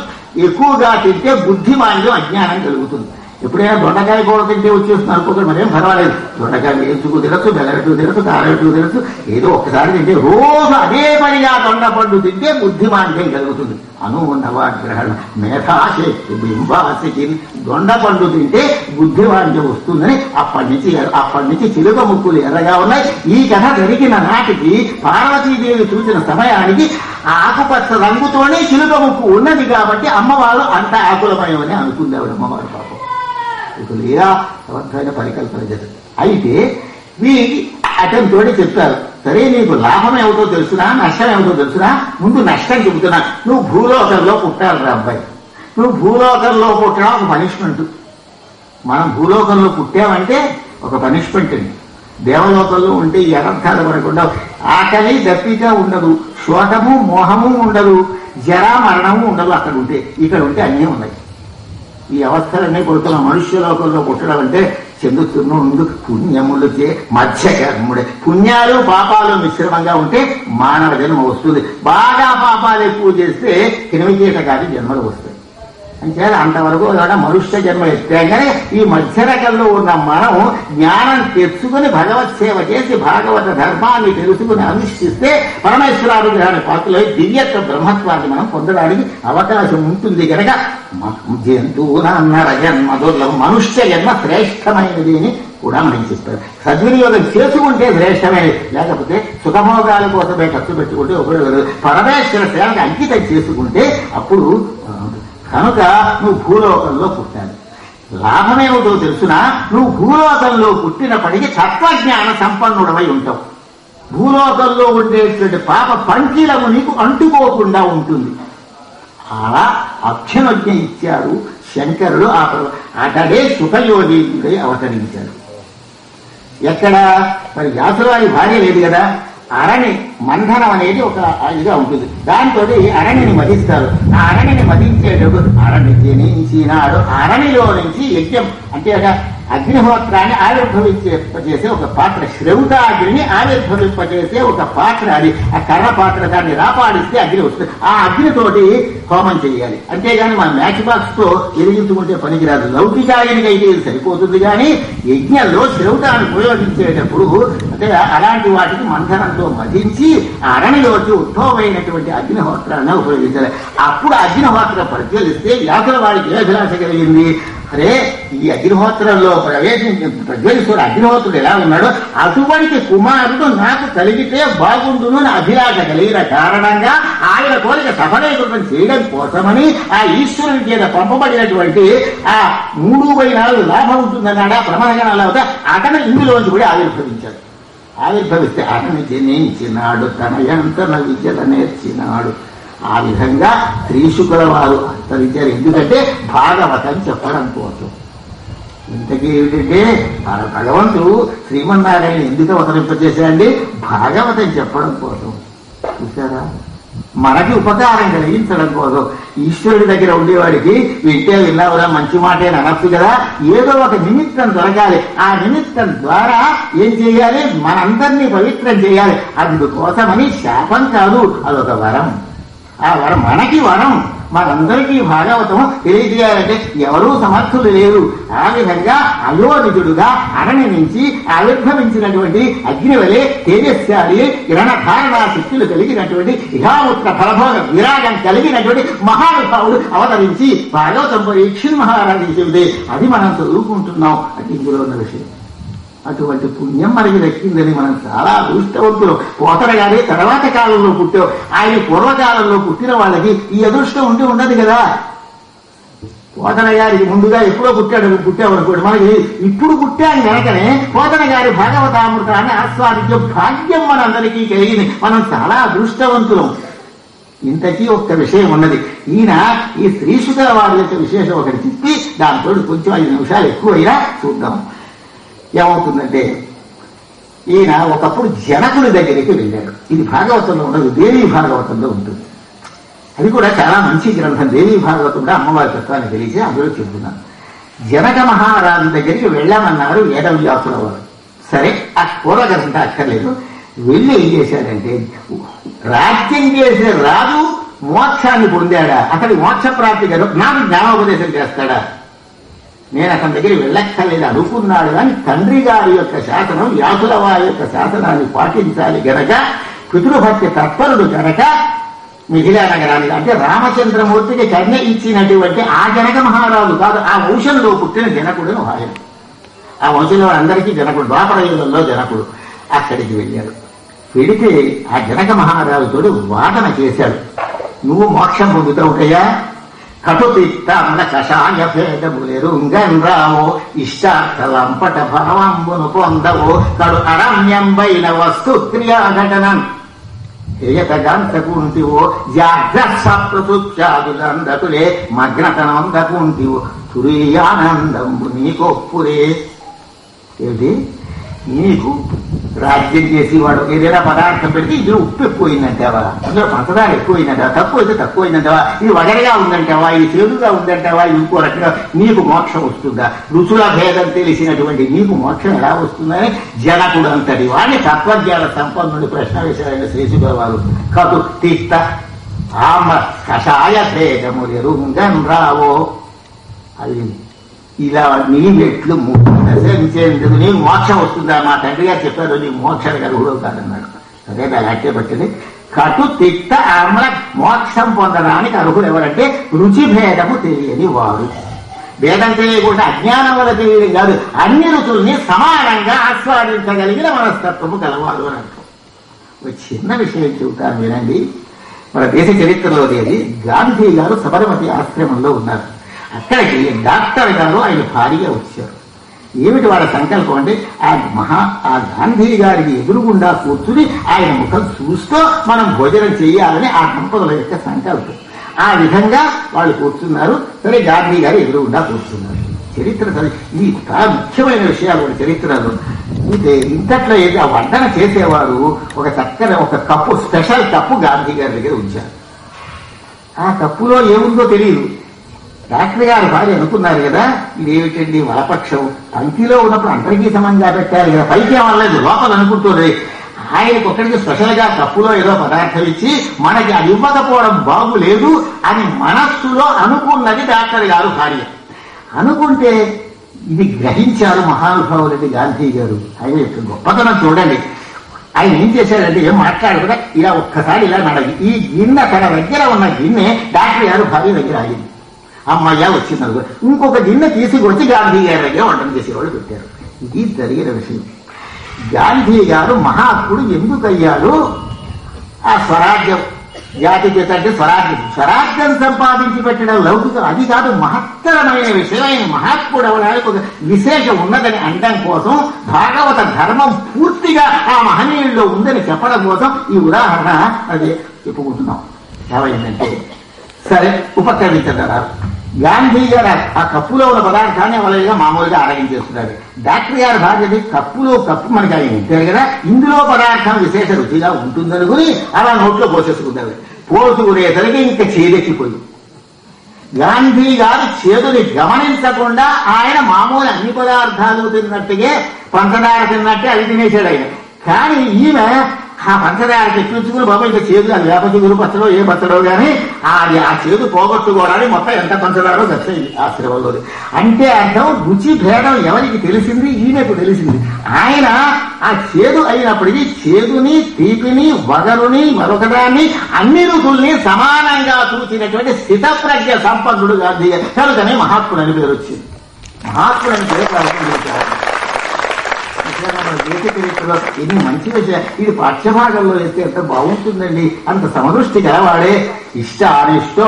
ఎక్కువగా తింటే బుద్ధిమాంద్యం అజ్ఞానం కలుగుతుంది. ఎప్పుడైనా దొండకాయ కూర తింటే వచ్చేస్తుంది అనుకోకుండా మరేం పర్వాలేదు. దొండకాయ వేసుకు తినచ్చు, బెల్లరెట్టు తినచ్చు, కారెట్టు తినచ్చు. ఏదో ఒక్కసారి తింటే రోజు అదే పనిగా దొండ పండు తింటే బుద్ధిమాంద్యం కలుగుతుంది. అనున్నవాగ్రహణ మేధాశక్తి బింబాశకి. దొండ పండు తింటే బుద్ధిమాంద్యం వస్తుందని అప్పటి నుంచి చిలుక ముక్కులు ఎర్రగా ఉన్నాయి. ఈ కథ జరిగిన నాటికి పార్వతీదేవి చూసిన సమయానికి ఆకుపచ్చ రంగుతోనే చిలుక ముక్కు ఉన్నది కాబట్టి అమ్మవారు అంత ఆకులమయమని అనుకుంది ఆవిడ అమ్మవారు. పాపం ఇప్పుడు లేదా అబద్ధమైన పరికల్పన చేస్తారు. అయితే వీరికి అటెంప్ట్ తోటి చెప్తారు, సరే నీకు లాభం ఏమిటో తెలుసునా నష్టం ఏమిటో తెలుసునా? ముందు నష్టం చెబుతున్నా. నువ్వు భూలోకంలో పుట్టాలి రా అబ్బాయి. నువ్వు భూలోకంలో పుట్టడం ఒక పనిష్మెంట్. మనం భూలోకంలో పుట్టామంటే ఒక పనిష్మెంట్ అండి. దేవలోకంలో ఉంటే ఈ అనర్థాలు పడకుండా ఆకలి దప్పిక ఉండదు, శోకము మోహము ఉండదు, జరా మరణము ఉండదు. అక్కడ ఉంటే ఇక్కడ ఉంటే అన్నీ ఉన్నాయి. ఈ అవస్థలన్నీ పడుతున్నాం. మనుష్య లోకంలో పుట్టడం అంటే చెందుతున్న ముందు పుణ్యములు మధ్య కర్ముడే. పుణ్యాలు పాపాలు మిశ్రమంగా ఉంటే మానవ జన్మ వస్తుంది. బాగా పాపాలు ఎక్కువ చేస్తే క్రిమికీటకాది జన్మలు వస్తాయి. అంటే అంతవరకు మనుష్య జన్మ ఎత్తాగానే ఈ మధ్య రకంలో ఉన్న మనం జ్ఞానం తెచ్చుకుని భగవత్ సేవ చేసి భాగవత ధర్మాన్ని తెలుసుకుని అనుష్ఠిస్తే పరమేశ్వరానుగ్రహాన్ని పాత్రలో దివ్యత్వ బ్రహ్మత్వాన్ని మనం పొందడానికి అవకాశం ఉంటుంది కనుక జంతువునర జన్మ దుర్లభం. మనుష్య జన్మ శ్రేష్టమైనది అని కూడా మనం చెప్పారు. సద్వినియోగం చేసుకుంటే శ్రేష్టమైనది, లేకపోతే సుఖభోగాల కోసమే ఖర్చు పెట్టుకుంటే ఉపయోగం. పరమేశ్వర సేవకి అంకితం చేసుకుంటే అప్పుడు. కనుక నువ్వు భూలోకంలో పుట్టాలి. లాభమేమిటో తెలుసునా? నువ్వు భూలోకంలో పుట్టినప్పటికీ తత్వజ్ఞాన సంపన్నుడమై ఉంటావు. భూలోకంలో ఉండేటువంటి పాప పంకిలము నీకు అంటుకోకుండా ఉంటుంది. అలా అభ్యనుజ్ఞ ఇచ్చారు శంకరుడు. అతడే సుఖయోగీయుడై అవతరించాడు. ఎక్కడ మరి వ్యాసువారి భార్య లేదు కదా, అరణి మంథనం అనేది ఒక ఇదిగా ఉంటుంది. దాంతో అరణిని మధిస్తారు. ఆ అరణిని మధించేటప్పుడు అరణి జనించినాడు, అరణిలో నుంచి యజ్ఞం అంటే అగ్నిహోత్రాన్ని ఆవిర్భవించేసే ఒక పాత్ర, శ్రౌతాగ్నిని ఆవిర్భవింపజేసే ఒక పాత్ర అది. ఆ కర్ర పాత్ర, దాన్ని రాపాడిస్తే అగ్ని వస్తుంది. ఆ అగ్నితోటి హోమం చేయాలి. అంతేగాని మన మ్యాచ్ బాక్స్ తో వెలిగించుకుంటే పనికిరాదు. లౌకికాయనికి అయితే ఇది సరిపోతుంది. కానీ యజ్ఞంలో శ్రౌతాన్ని ఉపయోగించేటప్పుడు అంటే అలాంటి వాటికి మంథనంతో మధించి ఆ అరణిలోకి ఉద్భవమైనటువంటి అగ్నిహోత్రాన్ని ఉపయోగించాలి. అప్పుడు అగ్నిహోత్రం ప్రజ్వలిస్తే యాతుల వాడికి ఏ అభిలాష కలిగింది? అరే, ఈ అగ్నిహోత్రంలో ప్రజ్వలిస్తున్న అగ్నిహోత్రుడు ఎలా ఉన్నాడో అటువంటి కుమారుడు నాకు కలిగితే బాగుండును అని అభిలాష కలిగిన కారణంగా ఆయన కోరిక సఫలీకృతం చేయడం కోసమని ఆ ఈశ్వరుని చేత పంపబడినటువంటి ఆ 3/4 లాభం ఉంటుందన్నాడు. ఆ ప్రమాణగణాలు అవుతా అతను ఇందులోంచి కూడా ఆవిర్భవించాడు. ఆవిర్భవిస్తే అతని జనించినాడు, తన యంత్రన విద్యత నేర్చినాడు. ఆ విధంగా త్రిశుకుల వారు అంతరించారు. ఎందుకంటే భాగవతం చెప్పడం కోసం. ఇంతకీ ఏమిటంటే భగవంతుడు శ్రీమన్నారాయణ ఎందుకు అవతరింపచేశాడండి? భాగవతం చెప్పడం కోసం. చూసారా, మనకి ఉపకారం కలిగించడం కోసం. ఈశ్వరుడి దగ్గర ఉండేవాడికి వింటే విన్నావురా మంచి మాటే అనొచ్చు కదా. ఏదో ఒక నిమిత్తం దొరకాలి. ఆ నిమిత్తం ద్వారా ఏం చేయాలి? మనందరినీ పవిత్రం చేయాలి. అందుకోసమని శాపం కాదు, అదొక వరం. ఆ వరం మనకి వరం. మనందరికీ భాగవతం తెలియజేయాలంటే ఎవరూ సమర్థులు లేరు. ఆ విధంగా అయోనిజుడుగా అరణి నుంచి ఆవిర్భవించినటువంటి అగ్నివలే తేజస్శాలి కిరణధారణ శక్తులు కలిగినటువంటి ఇహాముత్ర ఫలభోగ విరాగం కలిగినటువంటి మహానుభావుడు అవతరించి భాగవతం పరీక్ష మహారాజు చెబితే అది మనం చదువుకుంటున్నాం. అది ఇందులో ఉన్న విషయం. అటువంటి పుణ్యం మనకి దక్కిందని మనం చాలా అదృష్టవంతులు. పోతన గారి తర్వాత కాలంలో పుట్టావు. ఆయన పూర్వకాలంలో పుట్టిన వాళ్ళకి ఈ అదృష్టం ఉండి ఉండదు కదా. పోతన గారికి ముందుగా ఎప్పుడో పుట్టామనుకోండి, మనకి ఇప్పుడు పుట్టాను వెనకనే పోతన గారి భాగవతామృతాన్ని ఆస్వాదించే భాగ్యం మనందరికీ కలిగింది. మనం చాలా అదృష్టవంతులం. ఇంతకీ ఒక్క విషయం ఉన్నది. ఈయన ఈ శ్రీశుకుల వారి యొక్క విశేషం ఒకటి చెప్పి దాంతో కొంచెం 5 నిమిషాలు ఎక్కువైనా చూద్దాం. ఏమవుతుందంటే, ఈయన ఒకప్పుడు జనకుడి దగ్గరికి వెళ్ళాడు. ఇది భాగవతంలో ఉండదు, దేవీ భాగవతంలో ఉంటుంది. అది కూడా చాలా మంచి గ్రంథం. దేవీ భాగవతం కూడా అమ్మవారి తత్వాన్ని తెలిసి అందులో చెబుతున్నాను. జనక మహారాజు దగ్గరికి వెళ్ళామన్నారు వేదవ్యాసుల వారు. సరే, ఆ పూర్వగ్రంథం అక్కర్లేదు. వెళ్ళి ఏం చేశాడంటే, రాజ్యం చేసే రాజు మోక్షాన్ని పొందాడా? అతడి మోక్ష ప్రాప్తి గారు నాకు జ్ఞానోపదేశం చేస్తాడా? నేను అతని దగ్గర వెళ్ళక్కర్లేదు అనుకున్నాడు. కానీ తండ్రి గారి యొక్క శాసనం, వ్యాసుల వారి యొక్క శాసనాన్ని పాటించాలి గనక, పితృభక్తి తత్పరుడు గనక మిథిలా నగరానికి అంటే రామచంద్రమూర్తికి కన్య ఇచ్చినటువంటి ఆ జనక మహారాజు కాదు, ఆ వంశంలో పుట్టిన జనకుడు ఆయన. ఆ వంశంలో అందరికీ జనకుడు, ద్వాపర యుగంలో జనకుడు. అక్కడికి వెళ్ళాడు. వెళితే ఆ జనక మహారాజుతోటి వాదన చేశాడు. నువ్వు మోక్షం పొందుతావుటయ్యా, కటుతిక్తాండ కషాయ భేదములెరుంగన్రావో, ఇష్టార్థలంపట భావంబును పొందవో, కడు అరణ్యంబైన వస్తు క్రియాఘటనం హేయతగంతకుంటివో, జాగ్రత్సప్రసుక్షాదులందకులే మగ్నతనందకుంటివో, తురీయానందంబు నీకొప్పురే. ఏమిటి? నీకు రాజ్యం చేసి వాడు ఏదైనా పదార్థం పెడితే ఇందులో ఉప్పు ఎక్కువైందంటావా, అందులో పంచదార ఎక్కువైందంటావా, తక్కువ అయితే తక్కువైందంటావా, ఇది వగరగా ఉందంటావా, ఇది చేదుగా ఉందంటావా, ఇంకో రకంగా నీకు మోక్షం వస్తుందా? రుచుల భేదం తెలిసినటువంటి నీకు మోక్షం ఎలా వస్తుందని జనకుడు అంతటి వాడిని తత్వజ్ఞాన సంపన్నుడి ప్రశ్న వేశారైన శ్రీశుకుల వారు. కటు తిక్త ఆమ కషాయ భేదములెరుంగన్ రావో. అది ఇలా నీ మెట్లు దర్శించేందుకు నీకు మోక్షం వస్తుందా? మా తండ్రి గారు చెప్పారు నీ మోక్షానికి అర్హుడు కాదన్నాడు. అదే అలాంటి పట్టింది. కటు తిక్త ఆమ్ల మోక్షం పొందడానికి అర్హుడు ఎవరంటే రుచి భేదము తెలియని వాడు. భేదం తెలియకుండా అజ్ఞానం వల్ల తెలియదు కాదు, అన్ని రుచుల్ని సమానంగా ఆస్వాదించగలిగిన మనస్తత్వము కలవాడు అని అంటాం. ఒక చిన్న విషయం చెబుతాను వినండి. మన దేశ చరిత్రలోది అది. గాంధీ గారు సబర్మతి ఆశ్రమంలో ఉన్నారు. అక్కడికి డాక్టర్ గారు ఆయన భార్య వచ్చారు. ఏమిటి వాళ్ళ సంకల్పం అంటే, ఆ గాంధీ గారికి ఎదురుగుండా కూర్చుని ఆయన ముఖం చూస్తూ మనం భోజనం చేయాలని ఆ దంపతుల యొక్క సంకల్పం. ఆ విధంగా వాళ్ళు కూర్చున్నారు. సరే, గాంధీ గారు ఎదురుగుండా కూర్చున్నారు. చరిత్ర ఇది చాలా ముఖ్యమైన విషయాలు చరిత్రలో. అయితే ఇంతట్లో ఏది ఆ వంటన చేసేవారు ఒక చక్కని ఒక కప్పు, స్పెషల్ కప్పు గాంధీ గారి దగ్గర ఉంచారు. ఆ కప్పులో ఏముందో తెలియదు. డాక్టర్ గారు భార్య అనుకున్నారు కదా, ఇదేమిటండి వలపక్షం, పంక్తిలో ఉన్నప్పుడు అందరికీ సమంగా పెట్టారు కదా, పైకి ఏమనలేదు, లోపల అనుకుంటుంది. ఆయనకు ఒక్కడికి స్పెషల్ గా కప్పులో ఏదో పదార్థం ఇచ్చి మనకి అది ఇవ్వకపోవడం బాగులేదు అని మనస్సులో అనుకున్నది డాక్టర్ గారు భార్య. అనుకుంటే ఇది గ్రహించారు మహానుభావులండి గాంధీ గారు. ఆయన యొక్క గొప్పతనం చూడండి. ఆయన ఏం చేశారంటే ఏం మాట్లాడకుండా ఇలా ఒక్కసారి ఇలా నడగి ఈ గిన్నె తన దగ్గర ఉన్న గిన్నె డాక్టర్ గారు భార్య దగ్గర ఆగింది. అమ్మయ్య వచ్చింది. ఇంకొక గిన్నె తీసుకొచ్చి గాంధీ గారి దగ్గర వంటన చేసేవాళ్ళు పెట్టారు. ఇది జరిగిన విషయం. గాంధీ గారు మహాత్ముడు ఎందుకు అయ్యాడు? ఆ స్వరాజ్యం జాతి చేత అంటే స్వరాజ్యం సంపాదించి పెట్టడం లౌకికం అది కాదు, మహత్తరమైన విషయం. ఆయన మహాత్ముడు అవడానికి ఒక విశేషం ఉన్నదని అనడం కోసం, భాగవత ధర్మం పూర్తిగా ఆ మహనీయుల్లో ఉందని చెప్పడం కోసం ఈ ఉదాహరణ అది చెప్పుకుంటున్నాం. ఏమైందంటే సరే ఉపక్రమించారు. గాంధీ గారు ఆ కప్పులో ఉన్న పదార్థాన్ని అవలేగా మామూలుగా ఆరగించేస్తున్నాడు. డాక్టర్ గారి భార్యది కప్పులో కప్పు మనకి ఆయన ఇచ్చారు కదా, ఇందులో పదార్థం విశేష రుచిగా ఉంటుందనుకుని అలా నోట్లో పోసేసుకుంటారు. పోసుకునేసరికి ఇంకా చేదెక్కిపోయి గాంధీ గారు చేదుని గమనించకుండా ఆయన మామూలు అన్ని పదార్థాలు తిన్నట్టుగా పంచదార తిన్నట్టే అది తినేశాడు ఆయన. కానీ ఈమె ఆ పంచదార తెప్పించుకుని బాబా ఇంకా చేదు అది వేప చిగురు పచ్చడో ఏ పచ్చడో కానీ అది ఆ చేదు పోగొట్టుకోవడానికి మొత్తం ఎంత పంచదారో తెచ్చేది ఆ శ్రమంలో. అంటే అర్థం రుచి భేదం ఎవరికి తెలిసింది? ఈమెకు తెలిసింది. ఆయన ఆ చేదు అయినప్పటికీ చేదుని, తీపిని, వగరుని, మరొకదాన్ని అన్ని రుచుల్ని సమానంగా చూసినటువంటి స్థితప్రజ్ఞ సంపన్నుడు గాంధీ గారు. కనుకనే మహాత్ముడు అని పేరు వచ్చింది. మహాత్ముడు అని పేరు ప్రారంభించారు. దేశ చరిత్రలో ఎన్ని మంచి విషయాలు. ఇది పాఠ్యభాగంలో వేస్తే ఎంత బాగుంటుందండి. అంత సమదృష్టి గలవాడే. ఇష్టానిష్టో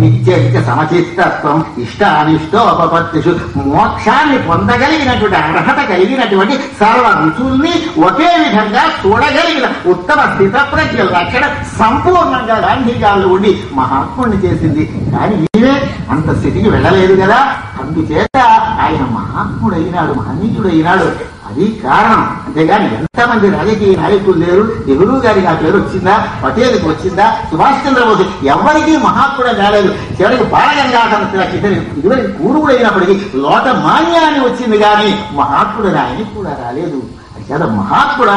నిత్య సమచిత్తత్వం, ఇష్టానిష్టో అపపత్తిషు, మోక్షాన్ని పొందగలిగినటువంటి అర్హత కలిగినటువంటి సర్వ రుచుల్ని ఒకే విధంగా చూడగలిగిన ఉత్తమ స్థితప్రజ్ఞ లక్షణ సంపూర్ణంగా గాంధీ గారు ఉండి మహాత్ముడిని చేసింది. కానీ ఈమె అంత స్థితికి వెళ్ళలేదు కదా. అందుచేత ఆయన మహాత్ముడైనాడు, మహనీయుడైనాడు. అది కారణం. అంతేగాని ఎంతమంది రాజకీయ నాయకులు లేరు. నెహ్రూ గారికి ఆ పేరు వచ్చిందా, పటేల్కి వచ్చిందా, సుభాష్ చంద్రబోస్ ఎవరికి మహాత్ముడే రాలేదు. చివరికి బాలగంగాధర ఇదివరకు పూర్వుడైనప్పటికీ లోకమాన్యాన్ని వచ్చింది కానీ మహాత్ముడు ఆయనకి కూడా రాలేదు. అది మహాత్ముడు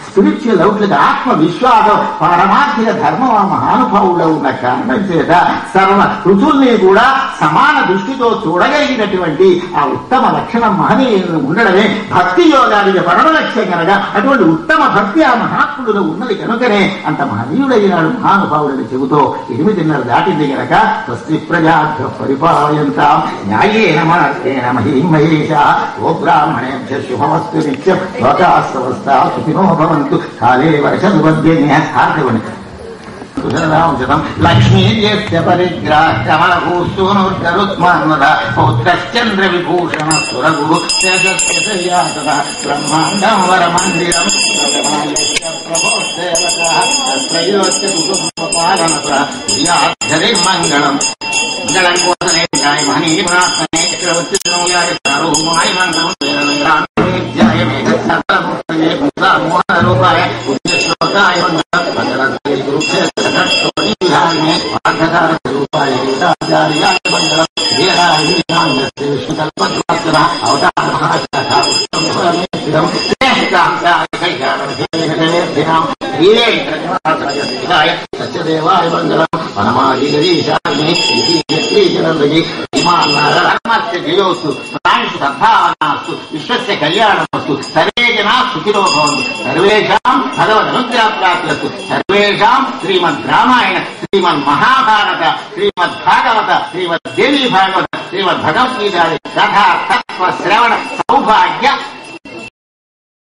స్పిరిచువల్ అవుట్లుగా ఆత్మవిశ్వాసం, పారమార్థిక ధర్మం ఆ మహానుభావుల్లో ఉన్న కారణం చేత సర్వ రుచుల్ని కూడా సమాన దృష్టితో చూడగలిగినటువంటి ఆ ఉత్తమ లక్షణం మహనీయులు ఉండడమే భక్తి యోగానికి పరమ లక్ష్యం కనుక అటువంటి ఉత్తమ భక్తి ఆ మహాత్ముడులో ఉన్నది కనుకనే అంత మహనీయుడైనాడు మహానుభావుడని చెబుతూ 8:30 దాటింది కనుక స్వస్తి ప్రజాభ్య పరిపాలయంతాం న్యాయేన మార్గేణ మహీం మహేషా ఓ బ్రాహ్మణేభ్య శుభమస్తు నిత్యం లోకాః సమస్తాః సుఖినో భవంతు కాలే వర్షద్వద్యేన లక్ష్మీర్యస్య పరిగ్రహమలభూసూనుర్గరుత్మాన్మద పౌత్రశ్చంద్ర విభూషణ సురగురు బ్రహ్మాండం వరమందిరం మంగళం మంగళం కోసనే మహనీయమాత్మనే చక్రవర్తి రూపాయ శ్లోకాయ సత్యదేవాయ మంగళం వనమాదిగరీశాగ్ని జయోస్తు ప్రాణిషు సద్భావనాస్తు విశ్వస్య కళ్యాణమస్తు సర్వే జనా సుఖినో భవంతు సర్వేషాం భగవదనుగ్రహప్రాప్తిరస్తు సర్వేషాం శ్రీమద్ రామాయణ, శ్రీమద్ మహాభారత, శ్రీమద్ భాగవత, శ్రీమద్ దేవీ భాగవత, శ్రీమద్ భగవద్గీత కథా తత్వ శ్రవణ సౌభాగ్య